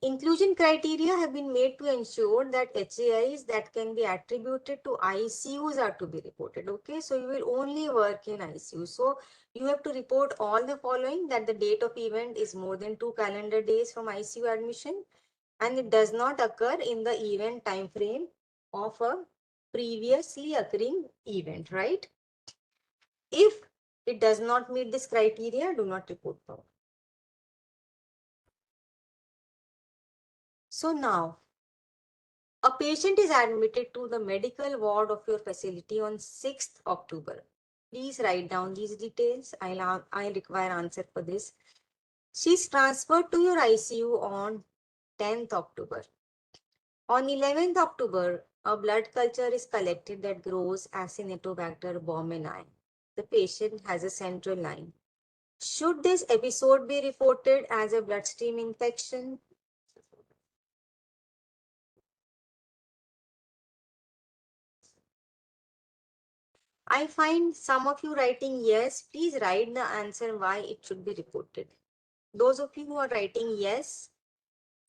A: Inclusion criteria have been made to ensure that HAIs that can be attributed to ICUs are to be reported. Okay, so you will only work in ICU. So you have to report all the following: that the date of event is more than 2 calendar days from ICU admission, and it does not occur in the event time frame of a previously occurring event, right? If it does not meet this criteria, do not report forward. So now, a patient is admitted to the medical ward of your facility on 6th October. Please write down these details. I'll require answer for this. She's transferred to your ICU on 10th October. On 11th October, a blood culture is collected that grows Acinetobacter baumannii. The patient has a central line. Should this episode be reported as a bloodstream infection? I find some of you writing yes. Please write the answer why it should be reported. Those of you who are writing yes,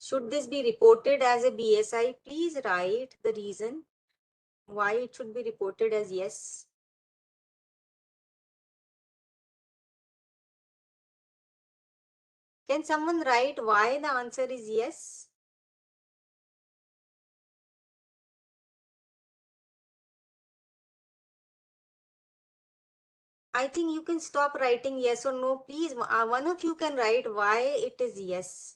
A: should this be reported as a BSI? Please write the reason why it should be reported as yes. Can someone write why the answer is yes? I think you can stop writing yes or no. Please, one of you can write why it is yes.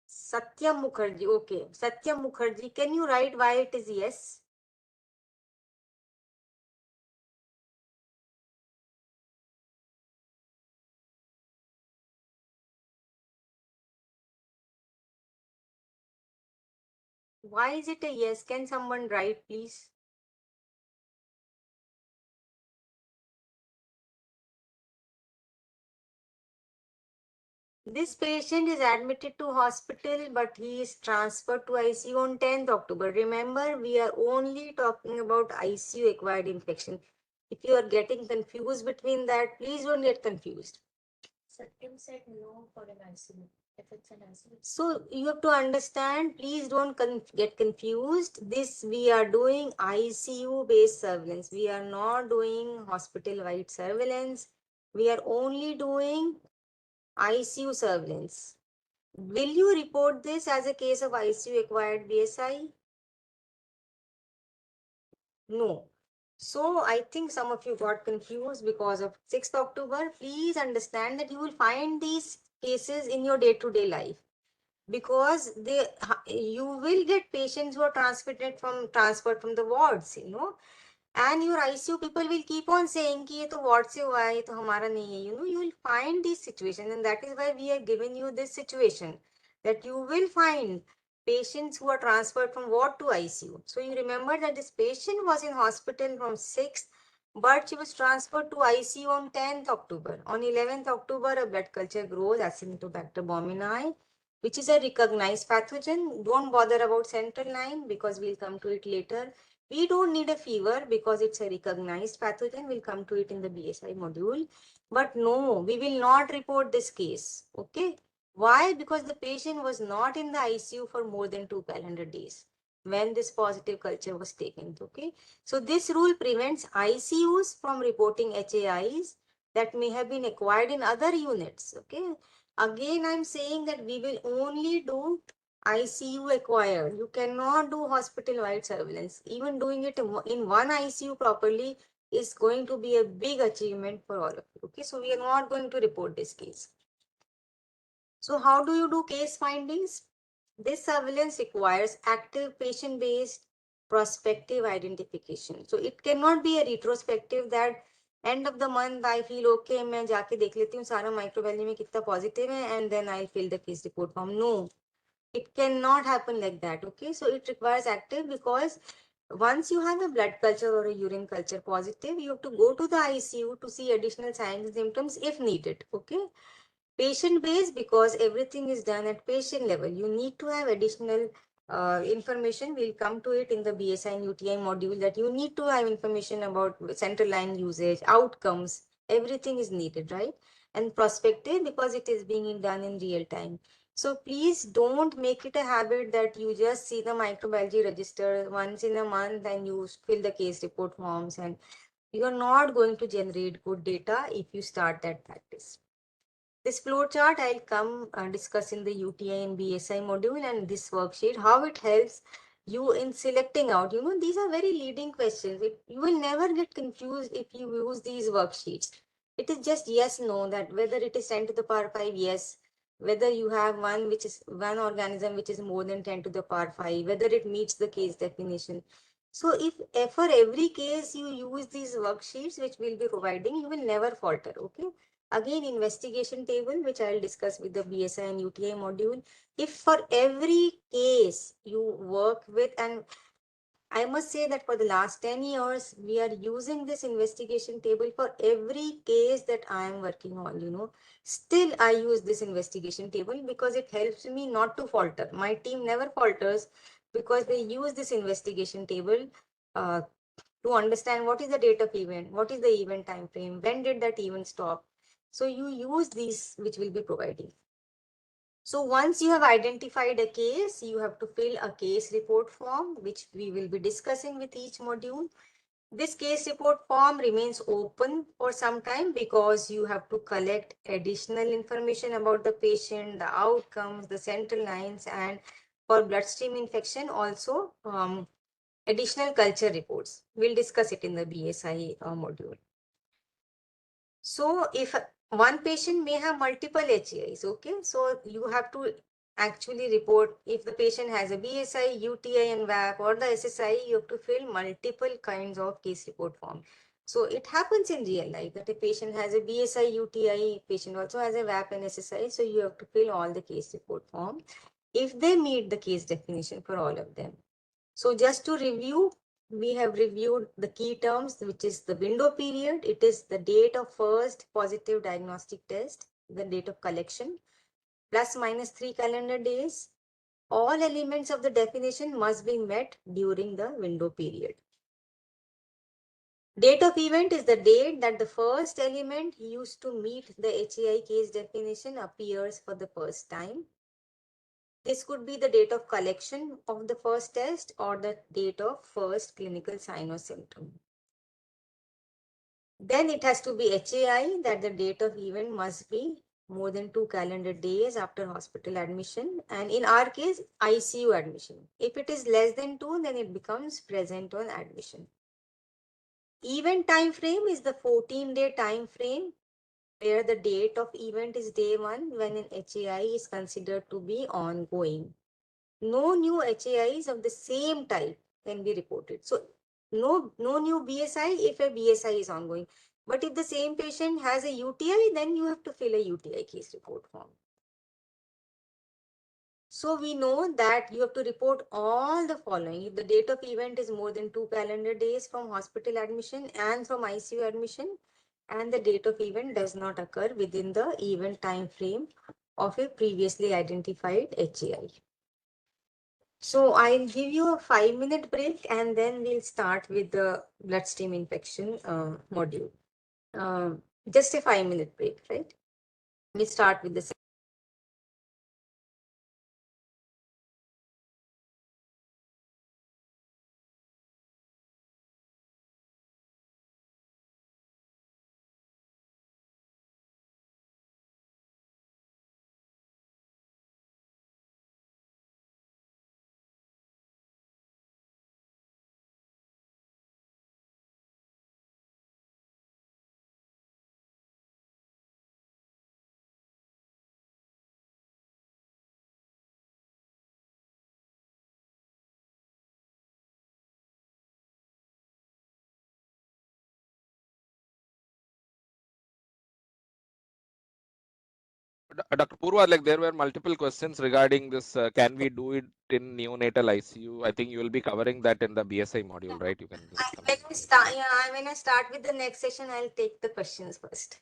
A: Satyam Mukherjee. Okay. Satyam Mukherjee, can you write why it is yes? Why is it a yes? Can someone write, please? This patient is admitted to hospital, but he is transferred to ICU on 10th October. Remember, we are only talking about ICU acquired infection. If you are getting confused between that, please don't get confused. Satyam said no for an ICU. If it's an ICU. So you have to understand, please don't get confused. This we are doing ICU based surveillance. We are not doing hospital wide surveillance. We are only doing ICU surveillance. Will you report this as a case of ICU acquired BSI? No. So I think some of you got confused because of 6th October. Please understand that you will find these cases in your day-to-day life, because you will get patients who are transferred from the wards, and your ICU people will keep on saying कि ये तो ward से हुआ है, ये तो हमारा नहीं है. You will find this situation, and that is why we are giving you this situation, that you will find patients who are transferred from ward to ICU. So you remember that this patient was in hospital from 6th, but she was transferred to ICU on 10th October. On 11th October, a blood culture grows Acinetobacter baumannii, which is a recognized pathogen. Don't bother about central line because we'll come to it later. We don't need a fever because it's a recognized pathogen. We'll come to it in the BSI module. But no, we will not report this case. Okay. Why? Because the patient was not in the ICU for more than 2 calendar days when this positive culture was taken. Okay. So this rule prevents ICUs from reporting HAIs that may have been acquired in other units. Okay. Again, I'm saying that we will only do ICU acquired. You cannot do hospital-wide surveillance. Even doing it in one ICU properly is going to be a big achievement for all of you. Okay, so we are not going to report this case. So how do you do case findings? This surveillance requires active patient-based prospective identification. So it cannot be a retrospective that end of the month I feel okay, मैं जाके देख लेती हूँ सारा microbiology में कितना positive है and then I'll fill the case report form. No, it cannot happen like that. Okay, so it requires active, because once you have a blood culture or a urine culture positive, you have to go to the ICU to see additional signs and symptoms if needed. Okay, patient based, because everything is done at patient level. You need to have additional information. We'll come to it in the BSI and UTI module, that you need to have information about central line usage, outcomes, everything is needed, right? And prospective, because it is being done in real time. So please don't make it a habit that you just see the microbiology register once in a month and you fill the case report forms, and you are not going to generate good data if you start that practice. This flowchart I'll come discuss in the UTI and BSI module, and this worksheet, how it helps you in selecting out. These are very leading questions. You will never get confused if you use these worksheets. It is just yes, no, that whether it is 10 to the power 5, yes, whether you have one organism which is more than 10 to the power 5, whether it meets the case definition. So if for every case you use these worksheets, which we'll be providing, you will never falter. Okay. Again, investigation table, which I'll discuss with the BSI and UTI module. If for every case you work with, and I must say that for the last 10 years, we are using this investigation table for every case that I am working on. Still, I use this investigation table because it helps me not to falter. My team never falters because they use this investigation table uh, to understand what is the date of event, what is the event time frame, when did that event stop. So you use these, which will be providing. So once you have identified a case, you have to fill a case report form, which we will be discussing with each module. This case report form remains open for some time because you have to collect additional information about the patient, the outcomes, the central lines, and for bloodstream infection also additional culture reports. We'll discuss it in the BSI module. So if one patient may have multiple HAIs, okay, so you have to actually report if the patient has a BSI, UTI and VAP or the SSI, you have to fill multiple kinds of case report form. So it happens in real life that a patient has a BSI, UTI, patient also has a VAP and SSI, so you have to fill all the case report form. if they meet the case definition for all of them. So just to review, we have reviewed the key terms, which is the window period. It is the date of first positive diagnostic test, the date of collection, plus minus 3 calendar days. All elements of the definition must be met during the window period. Date of event is the date that the first element used to meet the HAI case definition appears for the first time. This could be the date of collection of the first test or the date of first clinical sign or symptom. Then it has to be HAI, that the date of event must be more than 2 calendar days after hospital admission, and in our case ICU admission. If it is less than 2, then it becomes present on admission. Event time frame is the 14-day time frame where the date of event is day 1 when an HAI is considered to be ongoing. No new HAIs of the same type can be reported. So no new BSI if a BSI is ongoing. But if the same patient has a UTI, then you have to fill a UTI case report form. So we know that you have to report all the following. If the date of event is more than 2 calendar days from hospital admission and from ICU admission, and the date of event does not occur within the event time frame of a previously identified HAI. So I'll give you a 5-minute break and then we'll start with the bloodstream infection module. Just a 5-minute break, right? We start with the
H: Dr. Purva, like there were multiple questions regarding this. Can we do it in neonatal ICU? I think you will be covering that in the BSI module, right? You can just come.
A: when I start with the next session, I'll take the questions first.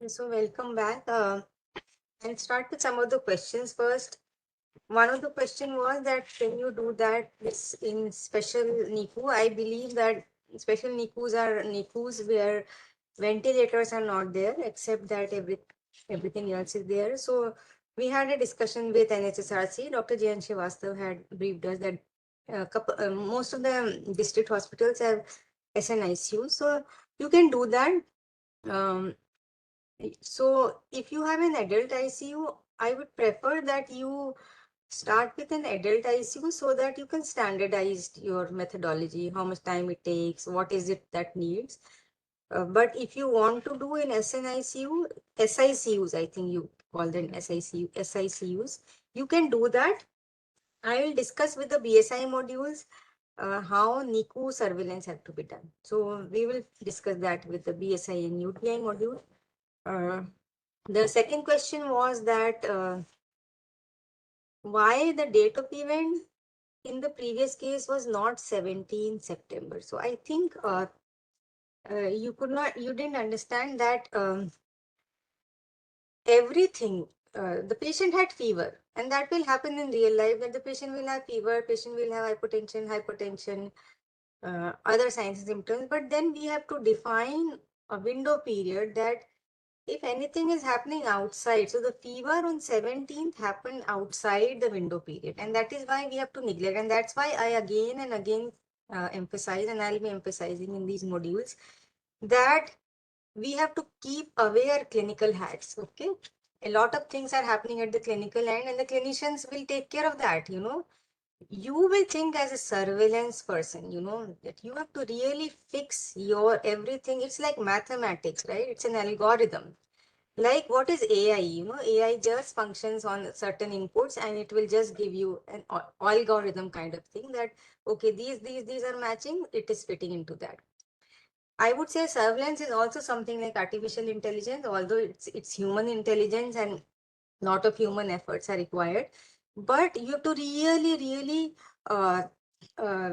A: So welcome back. I'll start with some of the questions first. One of the question was that can you do that this in special NICU? I believe that special NICUs are NICUs where ventilators are not there, except that everything else is there. So we had a discussion with NHSRC. Dr. Jayan Srivastav had briefed us that most of the district hospitals have SNICU. So you can do that. Um, so if you have an adult ICU, I would prefer that you start with an adult ICU so that you can standardize your methodology, how much time it takes, what is it that needs. But if you want to do an SNICU, SICUs, I think you call them SICUs, you can do that. I will discuss with the BSI modules how NICU surveillance have to be done. So we will discuss that with the BSI and UTI module. The second question was that why the date of event in the previous case was not 17 September. So I think you didn't understand that everything, the patient had fever, and that will happen in real life, that the patient will have fever, patient will have hypertension, other signs and symptoms. But then we have to define a window period that if anything is happening outside, so the fever on 17th happened outside the window period, and that is why we have to neglect. And that's why I again and again emphasize, and I'll be emphasizing in these modules, that we have to keep aware clinical hats. Okay, a lot of things are happening at the clinical end, and the clinicians will take care of that. You will think as a surveillance person, that you have to really fix your everything. It's like mathematics, right? It's an algorithm. Like what is AI? AI just functions on certain inputs and it will just give you an algorithm kind of thing that, okay, these are matching, it is fitting into that. I would say surveillance is also something like artificial intelligence, although it's human intelligence and lot of human efforts are required. But you have to really, really uh, uh,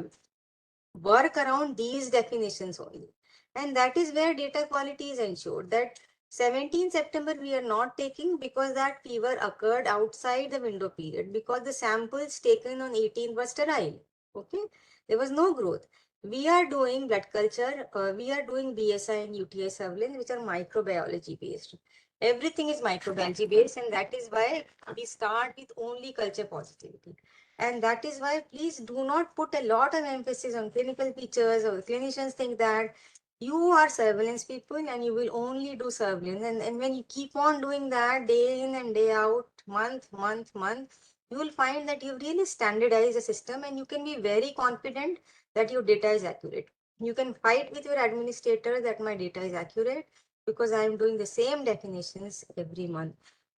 A: work around these definitions only. And that is where data quality is ensured. That 17 September we are not taking because that fever occurred outside the window period, because the samples taken on 18 were sterile. Okay, there was no growth. We are doing blood culture, we are doing BSI and UTI surveillance, which are microbiology based. Everything is microbiology based, and that is why we start with only culture positivity. And that is why please do not put a lot of emphasis on clinical features, or clinicians think that you are surveillance people and you will only do surveillance. And when you keep on doing that day in and day out, month, you will find that you've really standardized the system and you can be very confident that your data is accurate. You can fight with your administrator that my data is accurate because I am doing the same definitions every month.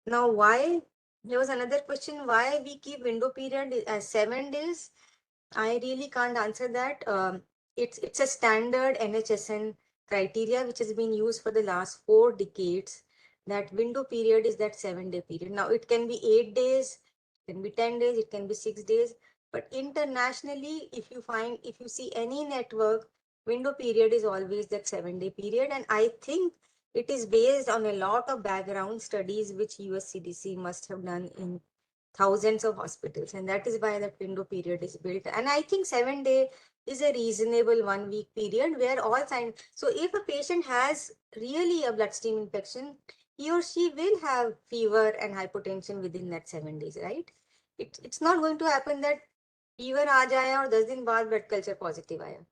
A: Now, why there was another question, why we keep window period as 7 days. I really can't answer that. It's a standard NHSN criteria which has been used for the last 4 decades. That window period is that 7 day period. Now it can be 8 days, it can be 10 days, it can be 6 days. But internationally, if you see any network, window period is always that 7 day period. And I think it is based on a lot of background studies which US CDC must have done in thousands of hospitals, and that is why that window period is built. And I think 7 day is a reasonable 1 week period where all signs. So if a patient has really a bloodstream infection, he or she will have fever and hypotension within that 7 days, right? It's not going to happen that fever aa jaya or 10 दिन बाद blood culture positive आया.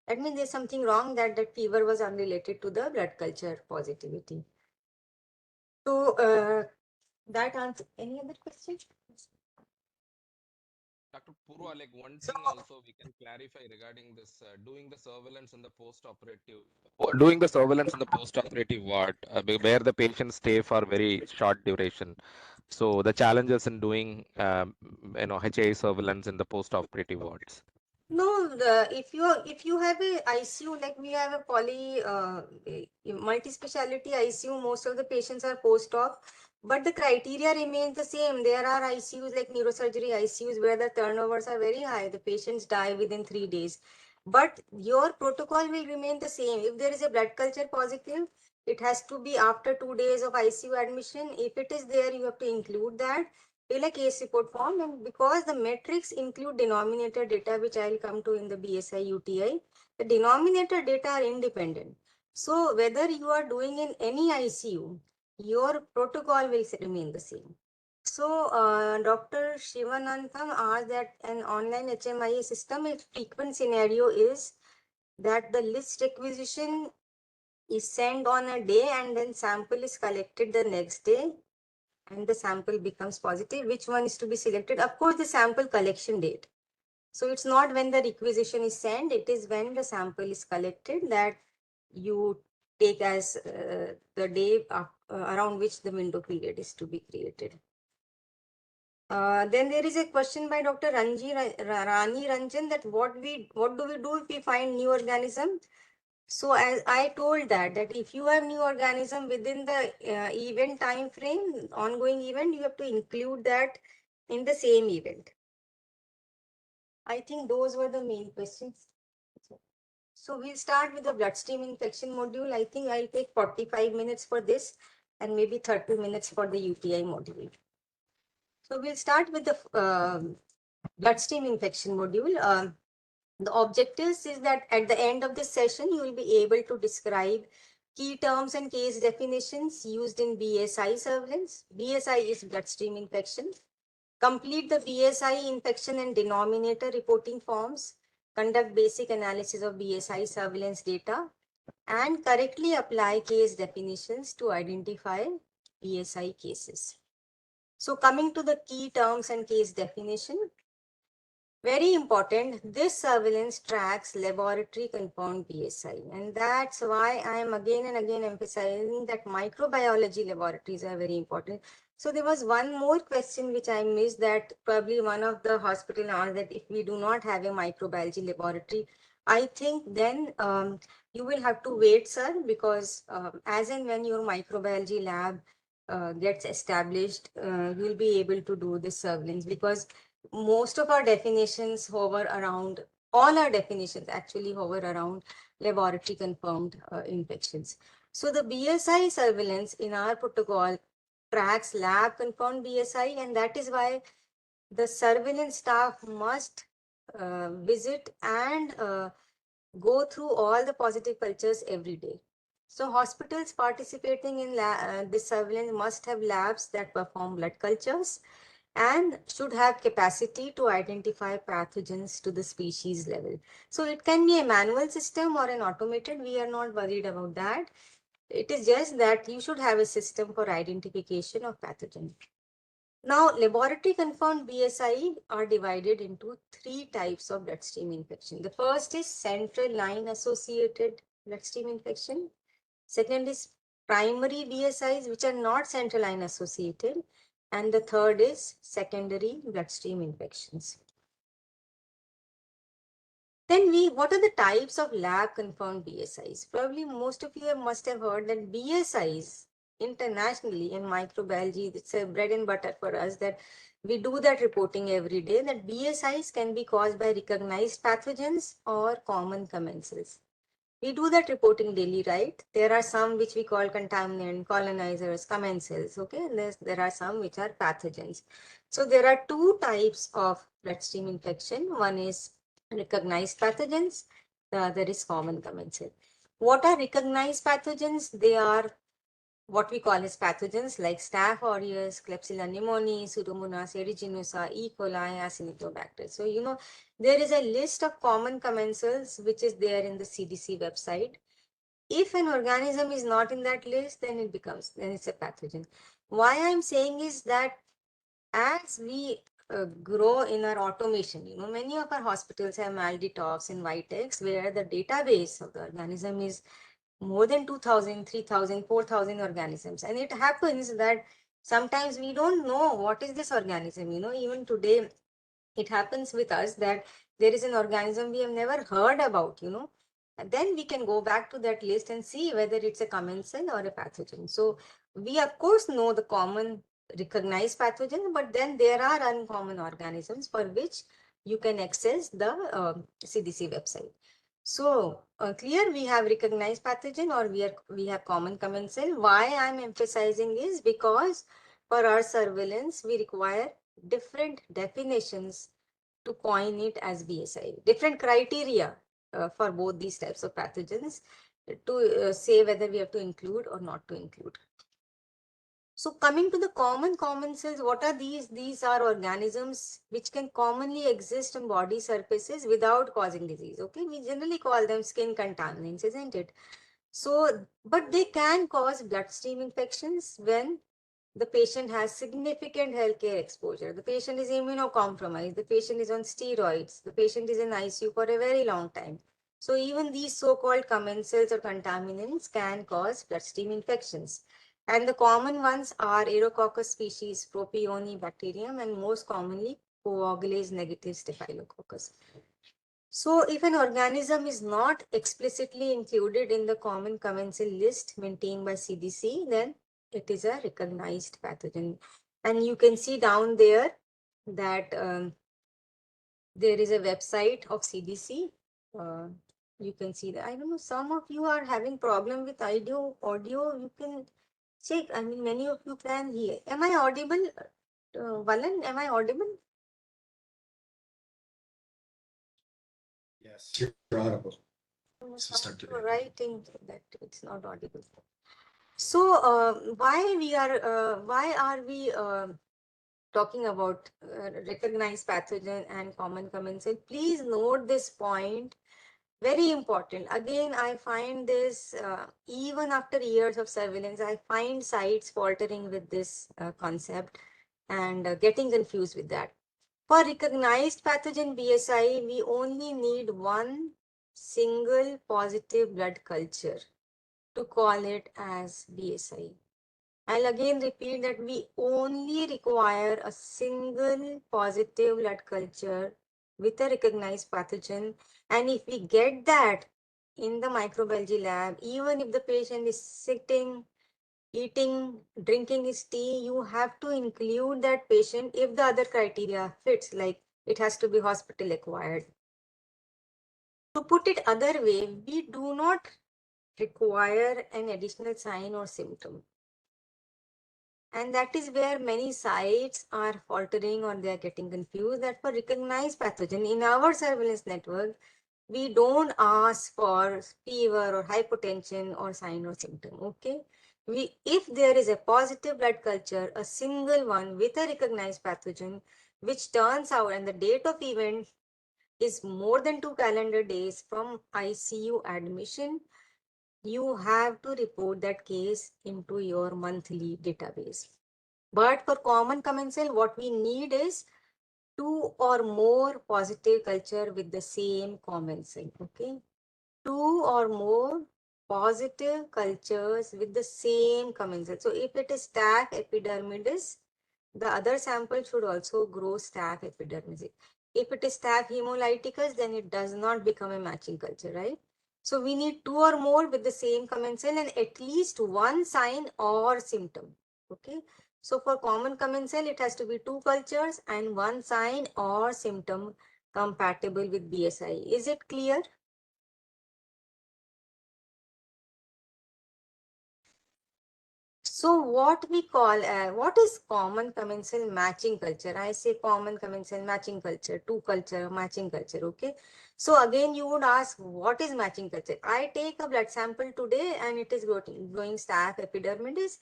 A: That means there's something wrong, that that fever was unrelated to the blood culture positivity. So that answer. Any other question?
H: Dr. Purva, like one
A: So
H: thing also we can clarify regarding this doing the surveillance in the doing the surveillance in the post-operative ward where the patients stay for very short duration. So the challenges in doing HA surveillance in the post-operative wards.
A: no, if you have a ICU, like we have a multi-speciality ICU, most of the patients are post-op, but the criteria remains the same. There are ICUs like neurosurgery ICUs where the turnovers are very high. The patients die within 3 days. but your protocol will remain the same. If there is a blood culture positive, it has to be after 2 days of ICU admission. If it is there, you have to include that, fill a case report form, and because the metrics include denominator data, which I will come to in the BSI UTI, the denominator data are independent. So whether you are doing in any ICU, your protocol will remain the same. So, Dr. Shivanantham asked that an online HMIA system, a frequent scenario is that the list requisition is sent on a day and then sample is collected the next day and the sample becomes positive. Which one is to be selected? Of course, the sample collection date. So, it's not when the requisition is sent, it is when the sample is collected that you take as the day around which the window period is to be created. Then there is a question by Dr. Rani Ranjan that what do we do if we find new organism? So as I told that if you have new organism within the event time frame, ongoing event, you have to include that in the same event. I think those were the main questions. So we'll start with the bloodstream infection module. I think I'll take 45 minutes for this and maybe 30 minutes for the UTI module. So we'll start with the bloodstream infection module. The objectives is that at the end of this session, you will be able to describe key terms and case definitions used in BSI surveillance. BSI is bloodstream infection. Complete the BSI infection and denominator reporting forms. Conduct basic analysis of BSI surveillance data and correctly apply case definitions to identify BSI cases. So coming to the key terms and case definition, very important, this surveillance tracks laboratory confirmed BSI. And that's why I am again and again emphasizing that microbiology laboratories are very important. So there was one more question which I missed, that probably one of the hospital asked that if we do not have a microbiology laboratory, I think then you will have to wait, sir, because as and when your microbiology lab gets established, you will be able to do this surveillance, because most of our definitions hover around, all our definitions actually hover around laboratory confirmed infections. So the BSI surveillance in our protocol tracks lab confirmed BSI, and that is why the surveillance staff must visit and go through all the positive cultures every day. So hospitals participating in this surveillance must have labs that perform blood cultures and should have capacity to identify pathogens to the species level. So it can be a manual system or an automated. We are not worried about that. It is just that you should have a system for identification of pathogen. Now, laboratory confirmed BSI are divided into three types of bloodstream infection. The first is central line associated bloodstream infection. Second is primary BSIs, which are not central line associated. And the third is secondary bloodstream infections. Then what are the types of lab confirmed BSIs? Probably most of you must have heard that BSIs internationally in microbiology, it's a bread and butter for us that we do that reporting every day, that BSIs can be caused by recognized pathogens or common commensals. We do that reporting daily, right? There are some which we call contaminant, colonizers, commensals, okay? And there are some which are pathogens. So there are two types of bloodstream infection. One is recognized pathogens, the other is common commensal. What are recognized pathogens? They are what we call as pathogens like Staph aureus, Klebsiella pneumoniae, Pseudomonas aeruginosa, E. coli, Acinetobacter. So, there is a list of common commensals which is there in the CDC website. If an organism is not in that list, then it's a pathogen. Why I'm saying is that as we grow in our automation, many of our hospitals have MALDI-TOFs and Vitex where the database of the organism is more than 2,000, 3,000, 4,000 organisms. And it happens that sometimes we don't know what is this organism. Even today, it happens with us that there is an organism we have never heard about, And then we can go back to that list and see whether it's a commensal or a pathogen. So we, of course, know the common recognized pathogen, but then there are uncommon organisms for which you can access the CDC website. So clear, we have recognized pathogen or we have common commensal. Why I'm emphasizing is because for our surveillance, we require different definitions to coin it as BSI, different criteria for both these types of pathogens to say whether we have to include or not to include. So coming to the common cells, what are these? These are organisms which can commonly exist on body surfaces without causing disease. Okay, we generally call them skin contaminants, isn't it? So, but they can cause bloodstream infections when the patient has significant healthcare exposure. The patient is immunocompromised. The patient is on steroids. The patient is in ICU for a very long time. So even these so-called commensals or contaminants can cause bloodstream infections. And the common ones are Aerococcus species, Propionibacterium, and most commonly coagulase negative Staphylococcus. So if an organism is not explicitly included in the common commensal list maintained by CDC, then it is a recognized pathogen. And you can see down there that there is a website of CDC. You can see that. I don't know, some of you are having problem with audio. You can check. I mean, many of you can hear. Am I audible? Valan, am I audible?
G: Yes, you're audible.
A: Some of you are writing that it's not audible. So why are we talking about recognized pathogen and common commensal? Please note this point. Very important. Again, I find this, even after years of surveillance, I find sites faltering with this concept and getting confused with that. For recognized pathogen BSI, we only need one single positive blood culture to call it as BSI. I'll again repeat that we only require a single positive blood culture with a recognized pathogen. And if we get that in the microbiology lab, even if the patient is sitting, eating, drinking his tea, you have to include that patient if the other criteria fits, like it has to be hospital acquired. To put it other way, we do not require an additional sign or symptom. And that is where many sites are faltering or they are getting confused, that for recognized pathogen in our surveillance network, we don't ask for fever or hypotension or sign or symptom. Okay. If there is a positive blood culture, a single one with a recognized pathogen, which turns out and the date of event is more than 2 calendar days from ICU admission, you have to report that case into your monthly database. But for common commensal, what we need is 2 or more positive culture with the same commensal. Okay, 2 or more positive cultures with the same commensal. So if it is staph epidermidis, the other sample should also grow staph epidermidis. If it is staph hemolyticus, then it does not become a matching culture, right? So we need 2 or more with the same commensal and at least one sign or symptom. Okay. So for common commensal, it has to be 2 cultures and one sign or symptom compatible with BSI. Is it clear? So what we call, what is common commensal matching culture? I say common commensal matching culture, 2 culture, matching culture, okay? So again, you would ask, what is matching culture? I take a blood sample today and it is growing staph epidermidis,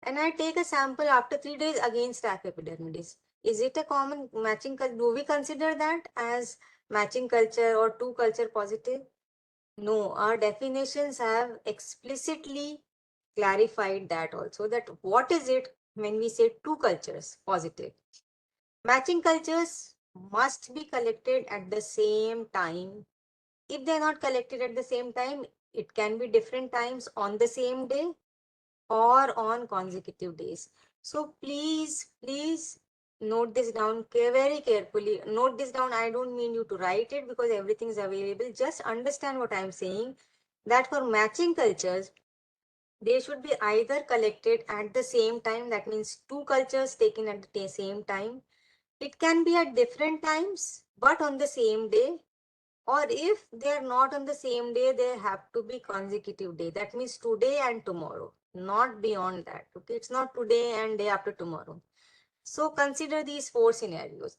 A: and I take a sample after 3 days, again staph epidermidis. Is it a common matching culture? Do we consider that as matching culture or 2 culture positive? No, our definitions have explicitly clarified that also, that what is it when we say 2 cultures positive. Matching cultures must be collected at the same time. If they're not collected at the same time, it can be different times on the same day or on consecutive days. So please note this down very carefully. Note this down. I don't mean you to write it because everything is available. Just understand what I'm saying, that for matching cultures, they should be either collected at the same time. That means 2 cultures taken at the same time. It can be at different times, but on the same day, Or if they are not on the same day, they have to be consecutive day. That means today and tomorrow, not beyond that. Okay, it's not today and day after tomorrow. So consider these four scenarios.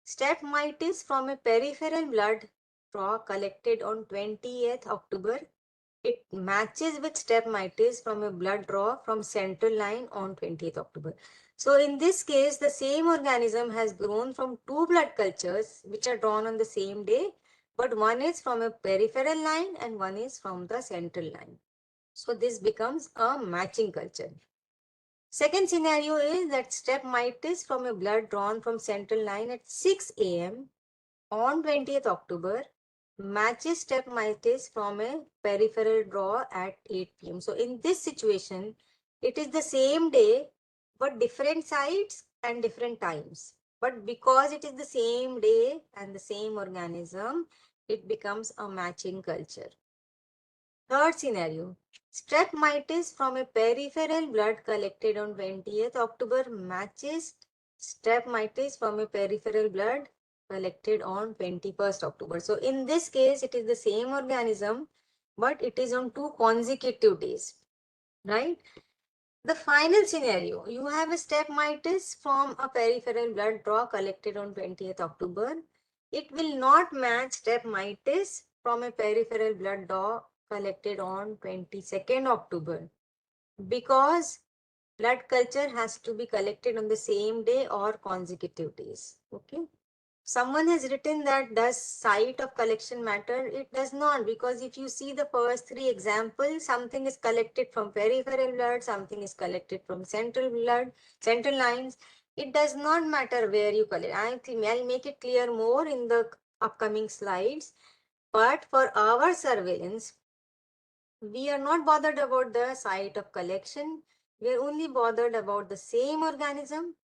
A: Streptomyces from a peripheral blood draw collected on 20th October. It matches with streptomyces from a blood draw from central line on 20th October. So in this case, the same organism has grown from two blood cultures which are drawn on the same day, but one is from a peripheral line and one is from the central line. So this becomes a matching culture. Second scenario is that streptomyces from a blood drawn from central line at 6 a.m. on 20th October matches streptomyces from a peripheral draw at 8 p.m. So in this situation, it is the same day, but different sites and different times. But because it is the same day and the same organism, it becomes a matching culture. Third scenario, streptomyces from a peripheral blood collected on 20th October matches streptomyces from a peripheral blood collected on 21st October. So in this case, it is the same organism, but it is on two consecutive days, right? The final scenario, you have a streptomyces from a peripheral blood draw collected on 20th October. It will not match streptomyces from a peripheral blood draw collected on 22nd October because blood culture has to be collected on the same day or consecutive days. Okay. Someone has written that does site of collection matter? It does not, because if you see the first three examples, something is collected from peripheral blood, something is collected from central blood, central lines. It does not matter where you collect. I'll make it clear more in the upcoming slides. But for our surveillance, we are not bothered about the site of collection. We are only bothered about the same organism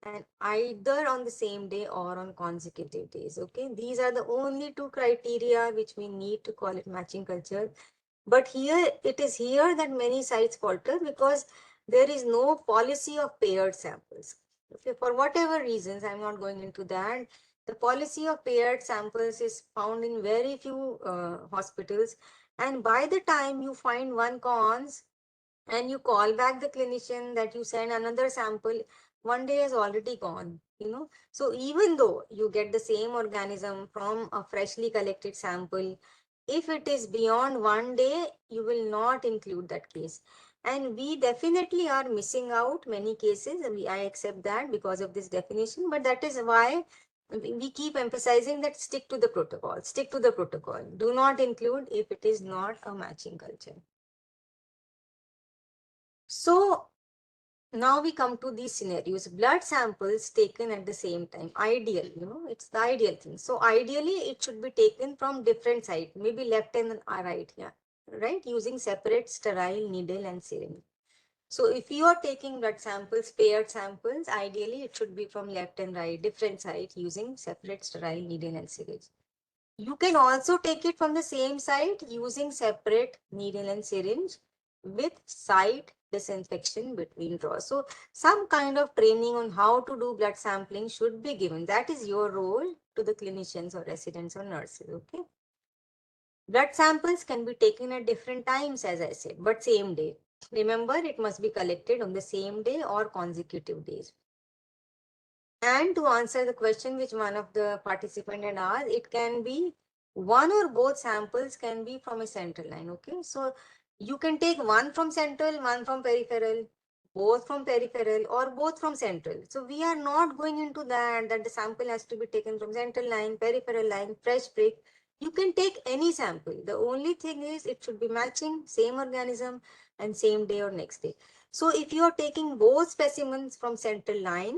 A: and either on the same day or on consecutive days. Okay, these are the only two criteria which we need to call it matching culture. But here it is here that many sites falter because there is no policy of paired samples. Okay, for whatever reasons, I'm not going into that. The policy of paired samples is found in very few hospitals, and by the time you find one cons and you call back the clinician that you send another sample, one day has already gone, you know. So even though you get the same organism from a freshly collected sample, if it is beyond one day, you will not include that case. And we definitely are missing out many cases. I accept that because of this definition, but that is why we keep emphasizing that stick to the protocol, stick to the protocol. Do not include if it is not a matching culture. So now we come to these scenarios. Blood samples taken at the same time. Ideal, you know, it's the ideal thing. So ideally, it should be taken from different sites, maybe left and right, yeah, right, using separate sterile needle and syringe. So if you are taking blood samples, paired samples, ideally it should be from left and right, different sites using separate sterile needle and syringe. You can also take it from the same site using separate needle and syringe with site disinfection between draws. So some kind of training on how to do blood sampling should be given. That is your role to the clinicians or residents or nurses. Okay. Blood samples can be taken at different times, as I said, but same day. Remember, it must be collected on the same day or consecutive days. And to answer the question which one of the participant had asked, it can be one or both samples can be from a central line. Okay, so you can take one from central, one from peripheral, both from peripheral or both from central. So we are not going into that the sample has to be taken from central line, peripheral line, fresh prick. You can take any sample. The only thing is it should be matching same organism and same day or next day. So if you are taking both specimens from central line,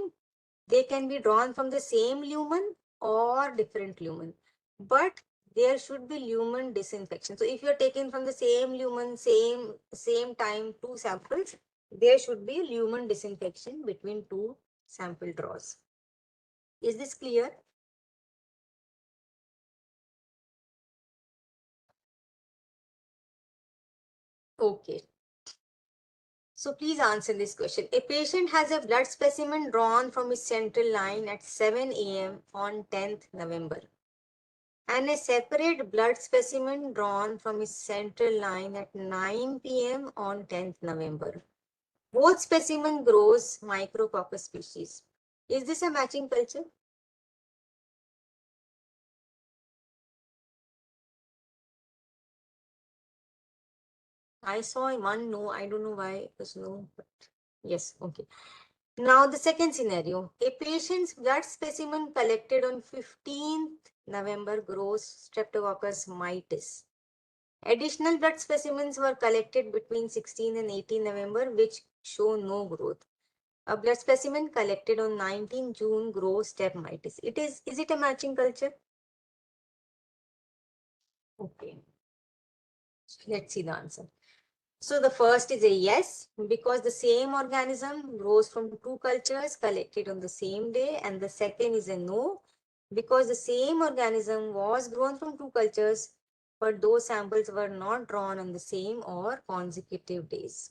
A: they can be drawn from the same lumen or different lumen, but there should be lumen disinfection. So if you're taking from the same lumen, same time, two samples, there should be lumen disinfection between two sample draws. Is this clear? Okay. So please answer this question. A patient has a blood specimen drawn from his central line at 7 a.m. on 10th November. and a separate blood specimen drawn from his central line at 9 p.m. on 10th November. Both specimen grows Micrococcus species. Is this a matching culture? I saw one no, I don't know why it was no, but yes, okay. Now the second scenario, a patient's blood specimen collected on 15th November grows Streptococcus mitis. Additional blood specimens were collected between 16 and 18 November which show no growth. A blood specimen collected on 19 June grows staph mitis. Is it a matching culture? Okay. So let's see the answer. So the first is a yes, because the same organism grows from two cultures collected on the same day, and the second is a no, because the same organism was grown from two cultures, but those samples were not drawn on the same or consecutive days.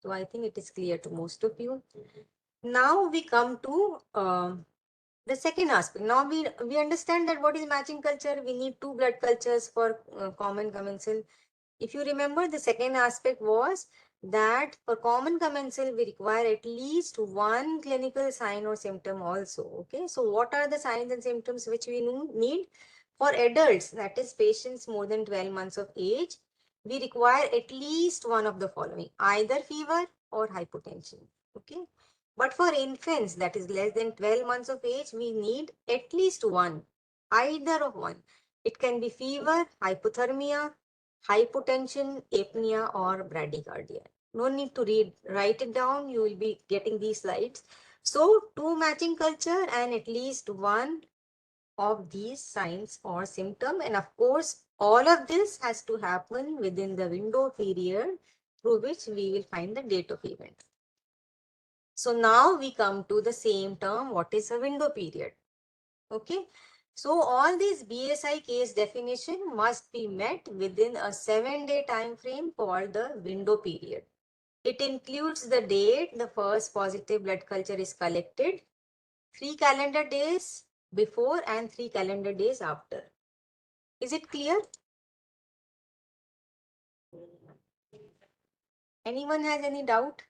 A: So I think it is clear to most of you. Now we come to the second aspect. Now we understand that what is matching culture. We need two blood cultures for common commensal. If you remember, the second aspect was that for common commensal, we require at least one clinical sign or symptom also. Okay, so what are the signs and symptoms which we need? For adults, that is patients more than 12 months of age, we require at least one of the following, either fever or hypotension. Okay, but for infants, that is less than 12 months of age, we need at least one, either of one. It can be fever, hypothermia, hypotension, apnea, or bradycardia. No need to write it down. You will be getting these slides. So two matching culture and at least one of these signs or symptom. And of course, all of this has to happen within the window period through which we will find the date of event. So now we come to the same term. What is a window period? Okay. So all these BSI case definition must be met within a 7-day time frame called the window period. It includes the date the first positive blood culture is collected, 3 calendar days before and 3 calendar days after. Is it clear? Anyone has any doubt?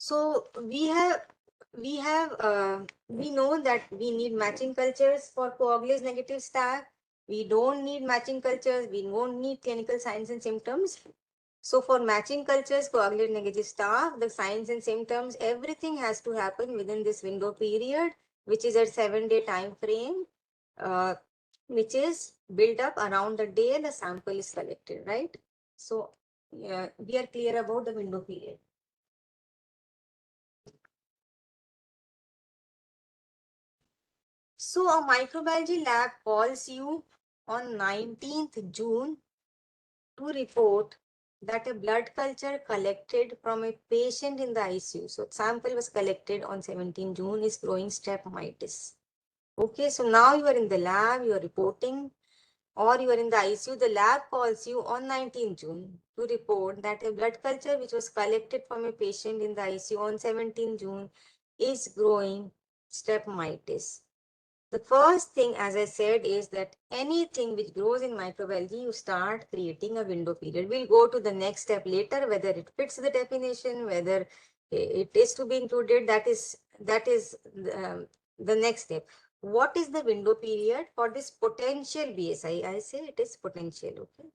A: So we know that we need matching cultures for coagulase negative staph. We don't need matching cultures. We won't need clinical signs and symptoms. So for matching cultures, coagulate negative staph, the signs and symptoms, everything has to happen within this window period, which is a 7-day time frame, which is built up around the day the sample is collected, right? So yeah, we are clear about the window period. So a microbiology lab calls you on 19th June to report that a blood culture collected from a patient in the ICU. So sample was collected on 17 June is growing strep mitis. Okay, so now you are in the lab, you are reporting, or you are in the ICU, the lab calls you on 19 June to report that a blood culture which was collected from a patient in the ICU on 17 June is growing strep mitis. The first thing, as I said, is that anything which grows in microbiology, you start creating a window period. We'll go to the next step later, whether it fits the definition, whether it is to be included. That is the next step. What is the window period for this potential BSI? I say it is potential. Okay.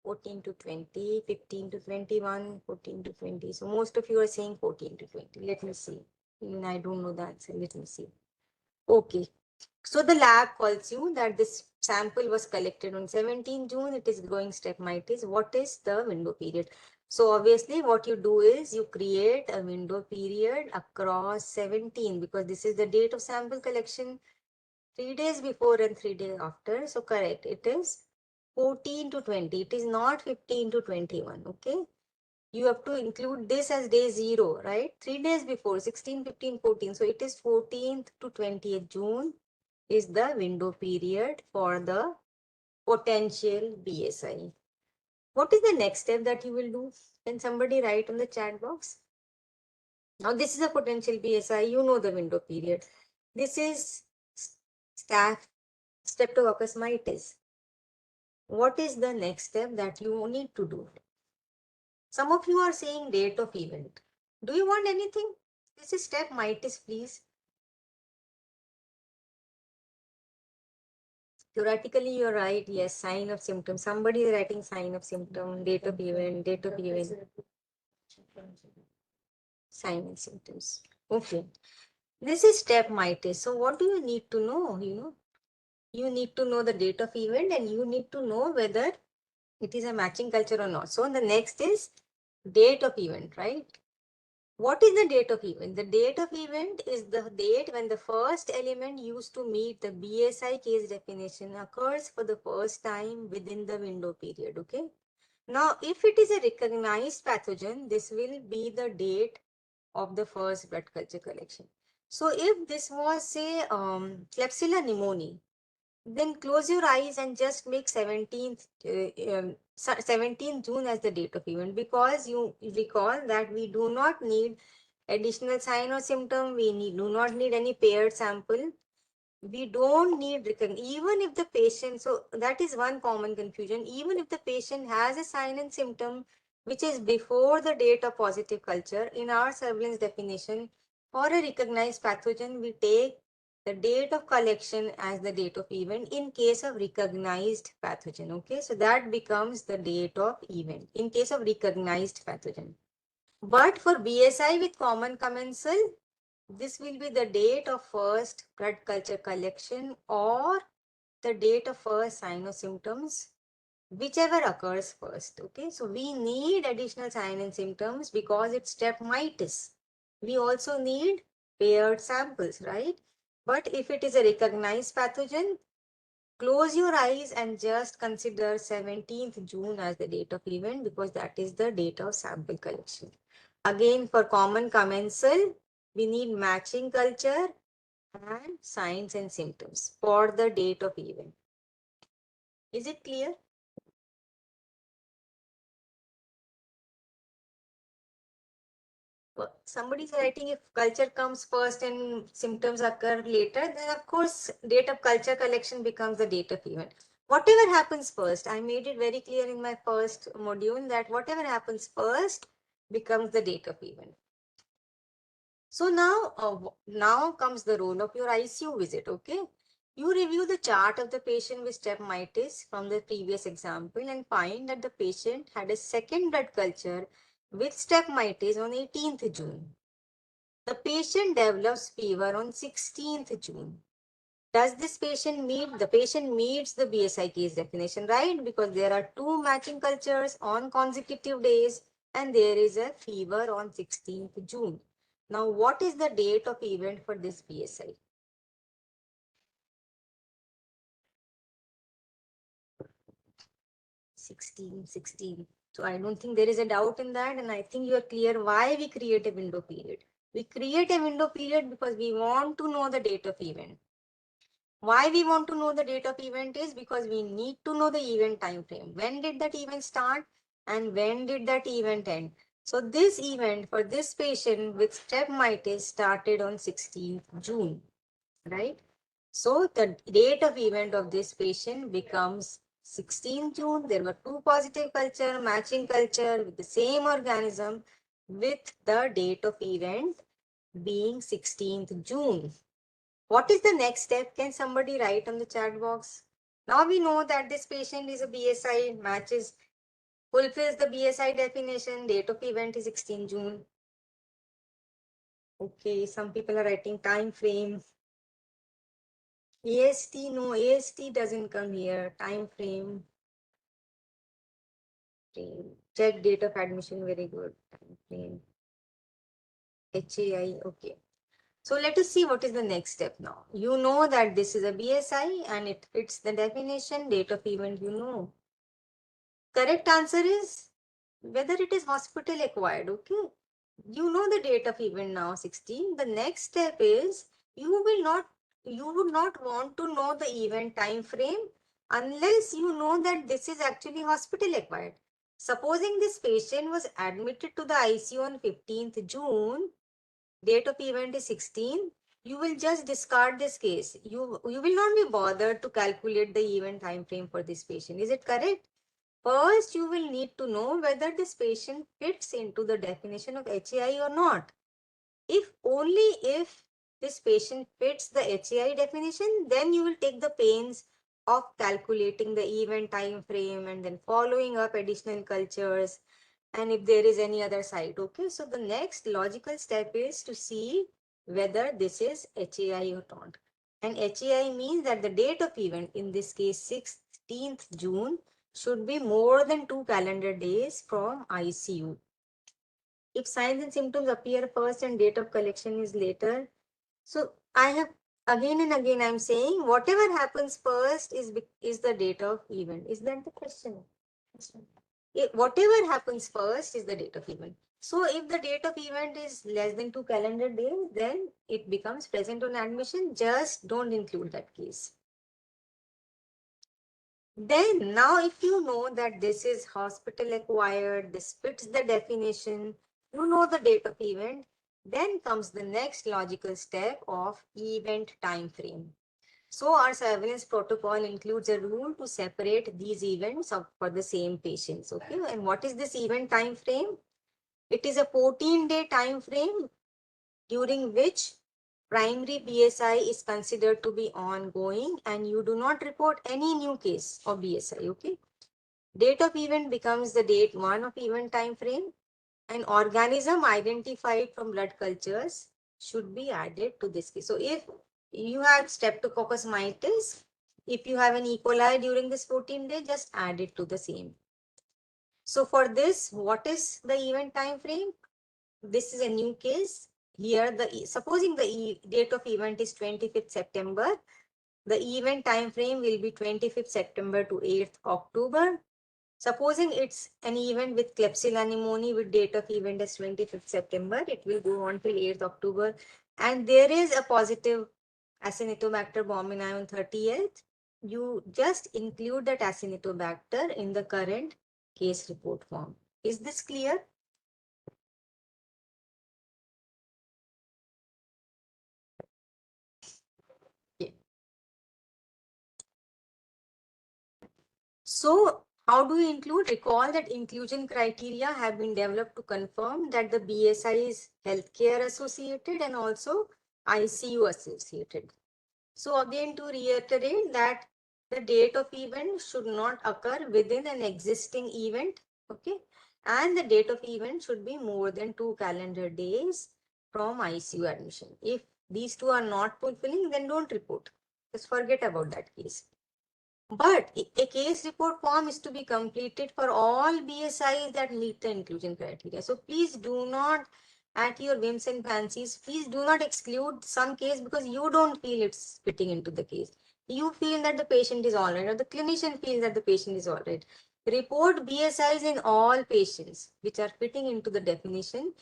A: 14 to 20, 15 to 21, 14 to 20. So most of you are saying 14 to 20. Let me see. I don't know the answer. Let me see. Okay. So the lab calls you that this sample was collected on 17 June. It is growing strep mitis. What is the window period? So obviously what you do is you create a window period across 17 because this is the date of sample collection, 3 days before and 3 days after. So correct. It is 14 to 20. It is not 15 to 21. Okay. You have to include this as day 0, right? 3 days before, 16, 15, 14. So it is 14th to 20th June is the window period for the potential BSI. What is the next step that you will do? Can somebody write on the chat box? Now this is a potential BSI, you know the window period. This is staph streptococcus mitis. What is the next step that you need to do? Some of you are saying date of event. Do you want anything? This is step mitis, please. Theoretically, you're right. Yes, sign of symptom. Somebody is writing sign of symptom, date of event, sign and symptoms. Okay. This is step mitis. So what do you need to know? You need to know the date of event and you need to know whether it is a matching culture or not. So the next is date of event, right? What is the date of event? The date of event is the date when the first element used to meet the BSI case definition occurs for the first time within the window period, okay? Now, if it is a recognized pathogen, this will be the date of the first blood culture collection. So if this was, say, Klebsiella pneumoniae, then close your eyes and just make 17th June as the date of event, because you recall that we do not need additional sign or symptom. We do not need any paired sample. We don't need even if the patient, so that is one common confusion, even if the patient has a sign and symptom which is before the date of positive culture, in our surveillance definition for a recognized pathogen, we take the date of collection as the date of event in case of recognized pathogen. Okay, so that becomes the date of event in case of recognized pathogen. But for BSI with common commensal, this will be the date of first blood culture collection or the date of first sign or symptoms, whichever occurs first. Okay, so we need additional sign and symptoms because it's step mitis. We also need paired samples, right? But if it is a recognized pathogen, close your eyes and just consider 17th June as the date of event because that is the date of sample collection. Again, for common commensal, we need matching culture and signs and symptoms for the date of event. Is it clear? Somebody is writing if culture comes first and symptoms occur later, then of course date of culture collection becomes the date of event. Whatever happens first, I made it very clear in my first module that whatever happens first becomes the date of event. So now comes the role of your ICU visit, okay? You review the chart of the patient with step mitis from the previous example and find that the patient had a second blood culture with step mitis on 18th June. The patient develops fever on 16th June. Does this patient meet? The patient meets the BSI case definition, right? Because there are two matching cultures on consecutive days and there is a fever on 16th June. Now, what is the date of event for this BSI? 16. So I don't think there is a doubt in that. And I think you are clear why we create a window period. We create a window period because we want to know the date of event. Why we want to know the date of event is because we need to know the event time frame. When did that event start and when did that event end? So this event for this patient with step mitis started on 16th June, right? So the date of event of this patient becomes 16th June. There were two positive culture, matching culture with the same organism with the date of event being 16th June. What is the next step? Can somebody write on the chat box? Now we know that this patient is a BSI, fulfills the BSI definition, date of event is 16 June. Okay, some people are writing time frame. AST, no, AST doesn't come here. Time frame. Check date of admission, very good. Time frame. HAI, okay. So let us see what is the next step now. You know that this is a BSI and it fits the definition, date of event, you know. Correct answer is whether it is hospital acquired, okay? You know the date of event now, 16. The next step is you would not want to know the event time frame, unless you know that this is actually hospital acquired. Supposing this patient was admitted to the ICU on 15th June, date of event is 16, you will just discard this case. You will not be bothered to calculate the event time frame for this patient. Is it correct? First, you will need to know whether this patient fits into the definition of HAI or not. If only if this patient fits the HAI definition, then you will take the pains of calculating the event time frame and then following up additional cultures, and if there is any other site. Okay, so the next logical step is to see whether this is HAI or not. And HAI means that the date of event, in this case 16th June, should be more than 2 calendar days from ICU. If signs and symptoms appear first and date of collection is later, so I have again and again I'm saying whatever happens first is the date of event. Is that the question? Whatever happens first is the date of event. So if the date of event is less than 2 calendar days, then it becomes present on admission. Just don't include that case. Then now if you know that this is hospital acquired, this fits the definition, you know the date of event, then comes the next logical step of event time frame. So our surveillance protocol includes a rule to separate these events for the same patients. Okay, and what is this event time frame? It is a 14-day time frame during which primary BSI is considered to be ongoing and you do not report any new case of BSI. Okay, date of event becomes the date 1 of event time frame. An organism identified from blood cultures should be added to this case. So if you have streptococcus mitis, if you have an E. coli during this 14 day, just add it to the same. So for this, what is the event time frame? This is a new case. Here, supposing the date of event is 25th September, the event time frame will be 25th September to 8th October. Supposing it's an event with Klebsiella pneumoniae with date of event as 25th September, it will go on till 8th October. And there is a positive Acinetobacter baumannii on 30th. You just include that Acinetobacter in the current case report form. Is this clear? Yeah. So how do we include? Recall that inclusion criteria have been developed to confirm that the BSI is healthcare associated and also ICU associated. So again, to reiterate that the date of event should not occur within an existing event, okay? And the date of event should be more than 2 calendar days from ICU admission. If these two are not fulfilling, then don't report. Just forget about that case. But a case report form is to be completed for all BSIs that meet the inclusion criteria. So please do not, at your whims and fancies, please do not exclude some case because you don't feel it's fitting into the case. You feel that the patient is all right, or the clinician feels that the patient is all right. Report BSIs in all patients which are fitting into the definition,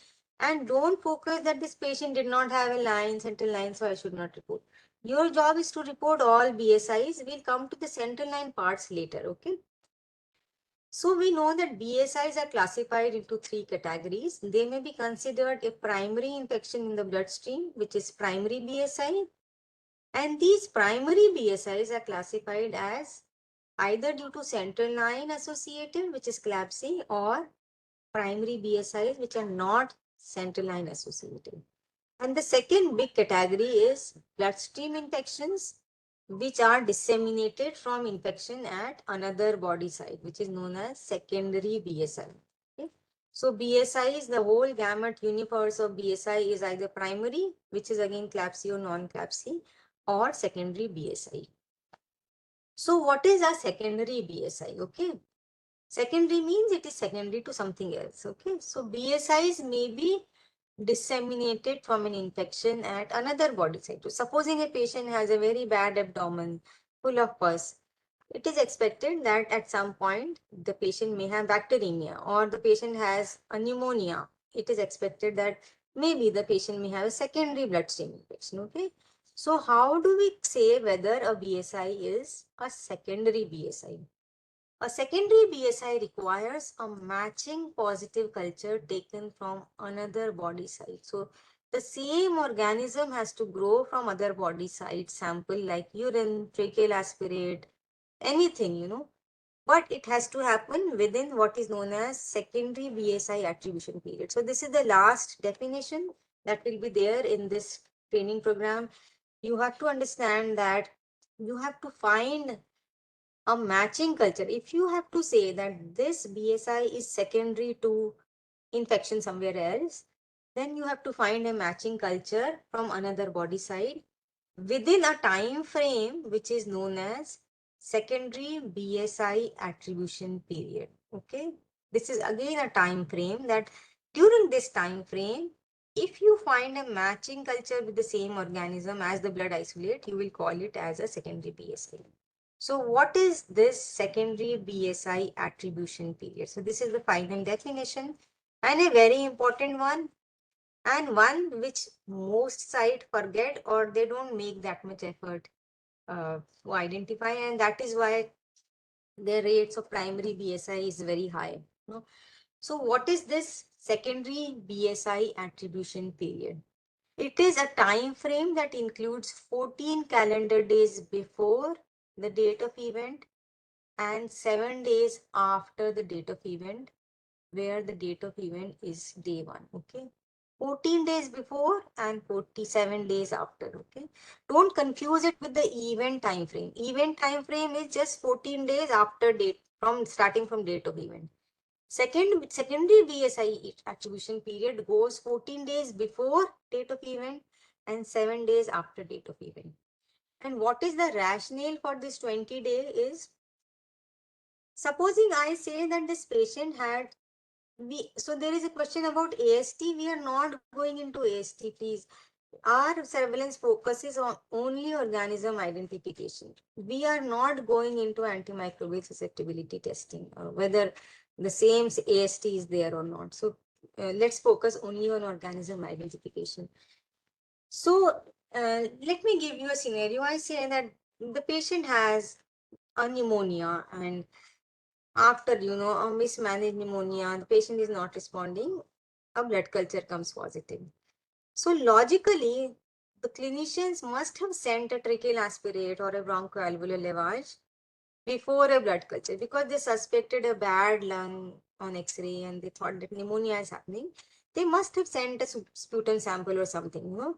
A: and don't focus that this patient did not have a line, central line, so I should not report. Your job is to report all BSIs. We'll come to the central line parts later, okay? So we know that BSIs are classified into 3 categories. They may be considered a primary infection in the bloodstream, which is primary BSI. And these primary BSIs are classified as either due to central line associative, which is CLABSI, or primary BSIs, which are not central line associative. And the second big category is bloodstream infections, which are disseminated from infection at another body site, which is known as secondary BSI. Okay? So BSI is the whole gamut universe of BSI is either primary, which is again CLABSI or non-CLABSI, or secondary BSI. So what is a secondary BSI? Okay. Secondary means it is secondary to something else. Okay. So BSIs may be disseminated from an infection at another body site. So supposing a patient has a very bad abdomen full of pus, it is expected that at some point the patient may have bacteremia or the patient has a pneumonia. It is expected that maybe the patient may have a secondary bloodstream infection. Okay. So how do we say whether a BSI is a secondary BSI? A secondary BSI requires a matching positive culture taken from another body site. So the same organism has to grow from other body site sample like urine, tracheal aspirate, anything, but it has to happen within what is known as secondary BSI attribution period. So this is the last definition that will be there in this training program. You have to understand that you have to find a matching culture. If you have to say that this BSI is secondary to infection somewhere else, then you have to find a matching culture from another body side within a time frame which is known as secondary BSI attribution period. Okay, this is again a time frame that during this time frame, if you find a matching culture with the same organism as the blood isolate, you will call it as a secondary BSI. So what is this secondary BSI attribution period? So this is the final definition and a very important one, and one which most site forget or they don't make that much effort to identify, and that is why the rates of primary BSI is very high. So what is this secondary BSI attribution period? It is a time frame that includes 14 calendar days before the date of event and 7 days after the date of event, where the date of event is day 1. Okay, 14 days before and 47 days after. Okay, don't confuse it with the event time frame. Event time frame is just 14 days after date, from starting from date of event. Secondary BSI attribution period goes 14 days before date of event and 7 days after date of event. And what is the rationale for this 20-day is, supposing I say that this patient had, so there is a question about AST. We are not going into AST, please. Our surveillance focuses on only organism identification. We are not going into antimicrobial susceptibility testing, whether the same AST is there or not. So let's focus only on organism identification. So let me give you a scenario. I say that the patient has a pneumonia, and after, a mismanaged pneumonia, the patient is not responding, a blood culture comes positive. So logically, the clinicians must have sent a tracheal aspirate or a bronchoalveolar lavage before a blood culture, because they suspected a bad lung on X-ray and they thought that pneumonia is happening. They must have sent a sputum sample or something,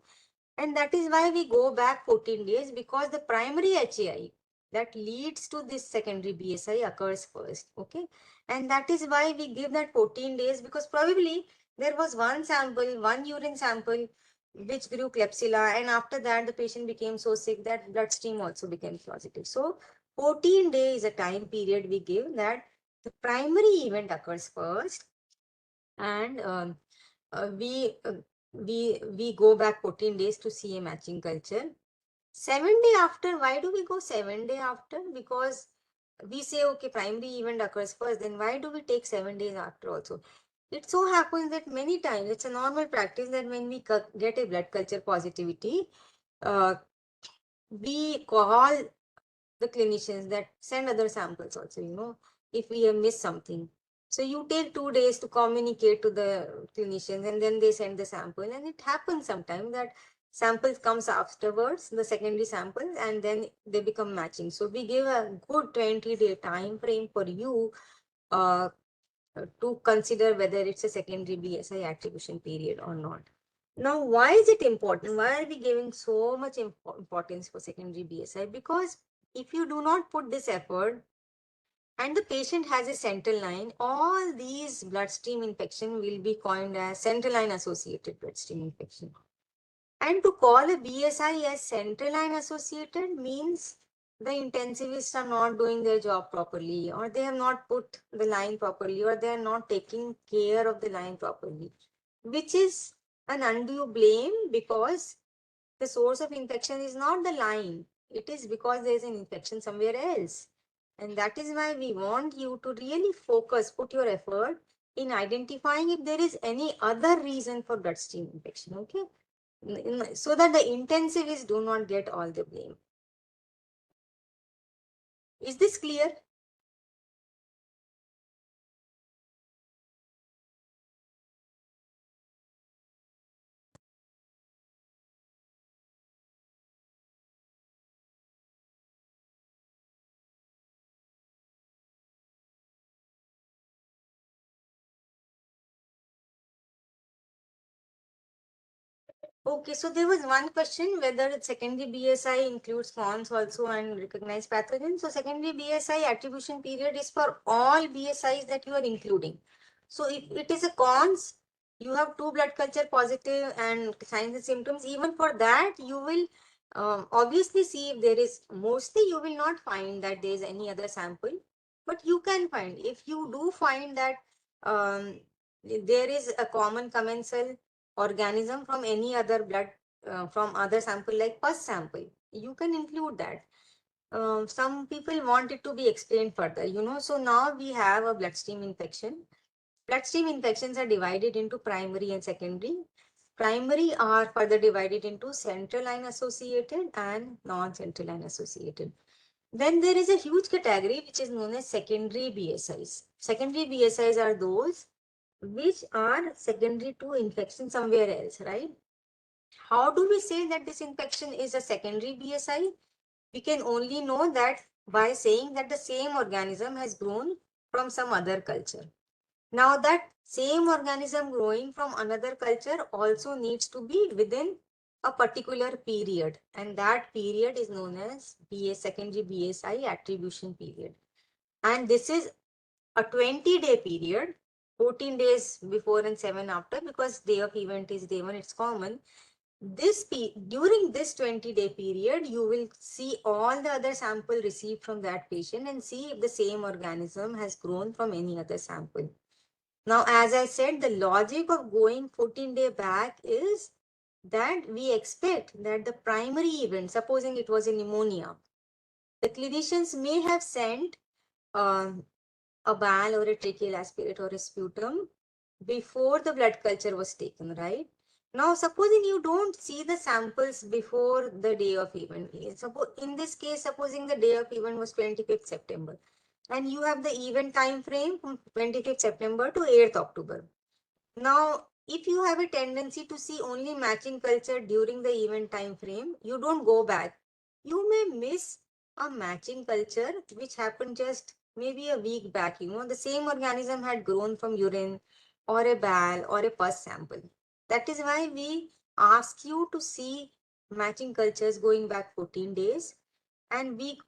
A: and that is why we go back 14 days, because the primary HAI that leads to this secondary BSI occurs first. Okay, and that is why we give that 14 days, because probably there was one sample, one urine sample which grew Klebsiella, and after that the patient became so sick that bloodstream also became positive. So 14 days is a time period we give that the primary event occurs first, and uh, we uh, we go back 14 days to see a matching culture. 7 day after, why do we go 7 day after? Because we say, okay, primary event occurs first, then why do we take 7 days after also? It so happens that many times it's a normal practice that when we get a blood culture positivity, uh, we call the clinicians that send other samples also, if we have missed something. So you take 2 days to communicate to the clinicians, and then they send the sample, and it happens sometimes that samples comes afterwards, the secondary samples, and then they become matching. So we give a good 20-day time frame for you uh, to consider whether it's a secondary BSI attribution period or not. Now, why is it important? Why are we giving so much importance for secondary BSI? Because if you do not put this effort and the patient has a central line, all these bloodstream infection will be coined as central line associated bloodstream infection. And to call a BSI as central line associated means the intensivists are not doing their job properly, or they have not put the line properly, or they are not taking care of the line properly, which is an undue blame, because the source of infection is not the line. It is because there is an infection somewhere else. And that is why we want you to really focus, put your effort in identifying if there is any other reason for bloodstream infection. Okay. so that the intensivists do not get all the blame. Is this clear? Okay, so there was one question whether secondary BSI includes cons also and recognized pathogens. So secondary BSI attribution period is for all BSIs that you are including. So if it is a cons, you have two blood culture positive and signs and symptoms. Even for that, you will obviously see if there is, mostly you will not find that there is any other sample, but you can find. If you do find that there is a common commensal organism from any other blood, from other sample like pus sample, you can include that. Some people want it to be explained further, so now we have a bloodstream infection. Bloodstream infections are divided into primary and secondary. Primary are further divided into central line associated and non-central line associated. Then there is a huge category which is known as secondary BSIs. Secondary BSIs are those which are secondary to infection somewhere else, right? How do we say that this infection is a secondary BSI? We can only know that by saying that the same organism has grown from some other culture. Now that same organism growing from another culture also needs to be within a particular period, and that period is known as secondary BSI attribution period. And this is a 20-day period, 14 days before and 7 after, because day of event is day 1, it's common. During this 20-day period, you will see all the other sample received from that patient and see if the same organism has grown from any other sample. Now, as I said, the logic of going 14-day back is that we expect that the primary event, supposing it was a pneumonia, the clinicians may have sent a ball or a tracheal aspirate or a sputum before the blood culture was taken, right? Now, supposing you don't see the samples before the day of event, in this case, supposing the day of event was 25th September, and you have the event time frame from 25th September to 8th October. Now, if you have a tendency to see only matching culture during the event time frame, you don't go back. You may miss a matching culture which happened just maybe a week back. The same organism had grown from urine or a ball or a pus sample. That is why we ask you to see matching cultures going back 14 days, and we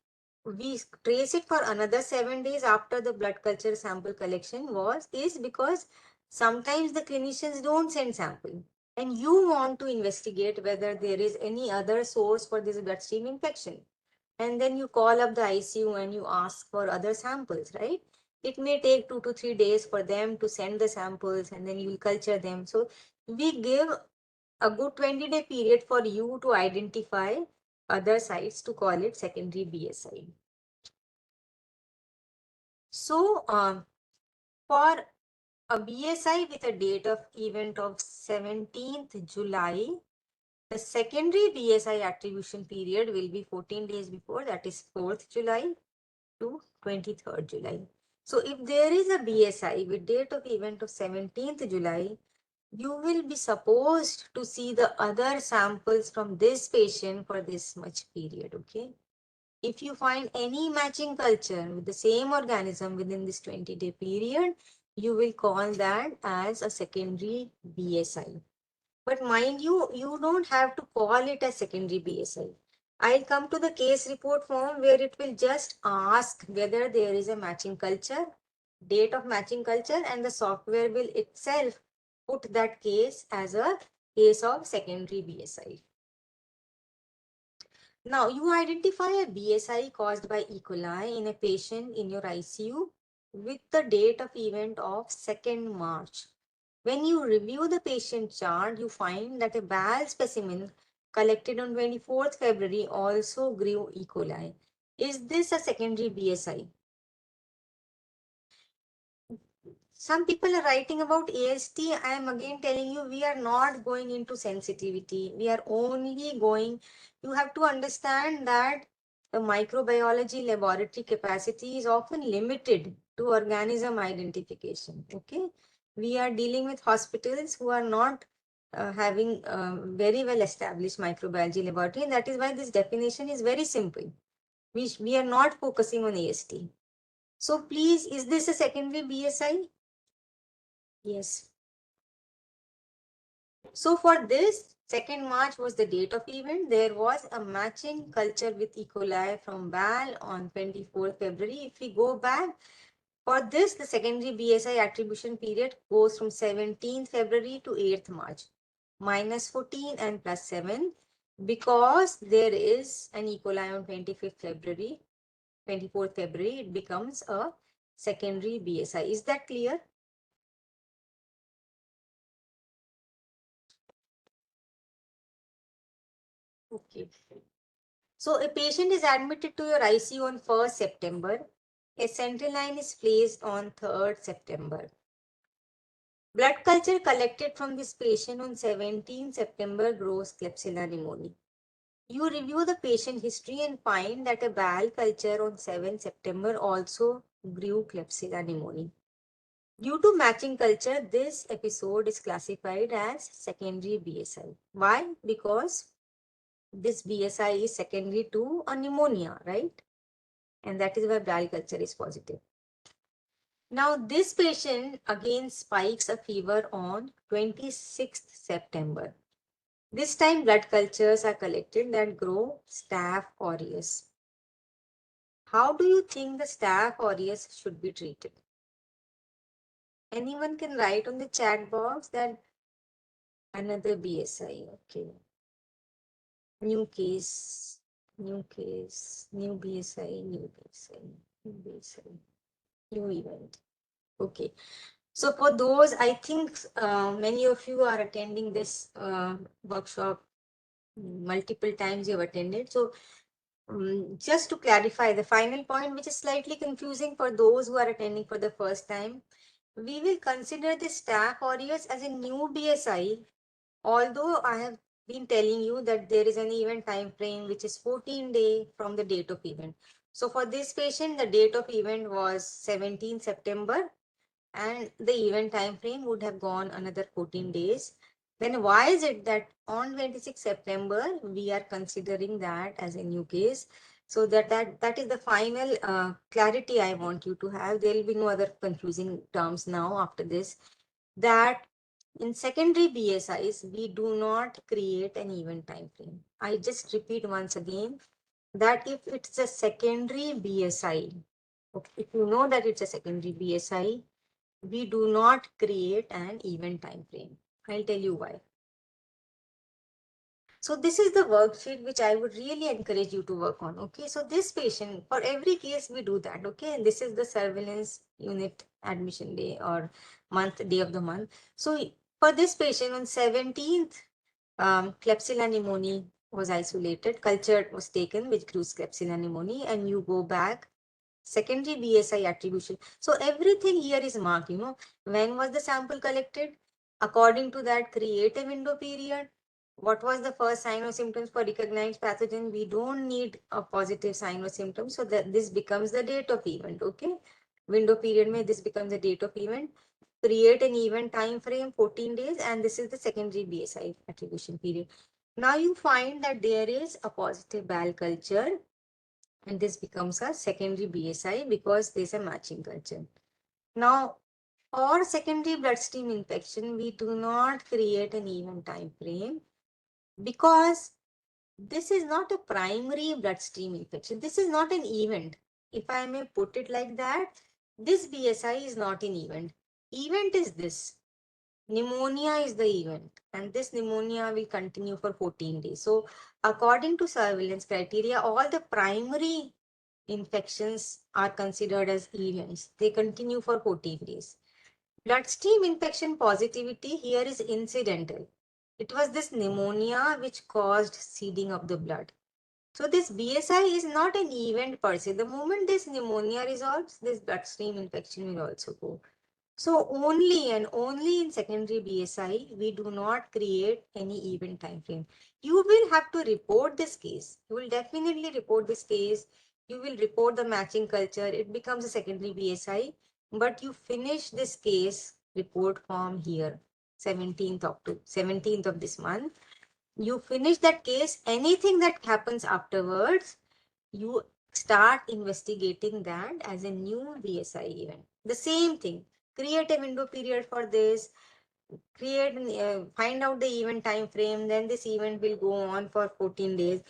A: trace it for another 7 days after the blood culture sample collection is because sometimes the clinicians don't send sample and you want to investigate whether there is any other source for this bloodstream infection. And then you call up the ICU and you ask for other samples, right? It may take 2 to 3 days for them to send the samples and then you will culture them. So we give a good 20-day period for you to identify other sites to call it secondary BSI. So for a BSI with a date of event of 17th July, the secondary BSI attribution period will be 14 days before, that is 4th July to 23rd July. So if there is a BSI with date of event of 17th July, you will be supposed to see the other samples from this patient for this much period, okay? If you find any matching culture with the same organism within this 20-day period, you will call that as a secondary BSI. But mind you, you don't have to call it a secondary BSI. I'll come to the case report form where it will just ask whether there is a matching culture, date of matching culture, and the software will itself put that case as a case of secondary BSI. Now, you identify a BSI caused by E. coli in a patient in your ICU with the date of event of 2nd March. When you review the patient chart, you find that a bowel specimen collected on 24th February also grew E. coli. Is this a secondary BSI? Some people are writing about AST. I am again telling you, we are not going into sensitivity. We are only going, you have to understand that the microbiology laboratory capacity is often limited to organism identification. Okay. We are dealing with hospitals who are not having very well established microbiology laboratory. And that is why this definition is very simple. We are not focusing on AST. So please, is this a secondary BSI? Yes. So for this, 2nd March was the date of event. There was a matching culture with E. coli from BAL on 24th February. If we go back, for this, the secondary BSI attribution period goes from 17th February to 8th March, minus 14 and plus 7, because there is an E. coli on 25th February, 24th February, it becomes a secondary BSI. Is that clear? Okay. So a patient is admitted to your ICU on 1st September. A central line is placed on 3rd September. Blood culture collected from this patient on 17th September grows Klebsiella pneumoniae. You review the patient history and find that a bowel culture on 7th September also grew Klebsiella pneumoniae. Due to matching culture, this episode is classified as secondary BSI. Why? Because this BSI is secondary to a pneumonia, right? And that is why bowel culture is positive. Now, this patient again spikes a fever on 26th September. This time, blood cultures are collected that grow Staph aureus. How do you think the Staph aureus should be treated? Anyone can write on the chat box that another BSI. Okay. New case, new case, new BSI, new BSI, new BSI, new event. Okay. So for those, I think many of you are attending this workshop multiple times you have attended. So just to clarify the final point, which is slightly confusing for those who are attending for the first time, we will consider the Staph aureus as a new BSI, although I have been telling you that there is an event time frame which is 14 days from the date of event. So for this patient, the date of event was 17 September and the event time frame would have gone another 14 days. Then why is it that on 26 September, we are considering that as a new case? So that is the final clarity I want you to have. There will be no other confusing terms now after this. That in secondary BSIs, we do not create an event time frame. I just repeat once again that if it's a secondary BSI, okay, if you know that it's a secondary BSI, we do not create an event time frame. I'll tell you why. So this is the worksheet which I would really encourage you to work on. Okay, so this patient, for every case we do that. Okay, and this is the surveillance unit admission day or day of the month. So for this patient on 17th, Klebsiella pneumoniae was isolated, culture was taken which grew Klebsiella pneumoniae, and you go back secondary BSI attribution. So everything here is marked, when was the sample collected? According to that, create a window period. What was the first sign or symptoms for recognized pathogen? We don't need a positive sign or symptom. So that this becomes the date of event. Okay. Window period may this becomes the date of event. Create an event time frame 14 days, and this is the secondary BSI attribution period. Now you find that there is a positive bowel culture, and this becomes a secondary BSI because there's a matching culture. Now, for secondary bloodstream infection, we do not create an event time frame because this is not a primary bloodstream infection. This is not an event. If I may put it like that, this BSI is not an event. Event is this. Pneumonia is the event, and this pneumonia will continue for 14 days. So, according to surveillance criteria, all the primary infections are considered as events. They continue for 14 days. Bloodstream infection positivity here is incidental. It was this pneumonia which caused seeding of the blood. So this BSI is not an event per se. The moment this pneumonia resolves, this bloodstream infection will also go. So only and only in secondary BSI, we do not create any event time frame. You will have to report this case. You will definitely report this case. You will report the matching culture. It becomes a secondary BSI, but you finish this case report form here, 17th of this month. You finish that case. Anything that happens afterwards, you start investigating that as a new BSI event. The same thing. Create a window period for this, find out the event time frame, then this event will go on for 14 days.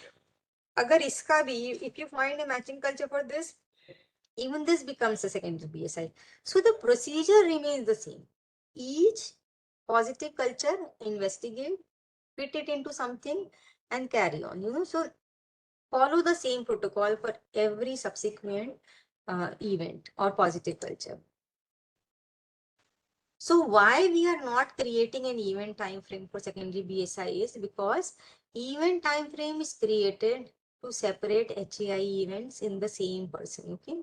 A: Agar iska bhi, if you find a matching culture for this, even this becomes a secondary BSI. So the procedure remains the same. Each positive culture, investigate, fit it into something and carry on, so follow the same protocol for every subsequent event or positive culture. So why we are not creating an event time frame for secondary BSI is because event time frame is created to separate HAI events in the same person. Okay.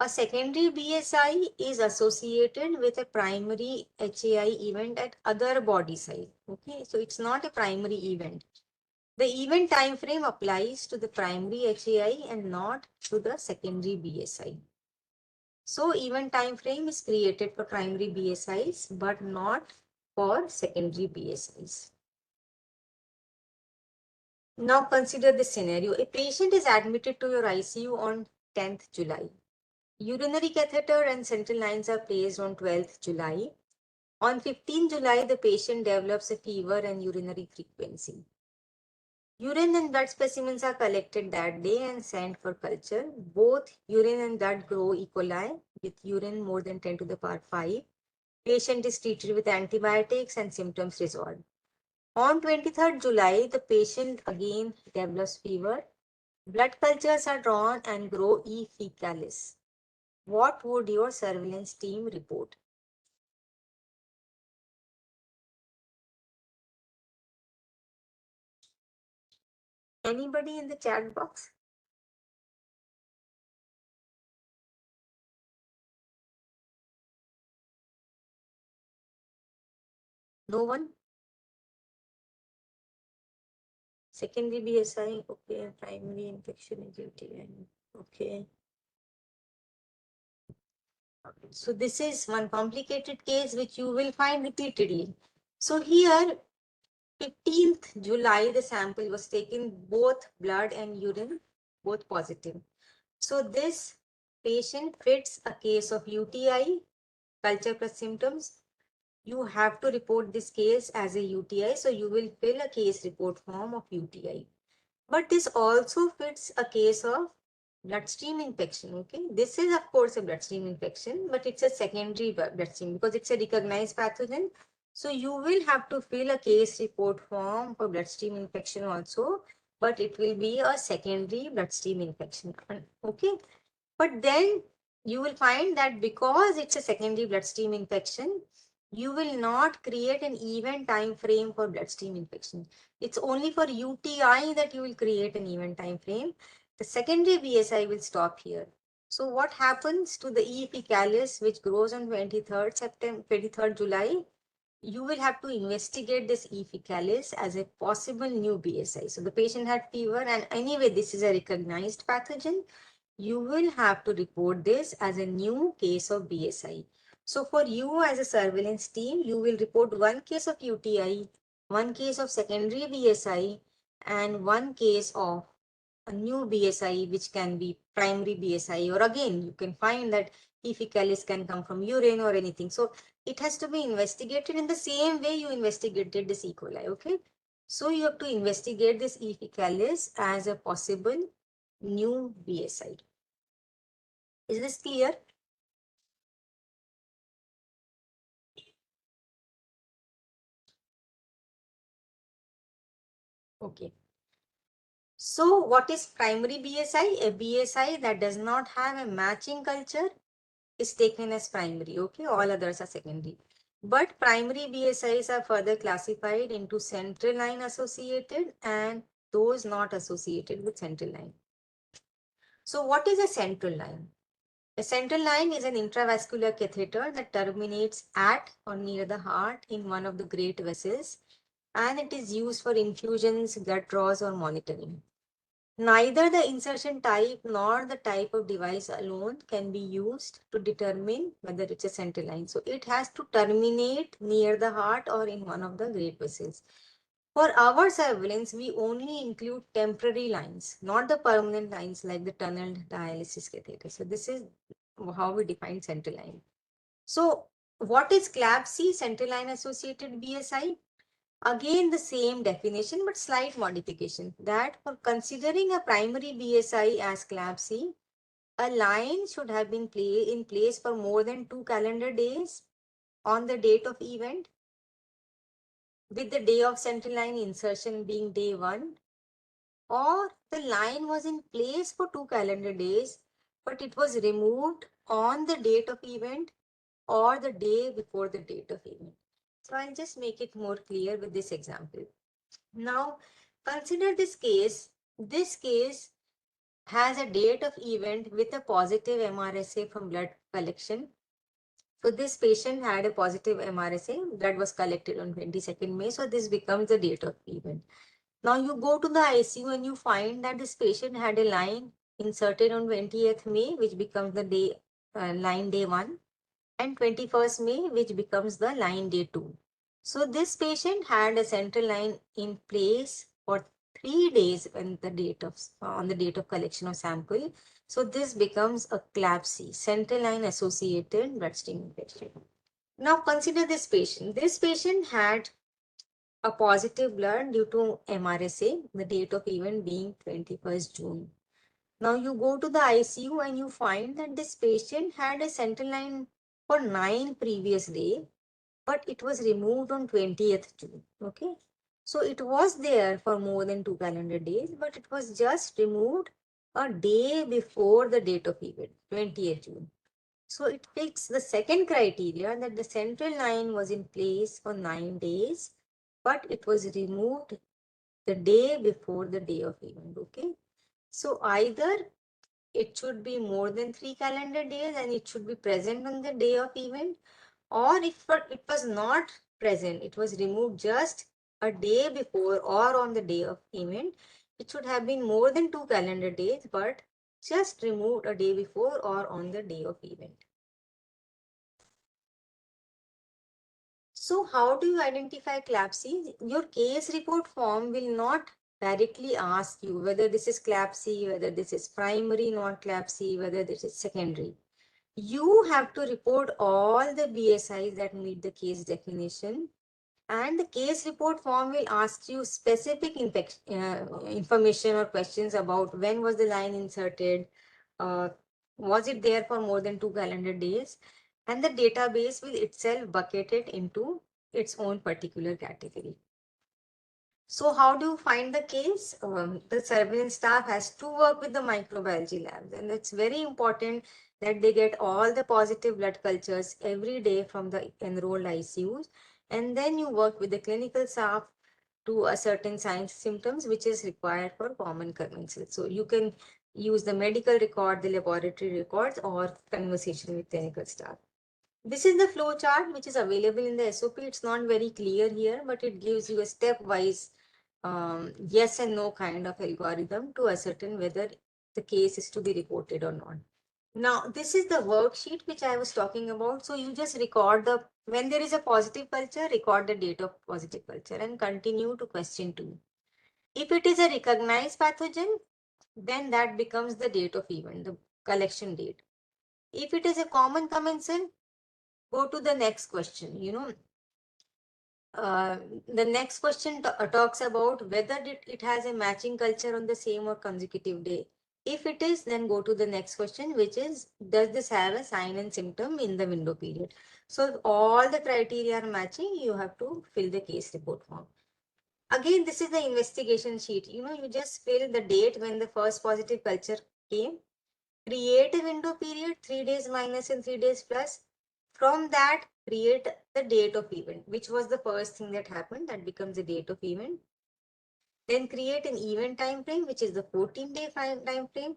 A: A secondary BSI is associated with a primary HAI event at other body site. Okay. So it's not a primary event. The event time frame applies to the primary HAI and not to the secondary BSI. So event time frame is created for primary BSIs, but not for secondary BSIs. Now consider this scenario. A patient is admitted to your ICU on 10th July. Urinary catheter and central lines are placed on 12th July. On 15th July, the patient develops a fever and urinary frequency. Urine and blood specimens are collected that day and sent for culture. Both urine and blood grow E. coli with urine more than 10 to the power 5. Patient is treated with antibiotics and symptoms resolved. On 23rd July, the patient again develops fever. Blood cultures are drawn and grow E. fecalis. What would your surveillance team report? Anybody in the chat box? No one? Secondary BSI, okay. Primary infection is UTI, okay. So this is one complicated case which you will find repeatedly. So here, 15th July, the sample was taken, both blood and urine, both positive. So this patient fits a case of UTI, culture plus symptoms. You have to report this case as a UTI. So you will fill a case report form of UTI. But this also fits a case of bloodstream infection. Okay, this is of course a bloodstream infection, but it's a secondary bloodstream because it's a recognized pathogen. So you will have to fill a case report form for bloodstream infection also, but it will be a secondary bloodstream infection. Okay, but then you will find that because it's a secondary bloodstream infection, you will not create an event time frame for bloodstream infection. It's only for UTI that you will create an event time frame. The secondary BSI will stop here. So what happens to the E. fecalis, which grows on 23rd July? You will have to investigate this E. fecalis as a possible new BSI. So the patient had fever, and anyway, this is a recognized pathogen. You will have to report this as a new case of BSI. So for you as a surveillance team, you will report one case of UTI, one case of secondary BSI, and one case of a new BSI, which can be primary BSI, or again, you can find that E. fecalis can come from urine or anything. So it has to be investigated in the same way you investigated this E. coli, okay? So you have to investigate this E. fecalis as a possible new BSI. Is this clear? Okay. So what is primary BSI? A BSI that does not have a matching culture is taken as primary. Okay, all others are secondary. But primary BSIs are further classified into central line associated and those not associated with central line. So what is a central line? A central line is an intravascular catheter that terminates at or near the heart in one of the great vessels, and it is used for infusions, blood draws, or monitoring. Neither the insertion type nor the type of device alone can be used to determine whether it's a central line. So it has to terminate near the heart or in one of the great vessels. For our surveillance, we only include temporary lines, not the permanent lines like the tunneled dialysis catheter. So this is how we define central line. So what is CLABSI, central line associated BSI? Again, the same definition, but slight modification. That for considering a primary BSI as CLABSI, a line should have been in place for more than 2 calendar days on the date of event, with the day of central line insertion being day 1, or the line was in place for 2 calendar days, but it was removed on the date of event or the day before the date of event. So I'll just make it more clear with this example. Now, consider this case. This case has a date of event with a positive MRSA from blood collection. So this patient had a positive MRSA, blood was collected on 22nd May. So this becomes the date of event. Now you go to the ICU and you find that this patient had a line inserted on 20th May, which becomes the day line day 1, and 21st May, which becomes the line day 2. So this patient had a central line in place for 3 days when the date of on the date of collection of sample. So this becomes a CLABSI, central line associated bloodstream infection. Now consider this patient. This patient had a positive blood due to MRSA, the date of event being 21st June. Now you go to the ICU and you find that this patient had a central line for 9 previous days, but it was removed on 20th June. Okay. So it was there for more than 2 calendar days, but it was just removed a day before the date of event, 20th June. So it fits the second criteria that the central line was in place for 9 days, but it was removed the day before the day of event. Okay. So either it should be more than 3 calendar days and it should be present on the day of event, or if it was not present, it was removed just a day before or on the day of event, it should have been more than 2 calendar days, but just removed a day before or on the day of event. So how do you identify CLABSI? Your case report form will not directly ask you whether this is CLABSI, whether this is primary not CLABSI, whether this is secondary. You have to report all the BSIs that meet the case definition, and the case report form will ask you specific information or questions about when was the line inserted, uh, was it there for more than 2 calendar days, and the database will itself bucket it into its own particular category. So how do you find the case? The surveillance staff has to work with the microbiology labs, and it's very important that they get all the positive blood cultures every day from the enrolled ICUs, and then you work with the clinical staff to ascertain signs symptoms which is required for common commensal. So you can use the medical record, the laboratory records, or conversation with clinical staff. This is the flow chart which is available in the SOP. It's not very clear here, but it gives you a stepwise yes and no kind of algorithm to ascertain whether the case is to be reported or not. Now, this is the worksheet which I was talking about. So you just record when there is a positive culture, record the date of positive culture and continue to question 2. If it is a recognized pathogen, then that becomes the date of event, the collection date. If it is a common commensal, go to the next question. The next question talks about whether it has a matching culture on the same or consecutive day. If it is, then go to the next question, which is, does this have a sign and symptom in the window period? So if all the criteria are matching, you have to fill the case report form. Again, this is the investigation sheet. You just fill the date when the first positive culture came, create a window period, 3 days minus and 3 days plus. From that, create the date of event, which was the first thing that happened. That becomes the date of event. Then create an event time frame, which is the 14-day time frame.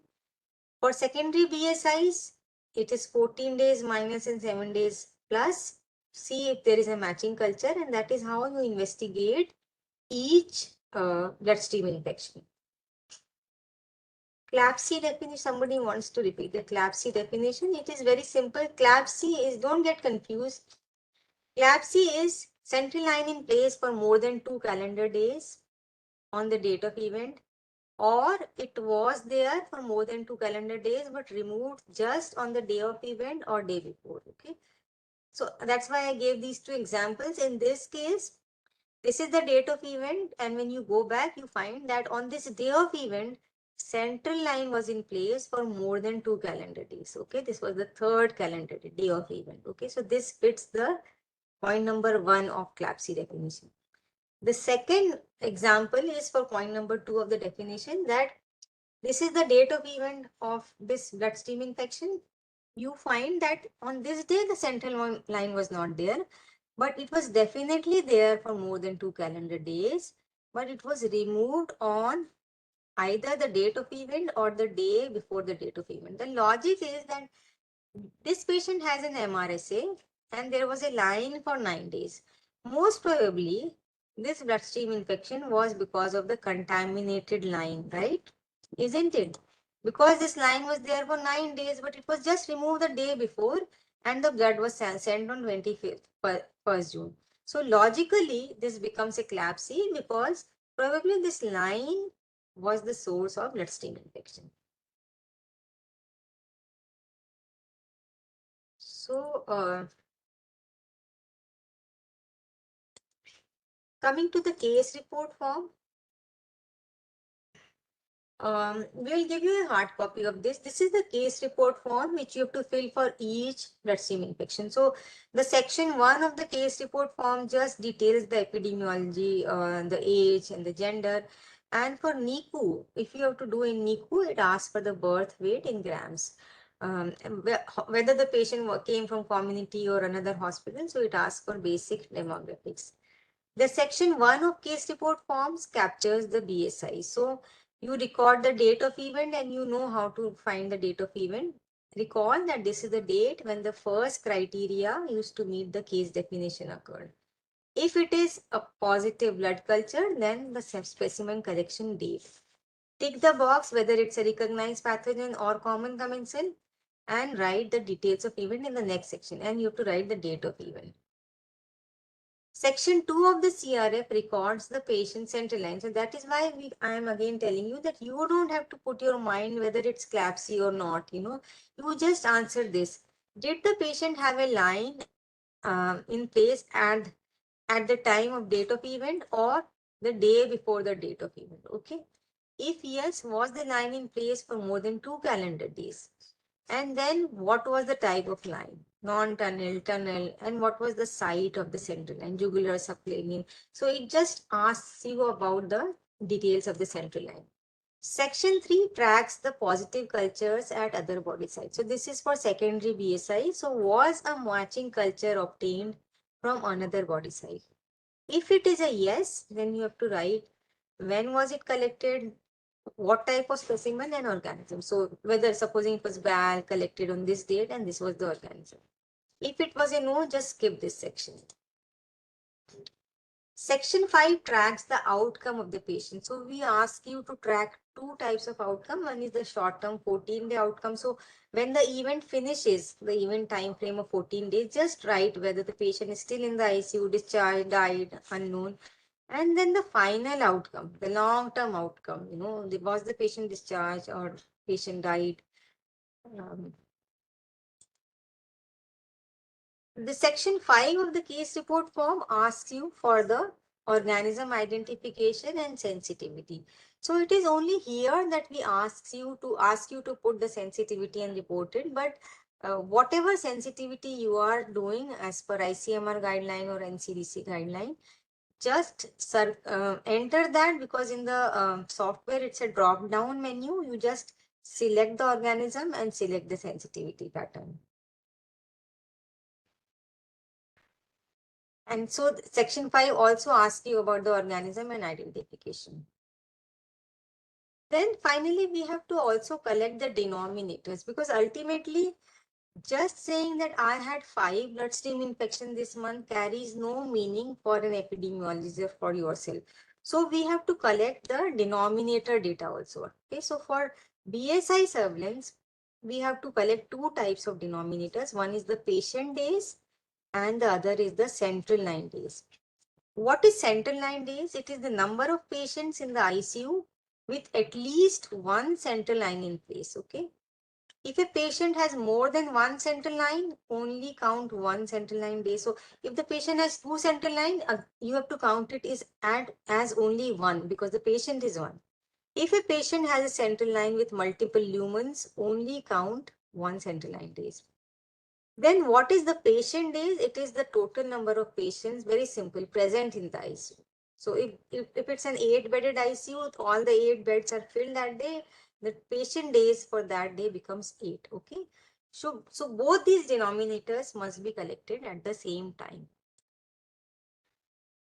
A: For secondary BSIs, it is 14 days minus and 7 days plus. See if there is a matching culture, and that is how you investigate each bloodstream infection. CLABSI definition, somebody wants to repeat the CLABSI definition. It is very simple. CLABSI is, don't get confused. CLABSI is central line in place for more than 2 calendar days on the date of event, or it was there for more than 2 calendar days but removed just on the day of event or day before. Okay, so that's why I gave these two examples. In this case, this is the date of event, and when you go back, you find that on this day of event, central line was in place for more than 2 calendar days. Okay, this was the third calendar day of event. Okay, so this fits the point number 1 of CLABSI definition. The second example is for point number 2 of the definition, that this is the date of event of this bloodstream infection. You find that on this day, the central line was not there, but it was definitely there for more than 2 calendar days, but it was removed on either the date of event or the day before the date of event. The logic is that this patient has an MRSA and there was a line for 9 days. Most probably, this bloodstream infection was because of the contaminated line, right? Isn't it? Because this line was there for 9 days, but it was just removed the day before and the blood was sent on 25th, 1st June. So logically, this becomes a CLABSI because probably this line was the source of bloodstream infection. So, coming to the case report form, we'll give you a hard copy of this. This is the case report form which you have to fill for each bloodstream infection. So the section 1 of the case report form just details the epidemiology, the age and the gender. And for NICU, if you have to do in NICU, it asks for the birth weight in grams. Whether the patient came from community or another hospital, so it asks for basic demographics. The section 1 of case report forms captures the BSI. So you record the date of event and you know how to find the date of event. Recall that this is the date when the first criteria used to meet the case definition occurred. If it is a positive blood culture, then the specimen collection date. Tick the box whether it's a recognized pathogen or common commensal and write the details of event in the next section, and you have to write the date of event. Section 2 of the CRF records the patient central line. So that is why I am again telling you that you don't have to put your mind whether it's CLABSI or not. You just answer this. Did the patient have a line in place at the time of date of event or the day before the date of event? Okay. If yes, was the line in place for more than 2 calendar days? And then what was the type of line? Non-tunnel, tunnel, and what was the site of the central line, jugular, subclavian. So it just asks you about the details of the central line. Section 3 tracks the positive cultures at other body sites. So this is for secondary BSI. So was a matching culture obtained from another body site? If it is a yes, then you have to write when was it collected, what type of specimen and organism. So whether supposing it was BAL collected on this date and this was the organism. If it was a no, just skip this section. Section 5 tracks the outcome of the patient. So we ask you to track two types of outcome. One is the short-term 14-day outcome. So when the event finishes, the event time frame of 14 days, just write whether the patient is still in the ICU, discharged, died, unknown. And then the final outcome, the long-term outcome, was the patient discharged or patient died. The section 5 of the case report form asks you for the organism identification and sensitivity. So it is only here that we ask you to put the sensitivity and report it. But whatever sensitivity you are doing as per ICMR guideline or NCDC guideline, just enter that, because in the software it's a drop down menu. You just select the organism and select the sensitivity pattern. And so section 5 also asks you about the organism and identification. Then finally, we have to also collect the denominators, because ultimately Just saying that I had 5 bloodstream infection this month carries no meaning for an epidemiologist or for yourself. So we have to collect the denominator data also. Okay, so for BSI surveillance, we have to collect two types of denominators. One is the patient days and the other is the central line days. What is central line days? It is the number of patients in the ICU with at least one central line in place. Okay. If a patient has more than one central line, only count one central line day. So if the patient has two central line, you have to count it as only one because the patient is one. If a patient has a central line with multiple lumens, only count one central line days. Then what is the patient days? It is the total number of patients, very simple, present in the ICU. So if it's an 8-bedded ICU, all the 8 beds are filled that day, the patient days for that day becomes 8. Okay. So both these denominators must be collected at the same time.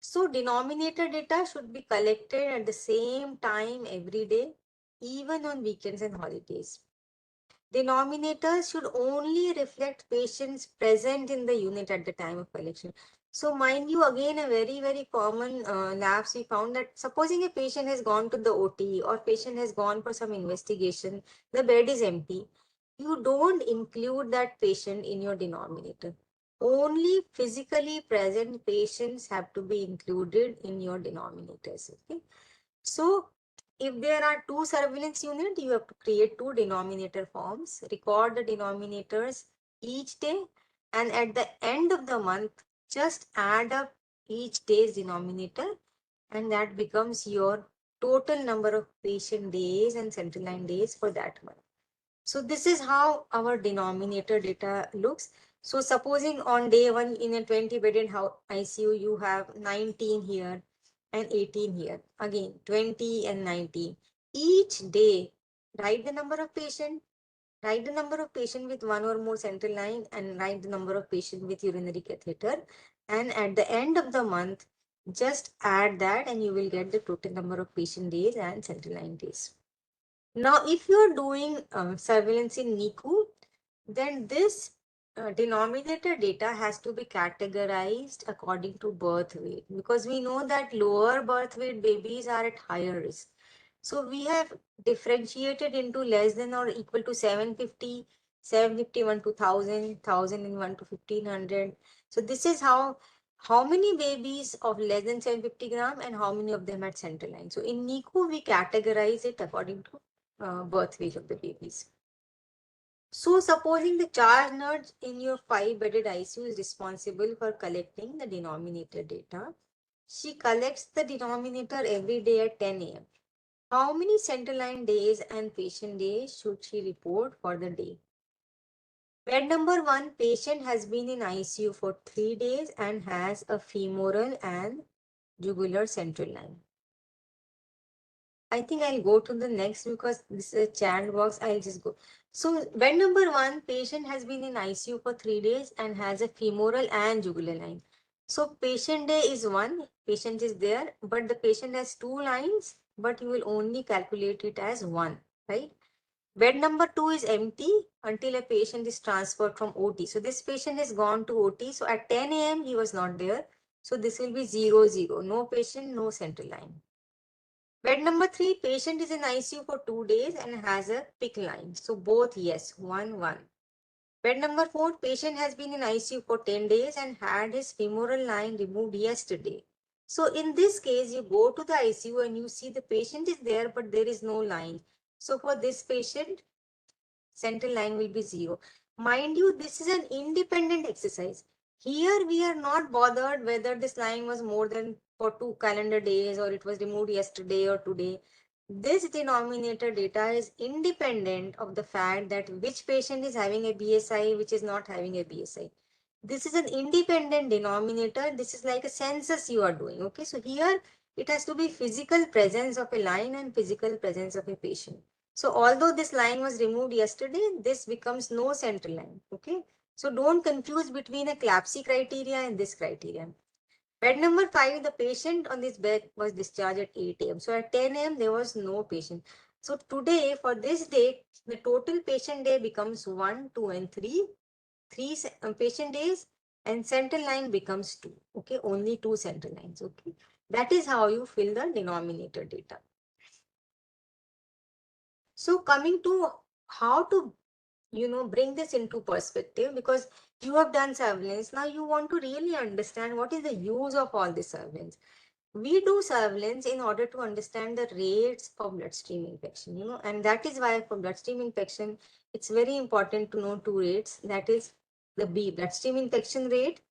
A: So denominator data should be collected at the same time every day, even on weekends and holidays. Denominators should only reflect patients present in the unit at the time of collection. So mind you, again, a very, very common lapse we found that supposing a patient has gone to the OT or patient has gone for some investigation, the bed is empty. You don't include that patient in your denominator. Only physically present patients have to be included in your denominators. Okay. So if there are two surveillance units, you have to create two denominator forms, record the denominators each day, and at the end of the month, just add up each day's denominator, and that becomes your total number of patient days and central line days for that month. So this is how our denominator data looks. So supposing on day one in a 20-bedded ICU, you have 19 here and 18 here. Again, 20 and 19. Each day, write the number of patient, write the number of patient with one or more central line, and write the number of patient with urinary catheter. And at the end of the month, just add that and you will get the total number of patient days and central line days. Now, if you are doing surveillance in NICU, then this denominator data has to be categorized according to birth weight, because we know that lower birth weight babies are at higher risk. So we have differentiated into less than or equal to 750, 751 to 1000, 1001 to 1500. So this is how many babies of less than 750 gram and how many of them at central line. So in NICU, we categorize it according to birth weight of the babies. So supposing the charge nurse in your 5-bedded ICU is responsible for collecting the denominator data. She collects the denominator every day at 10 a.m. How many central line days and patient days should she report for the day? Bed number 1, patient has been in ICU for 3 days and has a femoral and jugular central line. I think I'll go to the next because this is a chat box. I'll just go. So bed number 1, patient has been in ICU for 3 days and has a femoral and jugular line. So patient day is 1, patient is there, but the patient has 2 lines, but you will only calculate it as 1, right? Bed number 2 is empty until a patient is transferred from OT. So this patient has gone to OT. So at 10 a.m. he was not there. So this will be 0, 0. No patient, no central line. Bed number 3, patient is in ICU for 2 days and has a PIC line. So both yes, 1, 1. Bed number 4, patient has been in ICU for 10 days and had his femoral line removed yesterday. So in this case, you go to the ICU and you see the patient is there, but there is no line. So for this patient, central line will be 0. Mind you, this is an independent exercise. Here we are not bothered whether this line was more than for 2 calendar days or it was removed yesterday or today. This denominator data is independent of the fact that which patient is having a BSI, which is not having a BSI. This is an independent denominator. This is like a census you are doing. Okay, so here it has to be physical presence of a line and physical presence of a patient. So although this line was removed yesterday, this becomes no central line. Okay. So don't confuse between a CLABSI criteria and this criterion. Bed number 5, the patient on this bed was discharged at 8 a.m. So at 10 a.m. there was no patient. So today for this day, the total patient day becomes 1, 2 and 3. 3 patient days, and central line becomes 2. Okay, only 2 central lines. Okay, that is how you fill the denominator data. So coming to how to bring this into perspective, because you have done surveillance, now you want to really understand what is the use of all this surveillance. We do surveillance in order to understand the rates for bloodstream infection, and that is why for bloodstream infection, it's very important to know 2 rates. That is the bloodstream infection rate.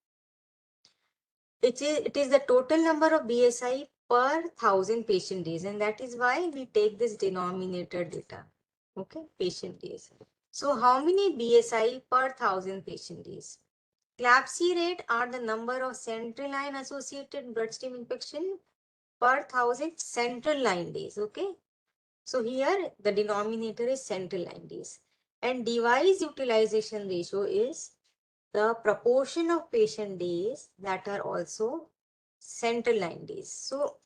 A: It is the total number of BSI per 1000 patient days, and that is why we take this denominator data. Okay, patient days. So how many BSI per 1000 patient days? CLABSI rate are the number of central line associated bloodstream infection per 1000 central line days. Okay, so here the denominator is central line days, and device utilization ratio is the proportion of patient days that are also central line days. So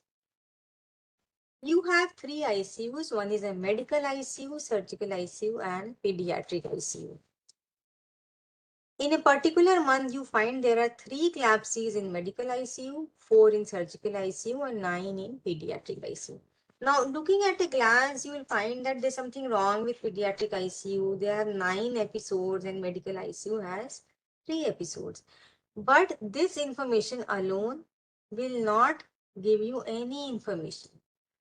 A: you have 3 ICUs. One is a medical ICU, surgical ICU, and pediatric ICU. In a particular month, you find there are 3 CLABSIs in medical ICU, 4 in surgical ICU, and 9 in pediatric ICU. Now, looking at a glance, you will find that there's something wrong with pediatric ICU. There are 9 episodes, and medical ICU has 3 episodes. But this information alone will not give you any information.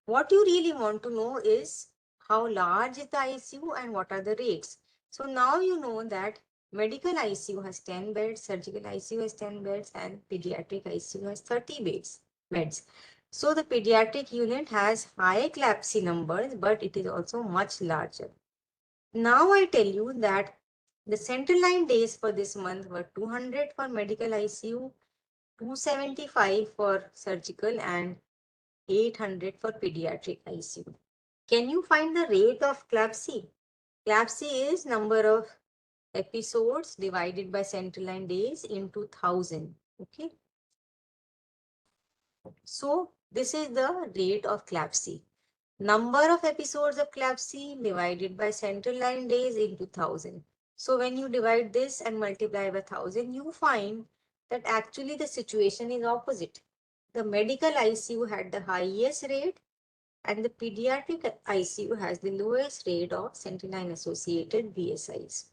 A: What you really want to know is how large is the ICU and what are the rates. So now you know that medical ICU has 10 beds, surgical ICU has 10 beds, and pediatric ICU has 30 beds. So the pediatric unit has high CLABSI numbers, but it is also much larger. Now I tell you that the central line days for this month were 200 for medical ICU, 275 for surgical, and 800 for pediatric ICU. Can you find the rate of CLABSI? CLABSI is number of episodes divided by central line days into 1000. Okay. So this is the rate of CLABSI. Number of episodes of CLABSI divided by central line days into 1000. So when you divide this and multiply by 1000, you find that actually the situation is opposite. The medical ICU had the highest rate and the pediatric ICU has the lowest rate of central line associated BSIs.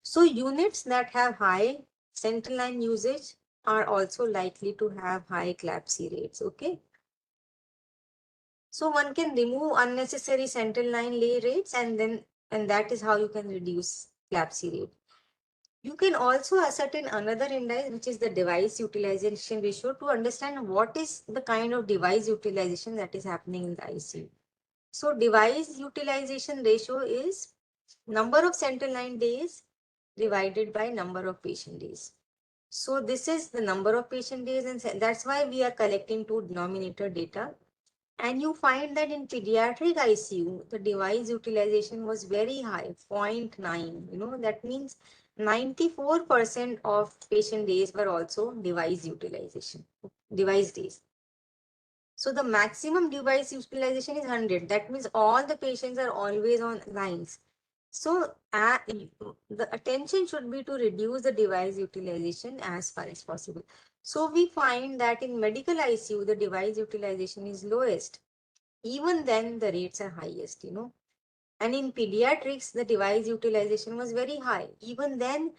A: So units that have high central line usage are also likely to have high CLABSI rates. Okay. So one can remove unnecessary central line lay rates, and that is how you can reduce CLABSI rate. You can also ascertain another index, which is the device utilization ratio, to understand what is the kind of device utilization that is happening in the ICU. So device utilization ratio is number of central line days divided by number of patient days. So this is the number of patient days, and that's why we are collecting 2 denominator data. And you find that in pediatric ICU, the device utilization was very high, 0.9. That means 94% of patient days were also device utilization, device days. So the maximum device utilization is 100. That means all the patients are always on lines. So the attention should be to reduce the device utilization as far as possible. So we find that in medical ICU, the device utilization is lowest. Even then, the rates are highest. And in pediatrics, the device utilization was very high. Even then,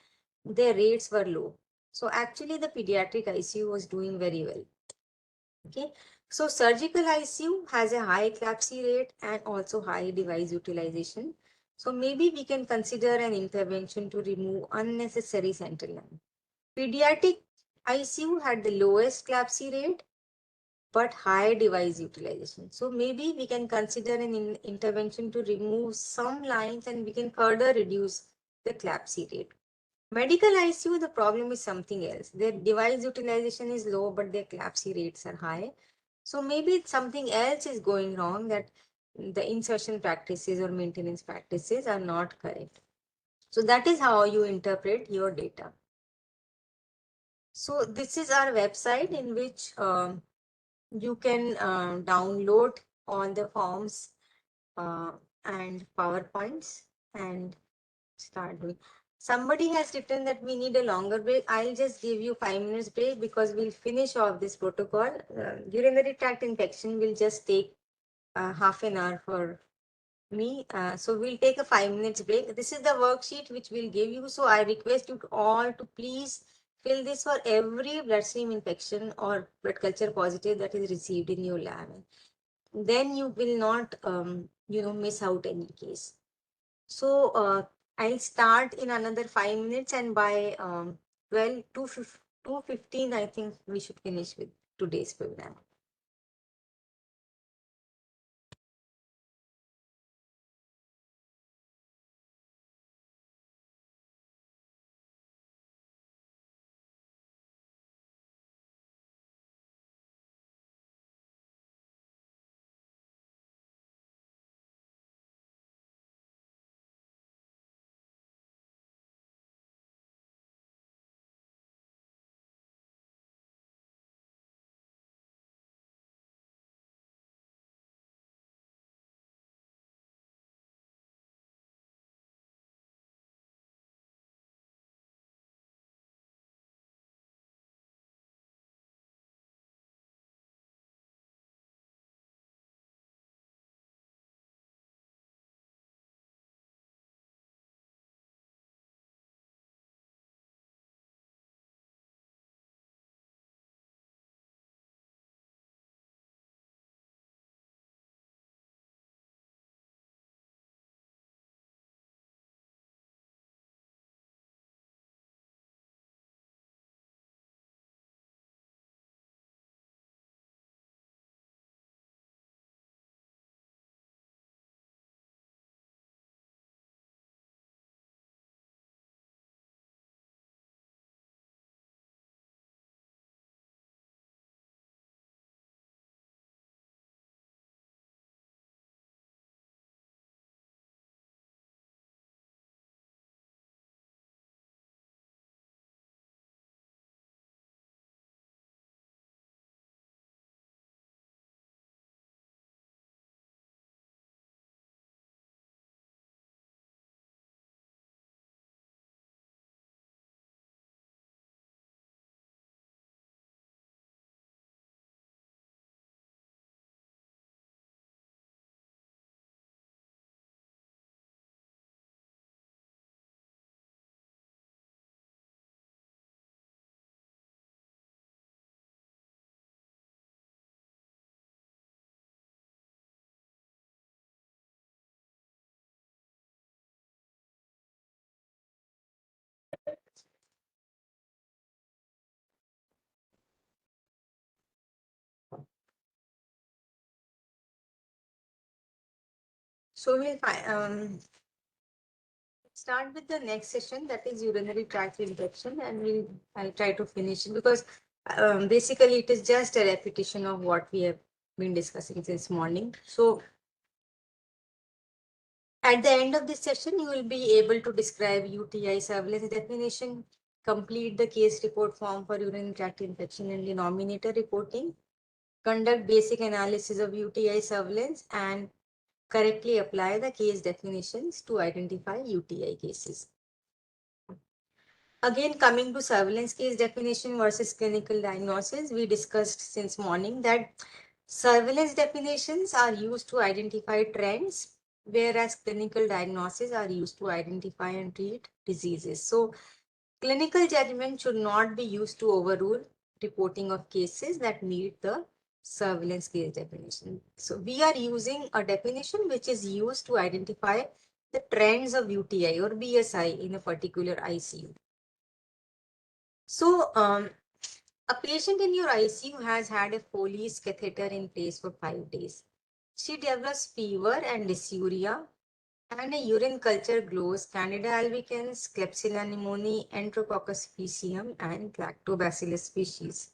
A: their rates were low. So actually, the pediatric ICU was doing very well. Okay. So surgical ICU has a high CLABSI rate and also high device utilization. So maybe we can consider an intervention to remove unnecessary central line. Pediatric ICU had the lowest CLABSI rate but high device utilization. So maybe we can consider an intervention to remove some lines and we can further reduce the CLABSI rate. Medical ICU, the problem is something else. Their device utilization is low, but their CLABSI rates are high. So maybe something else is going wrong, that the insertion practices or maintenance practices are not correct. So that is how you interpret your data. So this is our website in which you can download all the forms and PowerPoints and start doing. Somebody has written that we need a longer break. I'll just give you 5 minutes break because we'll finish off this protocol. Urinary tract infection will just take half an hour for me. So we'll take a 5 minutes break. This is the worksheet which we'll give you. So I request you all to please fill this for every bloodstream infection or blood culture positive that is received in your lab. Then you will not, miss out any case. So I'll start in another 5 minutes, and by 2:15, I think we should finish with today's program. So we'll start with the next session, that is urinary tract infection, and I'll try to finish it because basically it is just a repetition of what we have been discussing since morning. So at the end of this session, you will be able to describe UTI surveillance definition, complete the case report form for urinary tract infection and denominator reporting, conduct basic analysis of UTI surveillance, and correctly apply the case definitions to identify UTI cases. Again, coming to surveillance case definition versus clinical diagnosis, we discussed since morning that surveillance definitions are used to identify trends, whereas clinical diagnoses are used to identify and treat diseases. So clinical judgment should not be used to overrule reporting of cases that meet the surveillance case definition. So we are using a definition which is used to identify the trends of UTI or BSI in a particular ICU. So a patient in your ICU has had a Foley's catheter in place for 5 days. She develops fever and dysuria, and a urine culture glows Candida albicans, Klebsiella pneumoniae, Enterococcus faecium, and Lactobacillus species.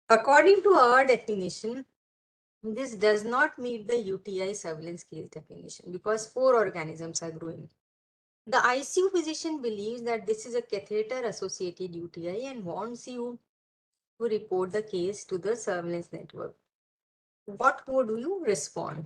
A: According to our definition, this does not meet the UTI surveillance case definition because 4 organisms are growing. The ICU physician believes that this is a catheter-associated UTI and wants you to report the case to the surveillance network. What would you respond?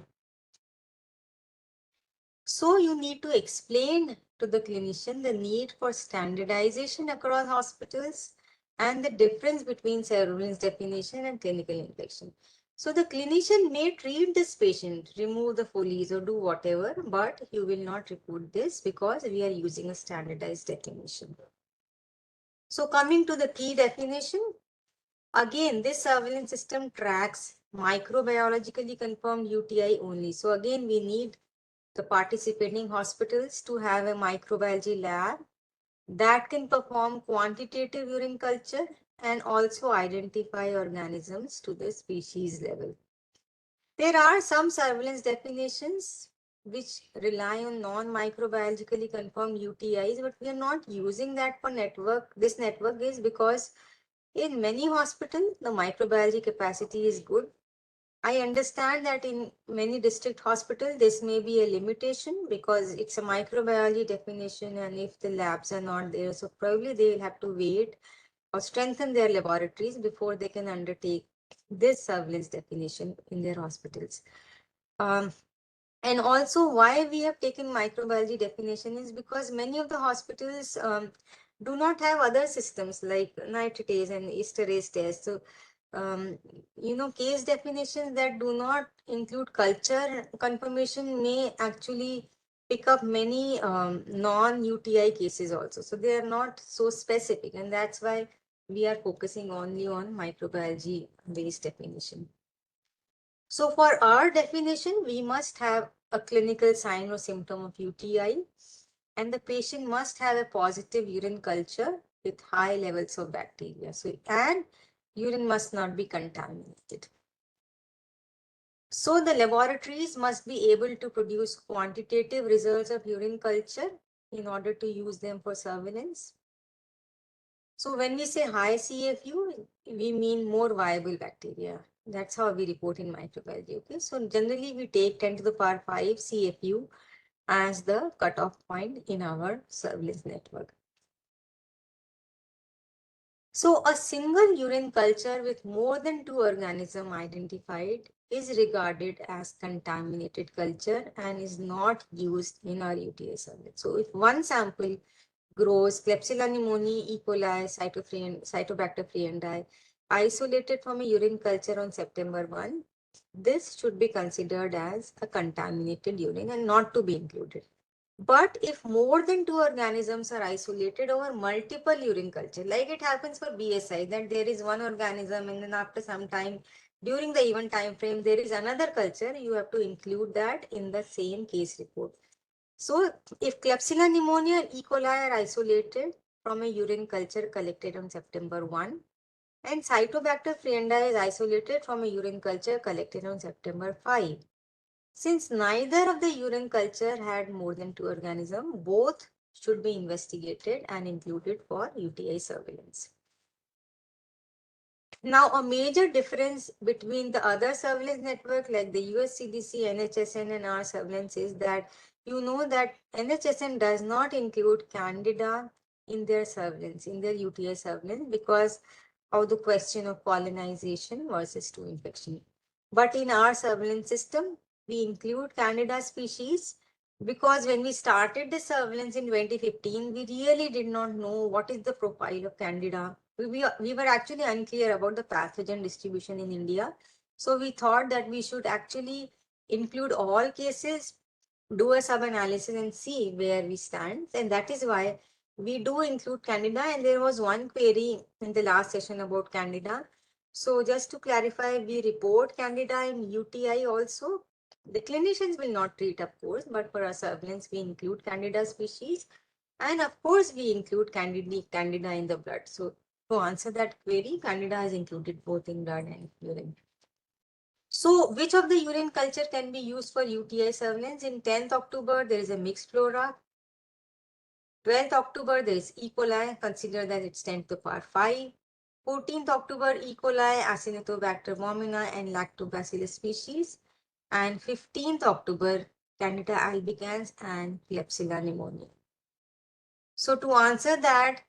A: So you need to explain to the clinician the need for standardization across hospitals and the difference between surveillance definition and clinical infection. So the clinician may treat this patient, remove the Foley's or do whatever, but you will not report this because we are using a standardized definition. So coming to the key definition, again, this surveillance system tracks microbiologically confirmed UTI only. So again, we need the participating hospitals to have a microbiology lab that can perform quantitative urine culture and also identify organisms to the species level. There are some surveillance definitions which rely on non-microbiologically confirmed UTIs, but we are not using that for network. This network is because in many hospitals, the microbiology capacity is good. I understand that in many district hospitals, this may be a limitation because it's a microbiology definition, and if the labs are not there, so probably they will have to wait or strengthen their laboratories before they can undertake this surveillance definition in their hospitals. And also why we have taken microbiology definition is because many of the hospitals do not have other systems like nitratase and esterase tests. So, case definitions that do not include culture confirmation may actually pick up many non-UTI cases also. So they are not so specific, and that's why we are focusing only on microbiology based definition. So for our definition, we must have a clinical sign or symptom of UTI, and the patient must have a positive urine culture with high levels of bacteria. So, and urine must not be contaminated. So the laboratories must be able to produce quantitative results of urine culture in order to use them for surveillance. So when we say high CFU, we mean more viable bacteria. That's how we report in microbiology. Okay, so generally we take 10 to the power 5 CFU as the cutoff point in our surveillance network. So a single urine culture with more than 2 organisms identified is regarded as contaminated culture and is not used in our UTI surveillance. So if one sample grows Klebsiella pneumoniae, E. coli, Cytobacter friendai, isolated from a urine culture on September 1, this should be considered as a contaminated urine and not to be included. But if more than 2 organisms are isolated over multiple urine culture, like it happens for BSI, that there is one organism and then after some time, during the event time frame, there is another culture, you have to include that in the same case report. So if Klebsiella pneumonia and E. coli are isolated from a urine culture collected on September 1, and Cytobacter friendai is isolated from a urine culture collected on September 5, since neither of the urine culture had more than 2 organisms, both should be investigated and included for UTI surveillance. Now, a major difference between the other surveillance network like the US CDC, NHSN and our surveillance is that you know that NHSN does not include Candida in their surveillance, in their UTI surveillance, because of the question of colonization versus 2 infection. But in our surveillance system, we include Candida species because when we started the surveillance in 2015, we really did not know what is the profile of Candida. We were actually unclear about the pathogen distribution in India. So we thought that we should actually include all cases, do a sub-analysis and see where we stand. And that is why we do include Candida. And there was one query in the last session about Candida. So just to clarify, we report Candida in UTI also. The clinicians will not treat, of course, but for our surveillance, we include Candida species. And of course, we include Candida in the blood. So to answer that query, Candida is included both in blood and urine. So which of the urine culture can be used for UTI surveillance? In 10th October, there is a mixed flora. 12th October, there is E. coli, consider that it's 10 to the power 5. 14th October, E. coli, Acinetobacter baumannii and Lactobacillus species. And 15th October, Candida albicans and Klebsiella pneumoniae. So to answer that,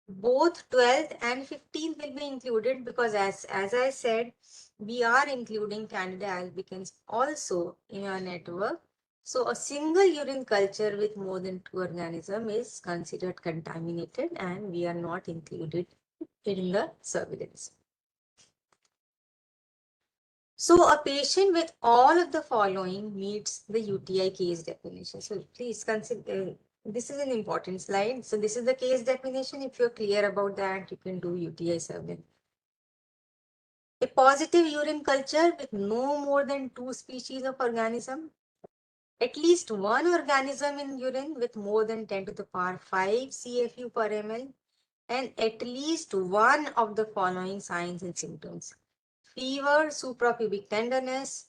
A: both 12th and 15th will be included because as I said, we are including Candida albicans also in our network. So a single urine culture with more than 2 organisms is considered contaminated and we are not included in the surveillance. So a patient with all of the following meets the UTI case definition. So please consider, this is an important slide. So this is the case definition. If you're clear about that, you can do UTI surveillance. A positive urine culture with no more than 2 species of organism, at least one organism in urine with more than 10 to the power 5 CFU per ml, and at least one of the following signs and symptoms: fever, suprapubic tenderness,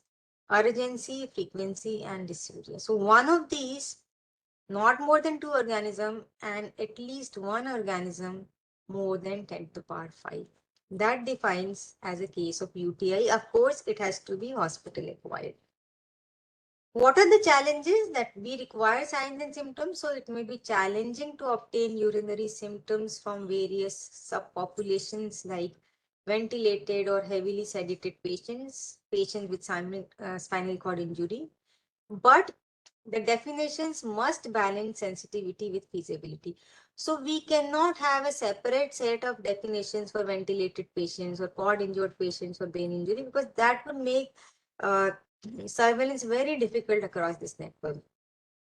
A: urgency, frequency, and dysuria. So one of these, not more than 2 organisms, and at least one organism more than 10 to the power 5. That defines as a case of UTI. Of course, it has to be hospital acquired. What are the challenges? That we require signs and symptoms, so it may be challenging to obtain urinary symptoms from various subpopulations like ventilated or heavily sedated patients, patients with spinal cord injury. But the definitions must balance sensitivity with feasibility. So we cannot have a separate set of definitions for ventilated patients or cord injured patients or brain injury, because that would make surveillance very difficult across this network.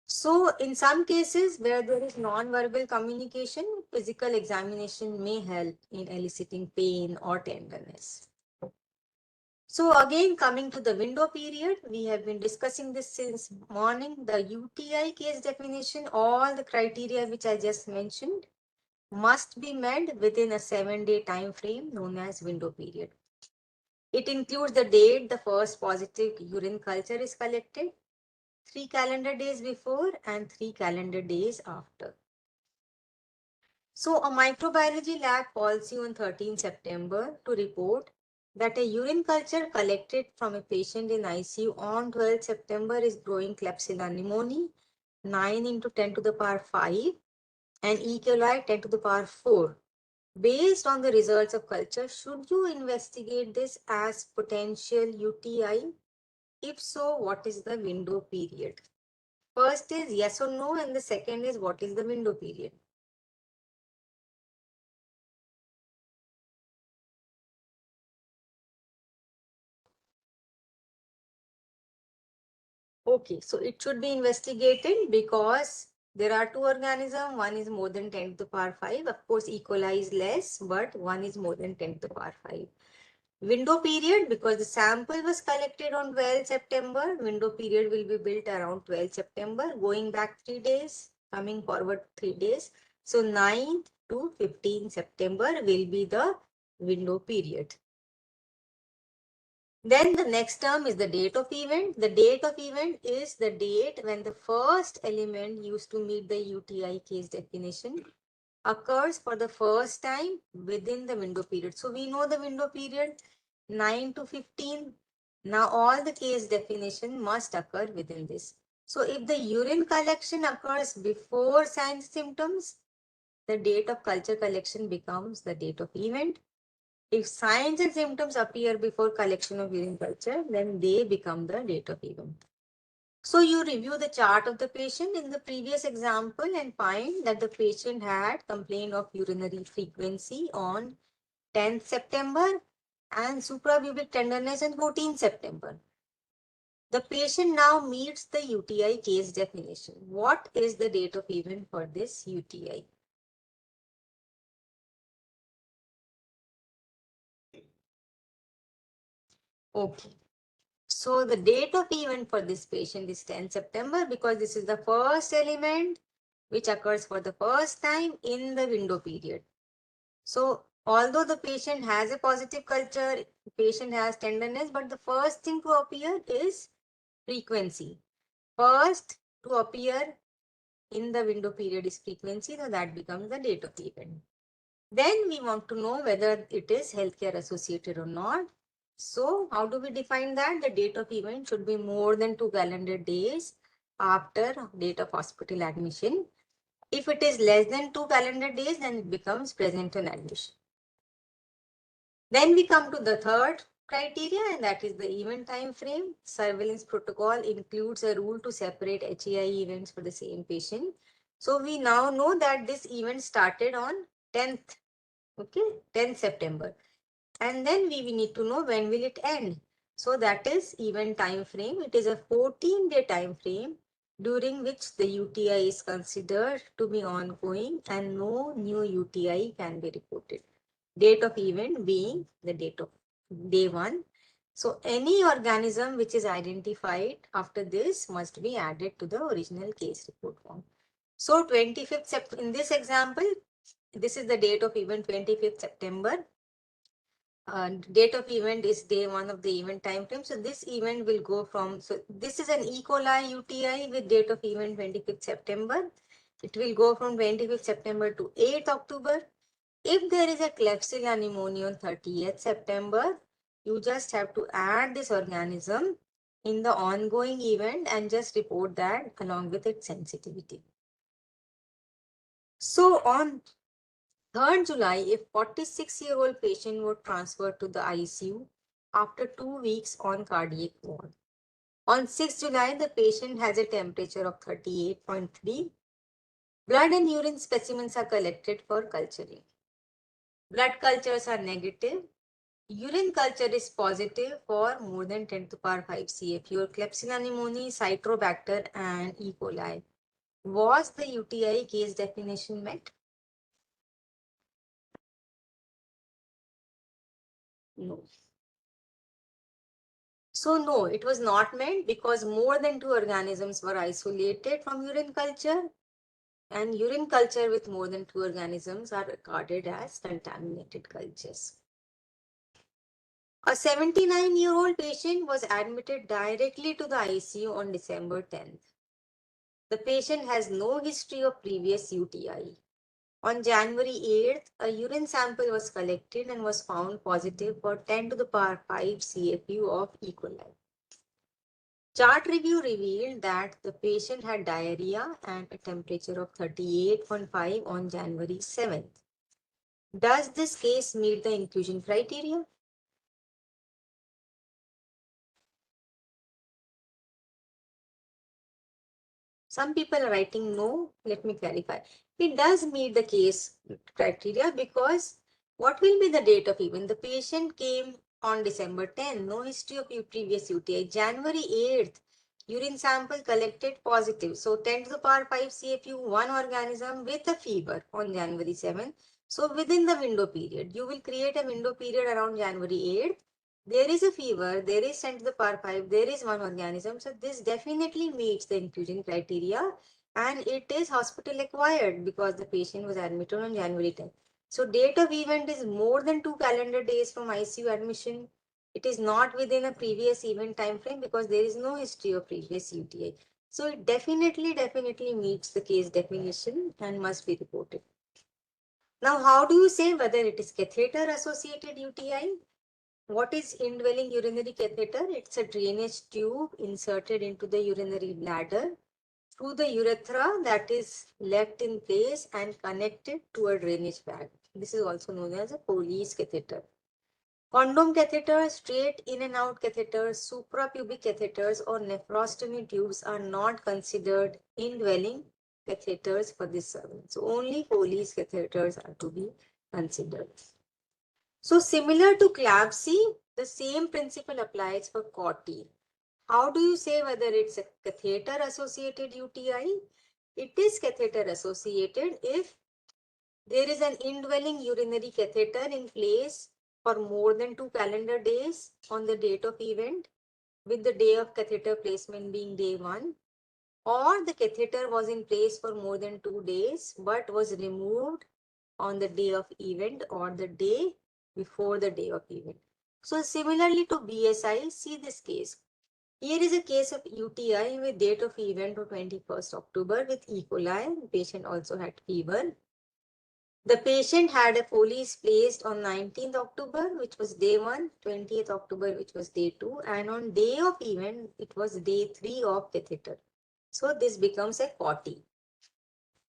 A: So in some cases where there is non-verbal communication, physical examination may help in eliciting pain or tenderness. So again, coming to the window period, we have been discussing this since morning. The UTI case definition, all the criteria which I just mentioned must be met within a 7-day time frame known as window period. It includes the date the first positive urine culture is collected, 3 calendar days before and 3 calendar days after. So a microbiology lab calls you on 13 September to report that a urine culture collected from a patient in ICU on 12 September is growing Klebsiella pneumoniae 9 into 10 to the power 5 and E. coli 10 to the power 4. Based on the results of culture, should you investigate this as potential UTI? If so, what is the window period? First is yes or no, and the second is what is the window period? Okay, so it should be investigated because there are 2 organisms. One is more than 10 to the power 5. Of course, E. coli is less, but one is more than 10 to the power 5. Window period, because the sample was collected on 12 September. Window period will be built around 12 September, going back 3 days, coming forward 3 days. So 9th to 15 September will be the window period. Then the next term is the date of event. The date of event is the date when the first element used to meet the UTI case definition occurs for the first time within the window period. So we know the window period 9 to 15. Now all the case definition must occur within this. So if the urine collection occurs before signs symptoms, the date of culture collection becomes the date of event. If signs and symptoms appear before collection of urine culture, then they become the date of event. So you review the chart of the patient in the previous example and find that the patient had complained of urinary frequency on 10th September and suprapubic tenderness on 14th September. The patient now meets the UTI case definition. What is the date of event for this UTI? Okay. So the date of event for this patient is 10 September because this is the first element which occurs for the first time in the window period. So although the patient has a positive culture, patient has tenderness, but the first thing to appear is frequency. First to appear in the window period is frequency, so that becomes the date of event. Then we want to know whether it is healthcare associated or not. So how do we define that? The date of event should be more than 2 calendar days after date of hospital admission. If it is less than 2 calendar days, then it becomes present on admission. Then we come to the third criteria, and that is the event time frame. Surveillance protocol includes a rule to separate HAI events for the same patient. So we now know that this event started on 10th, okay, 10th September. And then we need to know when will it end. So that is event time frame. It is a 14-day time frame during which the UTI is considered to be ongoing and no new UTI can be reported. Date of event being the date of day 1. So any organism which is identified after this must be added to the original case report form. So 25th September, in this example, this is the date of event 25th September. Date of event is day 1 of the event time frame. So this event will go from, so this is an E. coli UTI with date of event 25th September. It will go from 25th September to 8th October. If there is a Klebsiella pneumoniae on 30th September, you just have to add this organism in the ongoing event and just report that along with its sensitivity. So on 3rd July, a 46-year-old patient was transferred to the ICU after 2 weeks on cardiac ward. On 6th July, the patient has a temperature of 38.3. Blood and urine specimens are collected for culturing. Blood cultures are negative. Urine culture is positive for more than 10 to the power 5 CFU or Klebsiella pneumoniae, Citrobacter, and E. coli. Was the UTI case definition met? No. So no, it was not met because more than 2 organisms were isolated from urine culture, and urine culture with more than 2 organisms are regarded as contaminated cultures. A 79-year-old patient was admitted directly to the ICU on December 10th. The patient has no history of previous UTI. On January 8th, a urine sample was collected and was found positive for 10 to the power 5 CFU of E. coli. Chart review revealed that the patient had diarrhea and a temperature of 38.5 on January 7th. Does this case meet the inclusion criteria? Some people are writing no. Let me clarify. It does meet the case criteria because what will be the date of event? The patient came on December 10, no history of previous UTI. January 8th, urine sample collected positive. So 10 to the power 5 CFU, one organism with a fever on January 7th. So within the window period, you will create a window period around January 8th. There is a fever, there is 10 to the power 5, there is one organism. So this definitely meets the inclusion criteria and it is hospital acquired because the patient was admitted on January 10th. So date of event is more than 2 calendar days from ICU admission. It is not within a previous event time frame because there is no history of previous UTI. So it definitely meets the case definition and must be reported. Now, how do you say whether it is catheter associated UTI? What is indwelling urinary catheter? It's a drainage tube inserted into the urinary bladder through the urethra that is left in place and connected to a drainage bag. This is also known as a Poli's catheter. Condom catheters, straight in and out catheters, suprapubic catheters, or nephrostomy tubes are not considered indwelling catheters for this service. So only Poli's catheters are to be considered. So similar to CLABSI, the same principle applies for COTI. How do you say whether it's a catheter associated UTI? It is catheter associated if there is an indwelling urinary catheter in place for more than 2 calendar days on the date of event, with the day of catheter placement being day 1, or the catheter was in place for more than 2 days but was removed on the day of event or the day before the day of event. So similarly to BSI, see this case. Here is a case of UTI with date of event of 21st October with E. coli. The patient also had fever. The patient had a Foley's placed on 19th October, which was day 1, 20th October, which was day 2, and on day of event, it was day 3 of catheter. So this becomes a COTI.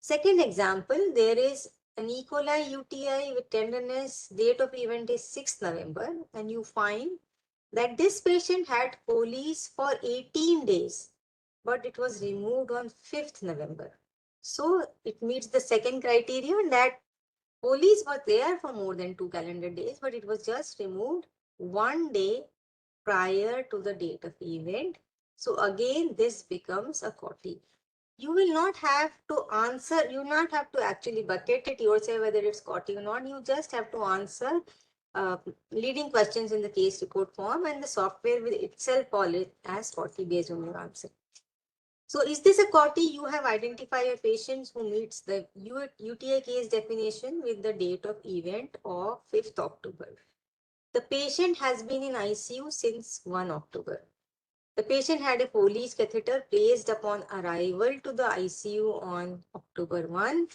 A: Second example, there is an E. coli UTI with tenderness, date of event is 6th November, and you find that this patient had colis for 18 days, but it was removed on 5th November. So it meets the second criterion that colis were there for more than 2 calendar days, but it was just removed 1 day prior to the date of event. So again, this becomes a COTI. You will not have to answer, you not have to actually bucket it yourself whether it's COTI or not. You just have to answer leading questions in the case report form, and the software will itself call it as COTI based on your answer. So is this a COTI? You have identified a patient who meets the UTI case definition with the date of event of 5th October. The patient has been in ICU since 1 October. The patient had a Foley's catheter placed upon arrival to the ICU on October 1,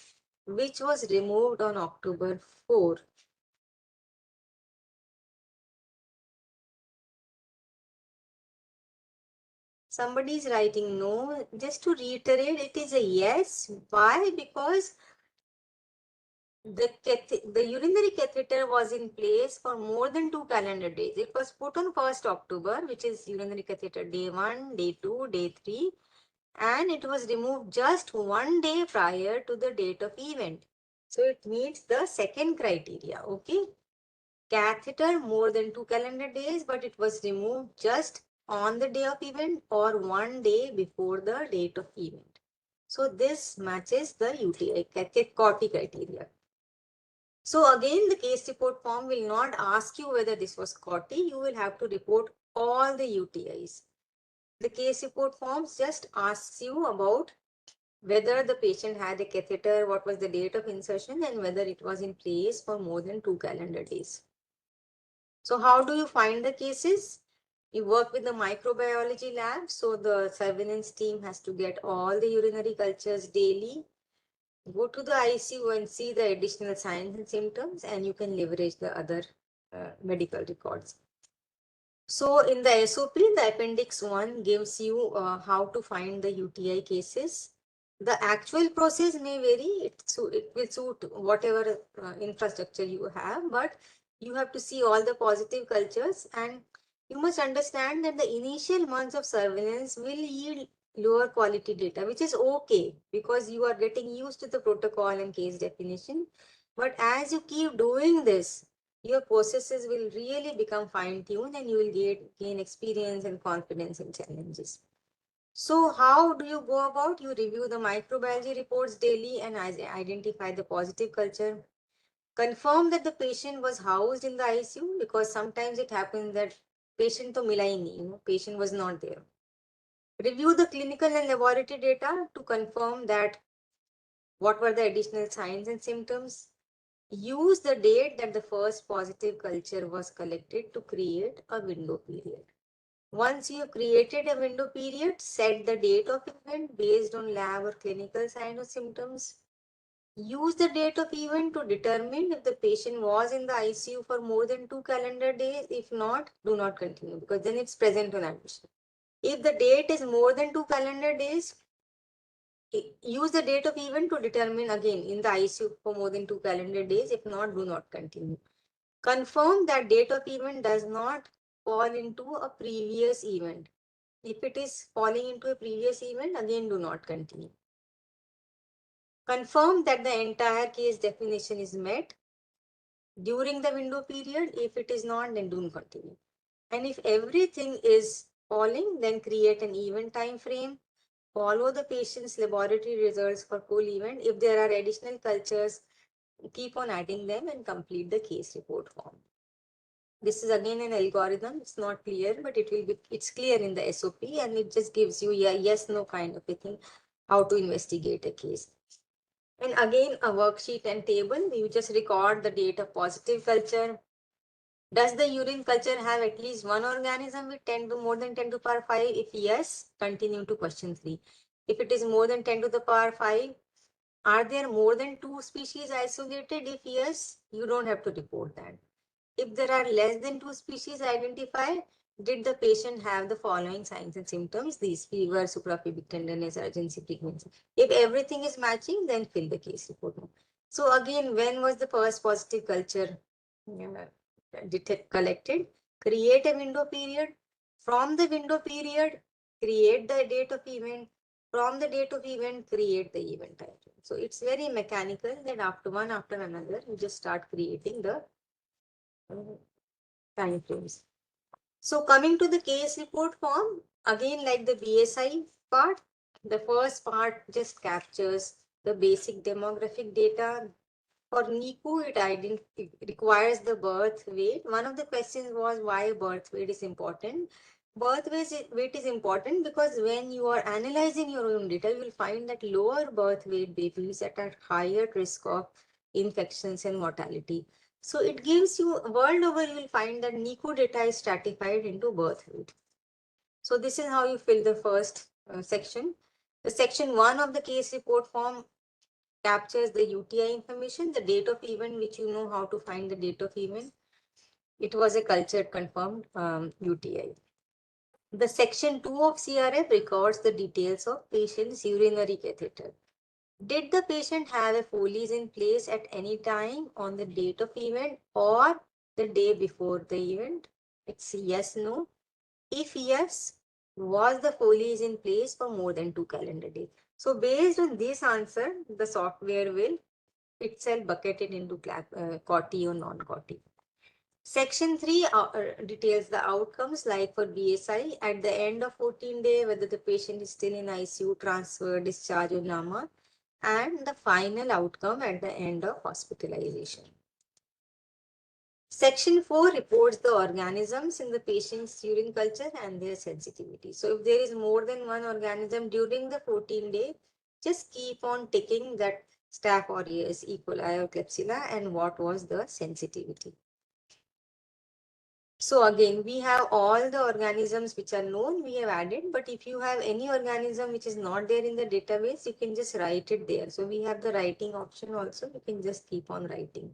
A: which was removed on October 4. Somebody is writing no. Just to reiterate, it is a yes. Why? Because the urinary catheter was in place for more than 2 calendar days. It was put on 1st October, which is urinary catheter day 1, day 2, day 3. And it was removed just 1 day prior to the date of event. So it meets the second criteria, okay? Catheter more than 2 calendar days, but it was removed just on the day of event or 1 day before the date of event. So this matches the UTI COTI criteria. So again, the case report form will not ask you whether this was COTI. You will have to report all the UTIs. The case report forms just asks you about whether the patient had a catheter, what was the date of insertion, and whether it was in place for more than 2 calendar days. So how do you find the cases? You work with the microbiology lab. So the surveillance team has to get all the urinary cultures daily. Go to the ICU and see the additional signs and symptoms, and you can leverage the other medical records. So in the SOP, the Appendix 1 gives you how to find the UTI cases. The actual process may vary. It will suit whatever infrastructure you have, but you have to see all the positive cultures, and you must understand that the initial months of surveillance will yield lower quality data, which is okay because you are getting used to the protocol and case definition. But as you keep doing this, your processes will really become fine-tuned and you will gain experience and confidence in challenges. So how do you go about? You review the microbiology reports daily and identify the positive culture. Confirm that the patient was housed in the ICU, because sometimes it happens that patient to mila hi nahi, patient was not there. Review the clinical and laboratory data to confirm that what were the additional signs and symptoms. Use the date that the first positive culture was collected to create a window period. Once you have created a window period, set the date of event based on lab or clinical signs or symptoms. Use the date of event to determine if the patient was in the ICU for more than 2 calendar days. If not, do not continue, because then it's present on admission. If the date is more than 2 calendar days, use the date of event to determine again in the ICU for more than 2 calendar days. If not, do not continue. Confirm that date of event does not fall into a previous event. If it is falling into a previous event, again do not continue. Confirm that the entire case definition is met during the window period. If it is not, then do not continue. And if everything is falling, then create an event time frame. Follow the patient's laboratory results for full event. If there are additional cultures, keep on adding them and complete the case report form. This is again an algorithm. It's not clear, but it's clear in the SOP, and it just gives you a yes, no kind of a thing, how to investigate a case. And again, a worksheet and table. You just record the date of positive culture. Does the urine culture have at least one organism with 10 to more than 10 to the power 5? If yes, continue to question 3. If it is more than 10 to the power 5, are there more than 2 species isolated? If yes, you don't have to report that. If there are less than 2 species identified, did the patient have the following signs and symptoms? These: fever, suprapubic tenderness, urgency, pregnancy. If everything is matching, then fill the case report. So again, when was the first positive culture collected? create a window period. From the window period, create the date of event. From the date of event, create the event time frame. So it's very mechanical that after one after another, you just start creating the time frames. So coming to the case report form, again like the BSI part, the first part just captures the basic demographic data. For NICU, it requires the birth weight. One of the questions was why birth weight is important. Weight is important because when you are analyzing your own data, you will find that lower birth weight babies are at higher risk of infections and mortality. So it gives you, world over, you will find that NICU data is stratified into birth weight. So this is how you fill the first section. The section 1 of the case report form captures the UTI information, the date of event, which you know how to find the date of event. It was a cultured confirmed UTI. The section 2 of CRF records the details of patient's urinary catheter. Did the patient have a Foley's in place at any time on the date of event or the day before the event? It's yes, no. If yes, was the Foley's in place for more than 2 calendar days? So based on this answer, the software will itself bucketed into COTI or non-COTI. Section 3 details the outcomes like for BSI at the end of 14 day, whether the patient is still in ICU, transfer, discharge or NAMA, and the final outcome at the end of hospitalization. Section 4 reports the organisms in the patient's urine culture and their sensitivity. So if there is more than one organism during the 14 day, just keep on ticking that Staph aureus, E. coli or Klebsiella and what was the sensitivity. So again, we have all the organisms which are known, we have added, but if you have any organism which is not there in the database, you can just write it there. So we have the writing option also, you can just keep on writing.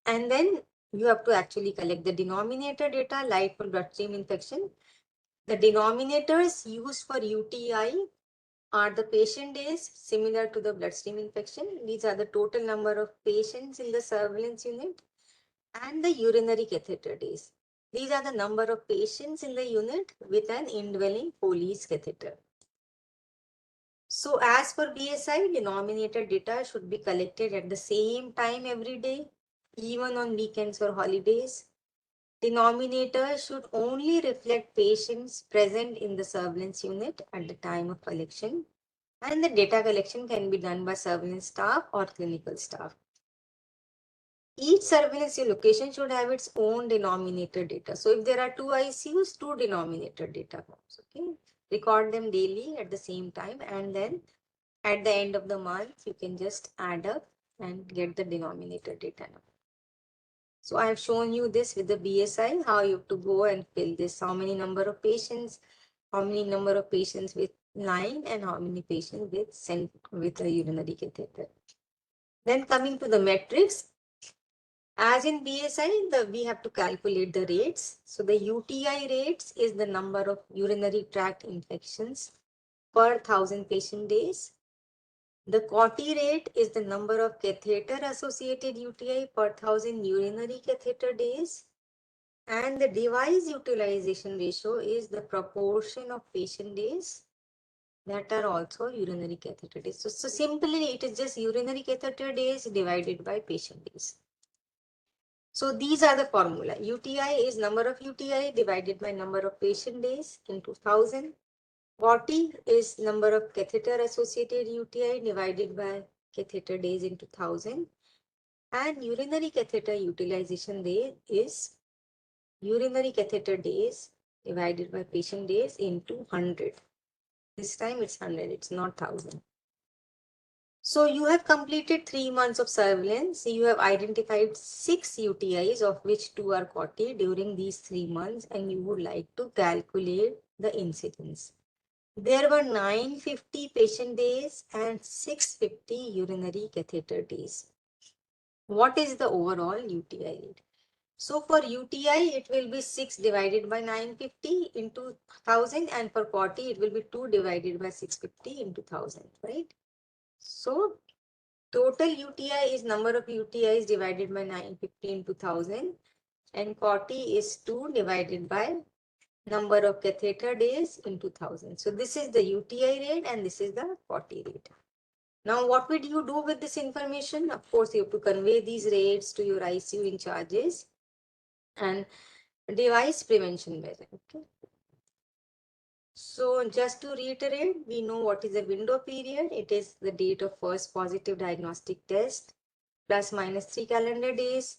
A: And then you have to actually collect the denominator data like for bloodstream infection. The denominators used for UTI are the patient days similar to the bloodstream infection. These are the total number of patients in the surveillance unit and the urinary catheter days. These are the number of patients in the unit with an indwelling Foley's catheter. So as for BSI, denominator data should be collected at the same time every day, even on weekends or holidays. Denominator should only reflect patients present in the surveillance unit at the time of collection, and the data collection can be done by surveillance staff or clinical staff. Each surveillance location should have its own denominator data. So if there are 2 ICUs, 2 denominator data forms, okay? Record them daily at the same time, and then at the end of the month, you can just add up and get the denominator data number. So I have shown you this with the BSI, how you have to go and fill this, how many number of patients, how many number of patients with line, and how many patients with a urinary catheter. Then coming to the metrics, as in BSI, we have to calculate the rates. So the UTI rates is the number of urinary tract infections per 1,000 patient days. The COTI rate is the number of catheter-associated UTI per 1,000 urinary catheter days. And the device utilization ratio is the proportion of patient days that are also urinary catheter days. So simply, it is just urinary catheter days divided by patient days. So these are the formula. UTI is number of UTI divided by number of patient days into 1,000. 40 is number of catheter-associated UTI divided by catheter days into 1,000. And urinary catheter utilization day is urinary catheter days divided by patient days into 100. This time it's 100, it's not 1,000. So you have completed 3 months of surveillance. You have identified 6 UTIs, of which 2 are COTI during these 3 months, and you would like to calculate the incidence. There were 950 patient days and 650 urinary catheter days. What is the overall UTI rate? So for UTI, it will be 6 divided by 950 into 1,000, and for COTI, it will be 2 divided by 650 into 1,000, right? So total UTI is number of UTIs divided by 950 into 1,000. and 40 is 2 divided by number of catheter days into 1000. So this is the UTI rate and this is the 40 rate. Now, what would you do with this information? Of course, you have to convey these rates to your ICU in charges and device prevention measure. Okay. So just to reiterate, we know what is the window period. It is the date of first positive diagnostic test plus minus 3 calendar days.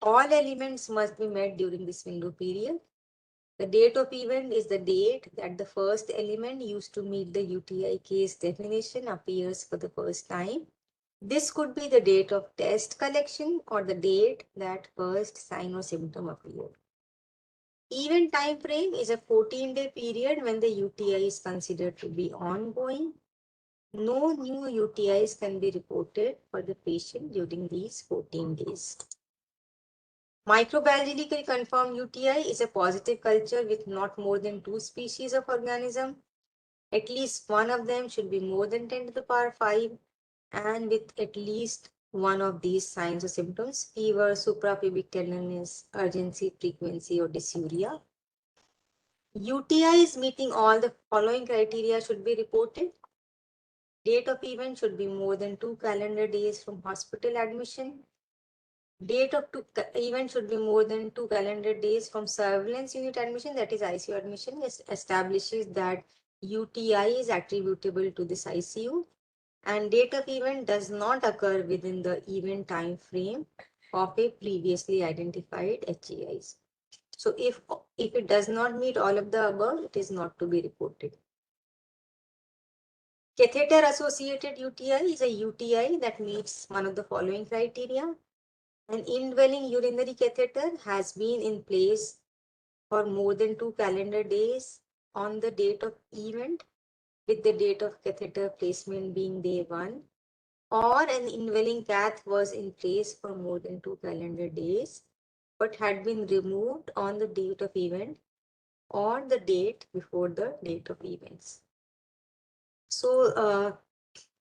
A: All elements must be met during this window period. The date of event is the date that the first element used to meet the UTI case definition appears for the first time. This could be the date of test collection or the date that first sign or symptom appeared. Event time frame is a 14-day period when the UTI is considered to be ongoing. No new UTIs can be reported for the patient during these 14 days. Microbiologically confirmed UTI is a positive culture with not more than 2 species of organism. At least one of them should be more than 10 to the power 5 and with at least one of these signs or symptoms: fever, suprapubic tenderness, urgency, frequency, or dysuria. UTIs meeting all the following criteria should be reported. Date of event should be more than 2 calendar days from hospital admission. Date of event should be more than 2 calendar days from surveillance unit admission, that is ICU admission, establishes that UTI is attributable to this ICU. And date of event does not occur within the event time frame of a previously identified HAIs. So if it does not meet all of the above, it is not to be reported. Catheter associated UTI is a UTI that meets one of the following criteria. An indwelling urinary catheter has been in place for more than 2 calendar days on the date of event, with the date of catheter placement being day 1, or an indwelling cath was in place for more than 2 calendar days but had been removed on the date of event or the date before the date of events. So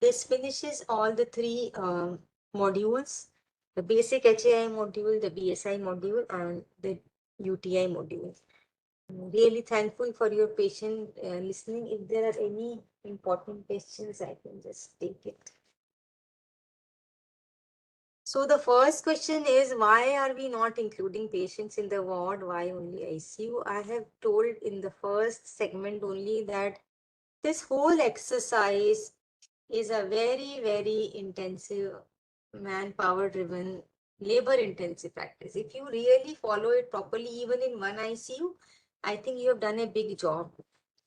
A: this finishes all the 3 modules: the basic HAI module, the BSI module, and the UTI module. I'm really thankful for your patient listening. If there are any important questions, I can just take it. So the first question is, why are we not including patients in the ward? Why only ICU? I have told in the first segment only that this whole exercise is a very, very intensive, manpower driven, labor intensive practice. If you really follow it properly, even in one ICU, I think you have done a big job.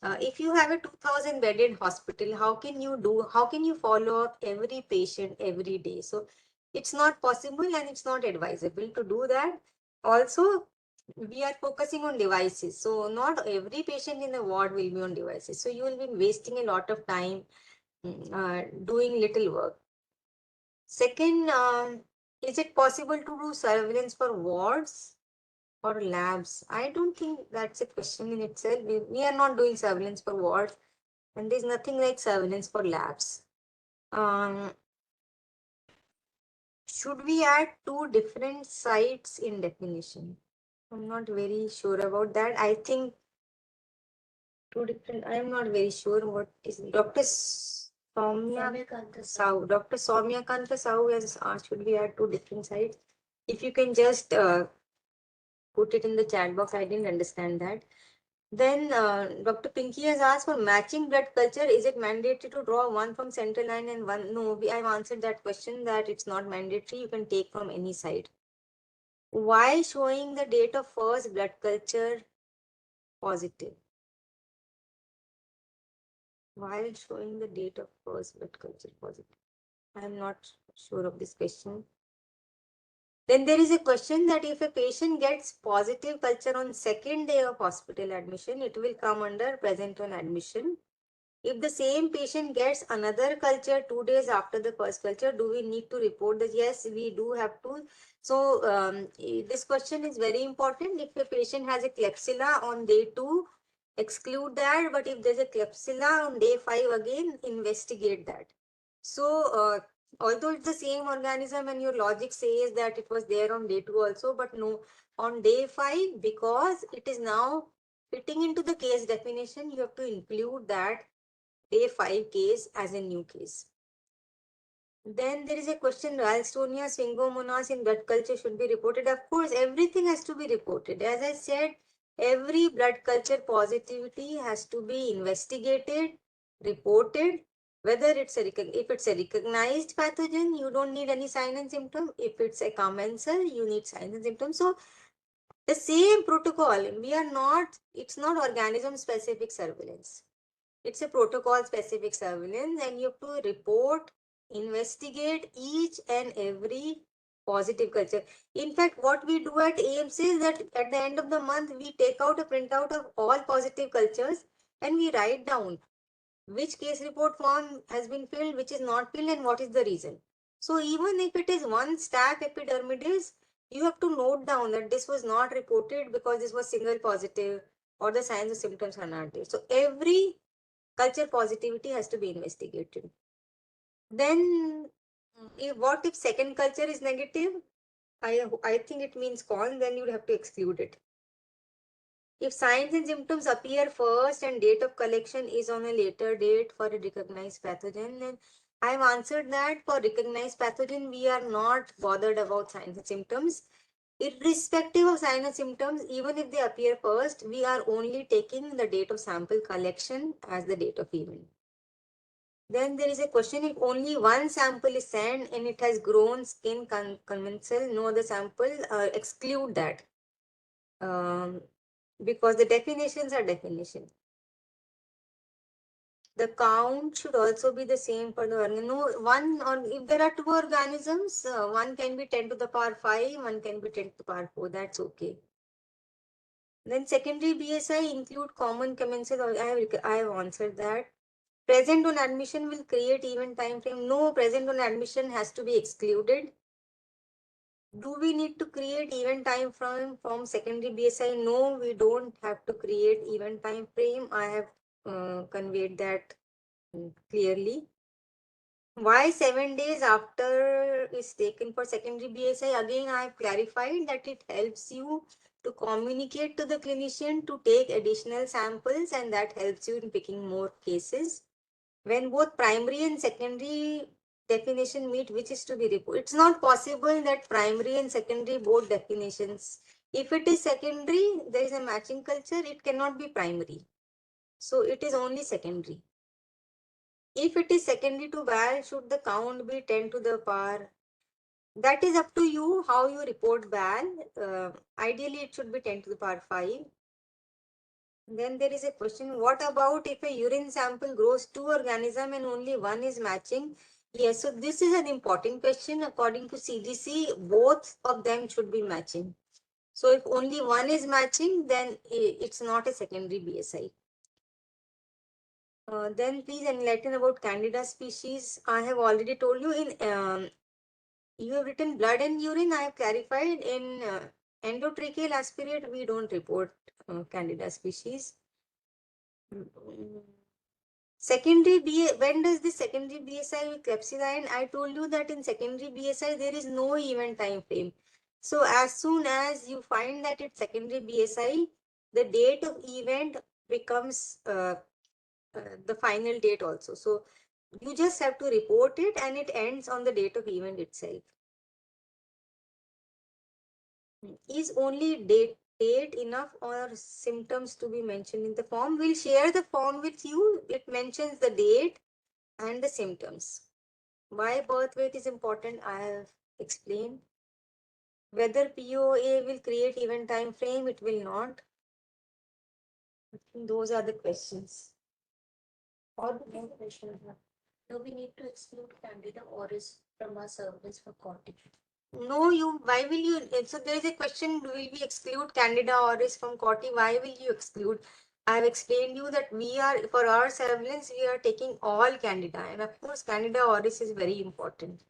A: If you have a 2000 bedded hospital, how can you follow up every patient every day? So it's not possible and it's not advisable to do that. Also, we are focusing on devices. So not every patient in the ward will be on devices. So you will be wasting a lot of time doing little work. Second, is it possible to do surveillance for wards or labs? I don't think that's a question in itself. We are not doing surveillance for wards, and there's nothing like surveillance for labs. Should we add 2 different sites in definition? I'm not very sure about that. I think 2 different, I'm not very sure what is Dr. Soumya Sahu. Dr. Soumya Kanta Sahu has asked, should we add 2 different sites? If you can just put it in the chat box, I didn't understand that. Then Dr. Pinky has asked, for matching blood culture, is it mandatory to draw one from central line and one? No, I've answered that question that it's not mandatory. You can take from any side. Why showing the date of first blood culture positive? Why showing the date of first blood culture positive? I am not sure of this question. Then there is a question that if a patient gets positive culture on second day of hospital admission, it will come under present on admission. If the same patient gets another culture 2 days after the first culture, do we need to report this? Yes, we do have to. So this question is very important. If a patient has a Klebsiella on day 2, exclude that. But if there's a Klebsiella on day 5 again, investigate that. So Although it's the same organism and your logic says that it was there on day 2 also, but no, on day 5, because it is now fitting into the case definition, you have to include that day 5 case as a new case. Then there is a question, Ralstonia, Sphingommonas in blood culture should be reported. Of course, everything has to be reported. As I said, every blood culture positivity has to be investigated, reported, whether it's if it's a recognized pathogen, you don't need any sign and symptom. If it's a commensal, you need signs and symptoms. So the same protocol, it's not organism specific surveillance. It's a protocol specific surveillance, and you have to report, investigate each and every positive culture. In fact, what we do at AIMS is that at the end of the month, we take out a printout of all positive cultures and we write down which case report form has been filled, which is not filled, and what is the reason. So even if it is one staph epidermidis, you have to note down that this was not reported because this was single positive or the signs or symptoms are not there. So every culture positivity has to be investigated. Then, what if second culture is negative? I think it means con, then you'd have to exclude it. If signs and symptoms appear first and date of collection is on a later date for a recognized pathogen, then I've answered that for recognized pathogen, we are not bothered about signs and symptoms. Irrespective of signs and symptoms, even if they appear first, we are only taking the date of sample collection as the date of event. Then there is a question, if only one sample is sent and it has grown skin commensal, no other sample, exclude that. Because the definitions are definition. The count should also be the same for the organism. No, one, or if there are two organisms, one can be 10 to the power 5, one can be 10 to the power 4, that's okay. Then secondary BSI include common commensal. I have answered that. Present on admission will create event time frame. No, present on admission has to be excluded. Do we need to create event time frame from secondary BSI? No, we don't have to create event time frame. I have conveyed that clearly. Why 7 days after is taken for secondary BSI? Again, I have clarified that it helps you to communicate to the clinician to take additional samples, and that helps you in picking more cases. When both primary and secondary definition meet, which is to be reported. It's not possible that primary and secondary both definitions. If it is secondary, there is a matching culture, it cannot be primary. So it is only secondary. If it is secondary to val, should the count be 10 to the power? That is up to you how you report val. Ideally, it should be 10 to the power 5. Then there is a question, what about if a urine sample grows two organisms and only one is matching? Yes, so this is an important question. According to CDC, both of them should be matching. So if only one is matching, then it's not a secondary BSI. Then please enlighten about Candida species. I have already told you you have written blood and urine. I have clarified in endotracheal aspirate, we don't report Candida species. Secondary when does the secondary BSI with clepsidine? I told you that in secondary BSI there is no event time frame. So as soon as you find that it's secondary BSI, the date of event becomes the final date also. So you just have to report it and it ends on the date of event itself. Is only date enough or symptoms to be mentioned in the form? We'll share the form with you. It mentions the date and the symptoms. Why birth weight is important, I have explained. Whether POA will create event time frame, it will not. Those are the questions. Or the main question, do we need to exclude Candida auris from our service for Cortic? No, why will you? So there is a question, will we exclude Candida auris from Corti? Why will you exclude? I have explained you that for our surveillance, we are taking all Candida. And of course, Candida auris is very important.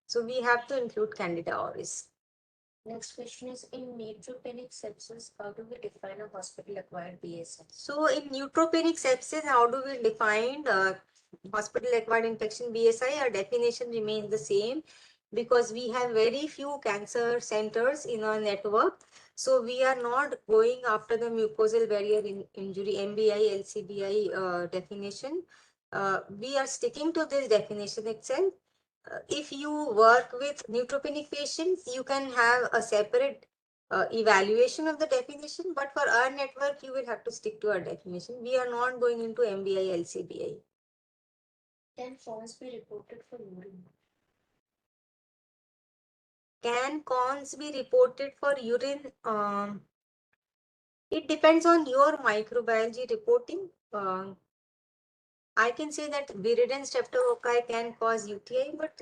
A: So we have to include Candida auris. Next question is, in neutropenic sepsis, how do we define a hospital-acquired BSI? So in neutropenic sepsis, how do we define? hospital-acquired infection BSI, our definition remains the same because we have very few cancer centers in our network. So we are not going after the mucosal barrier injury MBI, LCBI definition. We are sticking to this definition itself. If you work with neutropenic patients, you can have a separate evaluation of the definition, but for our network, you will have to stick to our definition. We are not going into MBI, LCBI. Can cons be reported for urine? Can cons be reported for urine? It depends on your microbiology reporting. I can say that viridin streptococci can cause UTI, but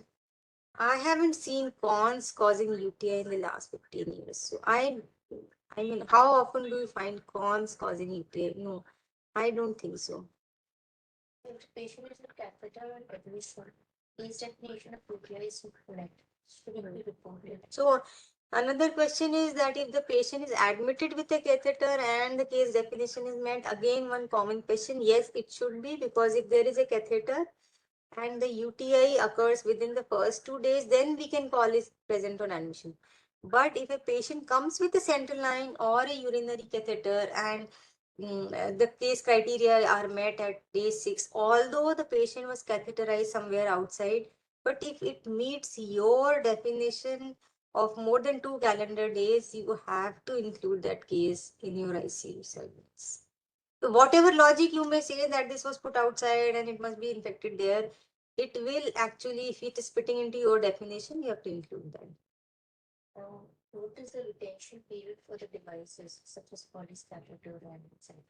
A: I haven't seen cons causing UTI in the last 15 years. So I mean, how often do you find cons causing UTI? No, I don't think so. If the patient is a catheter and admission, his definition of UTI is incorrect. Should it be reported? So another question is that if the patient is admitted with a catheter and the case definition is met, again one common question, yes, it should be, because if there is a catheter and the UTI occurs within the first 2 days, then we can call it present on admission. But if a patient comes with a central line or a urinary catheter and the case criteria are met at day 6, although the patient was catheterized somewhere outside, but if it meets your definition of more than 2 calendar days, you have to include that case in your ICU surveillance. So whatever logic you may say that this was put outside and it must be infected there, it will actually, if it is fitting into your definition, you have to include that. What is the retention period for the devices such as polyscatter and etc.?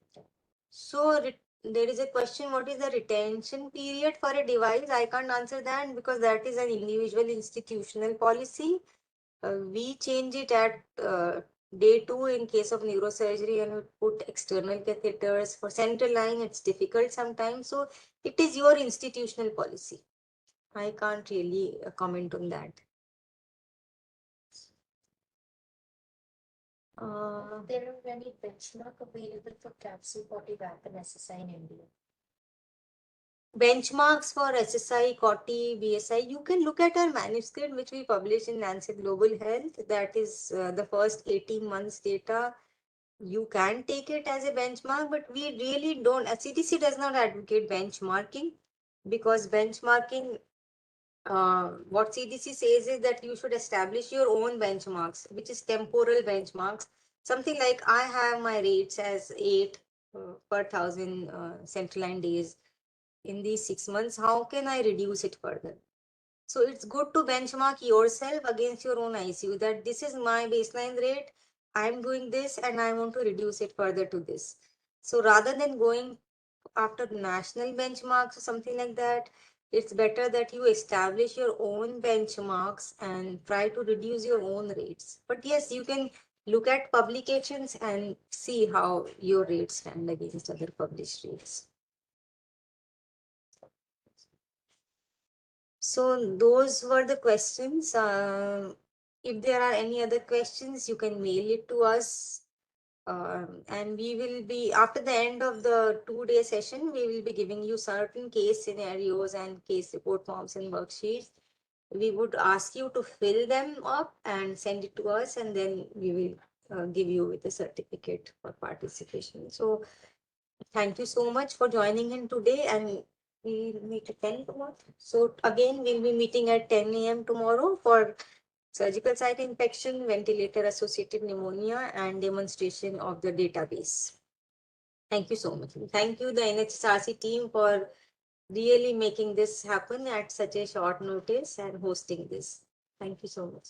A: So there is a question, what is the retention period for a device? I can't answer that because that is an individual institutional policy. We change it at day 2 in case of neurosurgery, and we put external catheters. For central line, it's difficult sometimes. So it is your institutional policy. I can't really comment on that. There are any benchmark available for capsule body wrap and SSI in India? Benchmarks for SSI, COTI, BSI, you can look at our manuscript which we published in Lancet Global Health. That is the first 18 months data. You can take it as a benchmark, but we really don't. CDC does not advocate benchmarking, because benchmarking, what CDC says is that you should establish your own benchmarks, which is temporal benchmarks. Something like I have my rates as 8 per thousand central line days in these 6 months. How can I reduce it further? So it's good to benchmark yourself against your own ICU, that this is my baseline rate, I'm doing this and I want to reduce it further to this. So rather than going after national benchmarks or something like that, it's better that you establish your own benchmarks and try to reduce your own rates. But yes, you can look at publications and see how your rates stand against other published rates. So those were the questions. If there are any other questions, you can mail it to us. And we will be, after the end of the 2-day session, we will be giving you certain case scenarios and case report forms and worksheets. We would ask you to fill them up and send it to us, and then we will give you with a certificate for participation. So thank you so much for joining in today, and we meet at 10 tomorrow. So again, we'll be meeting at 10 a.m. tomorrow for surgical site infection, ventilator associated pneumonia, and demonstration of the database. Thank you so much. Thank you, the NHSRC team, for really making this happen at such a short notice and hosting this. Thank you so much.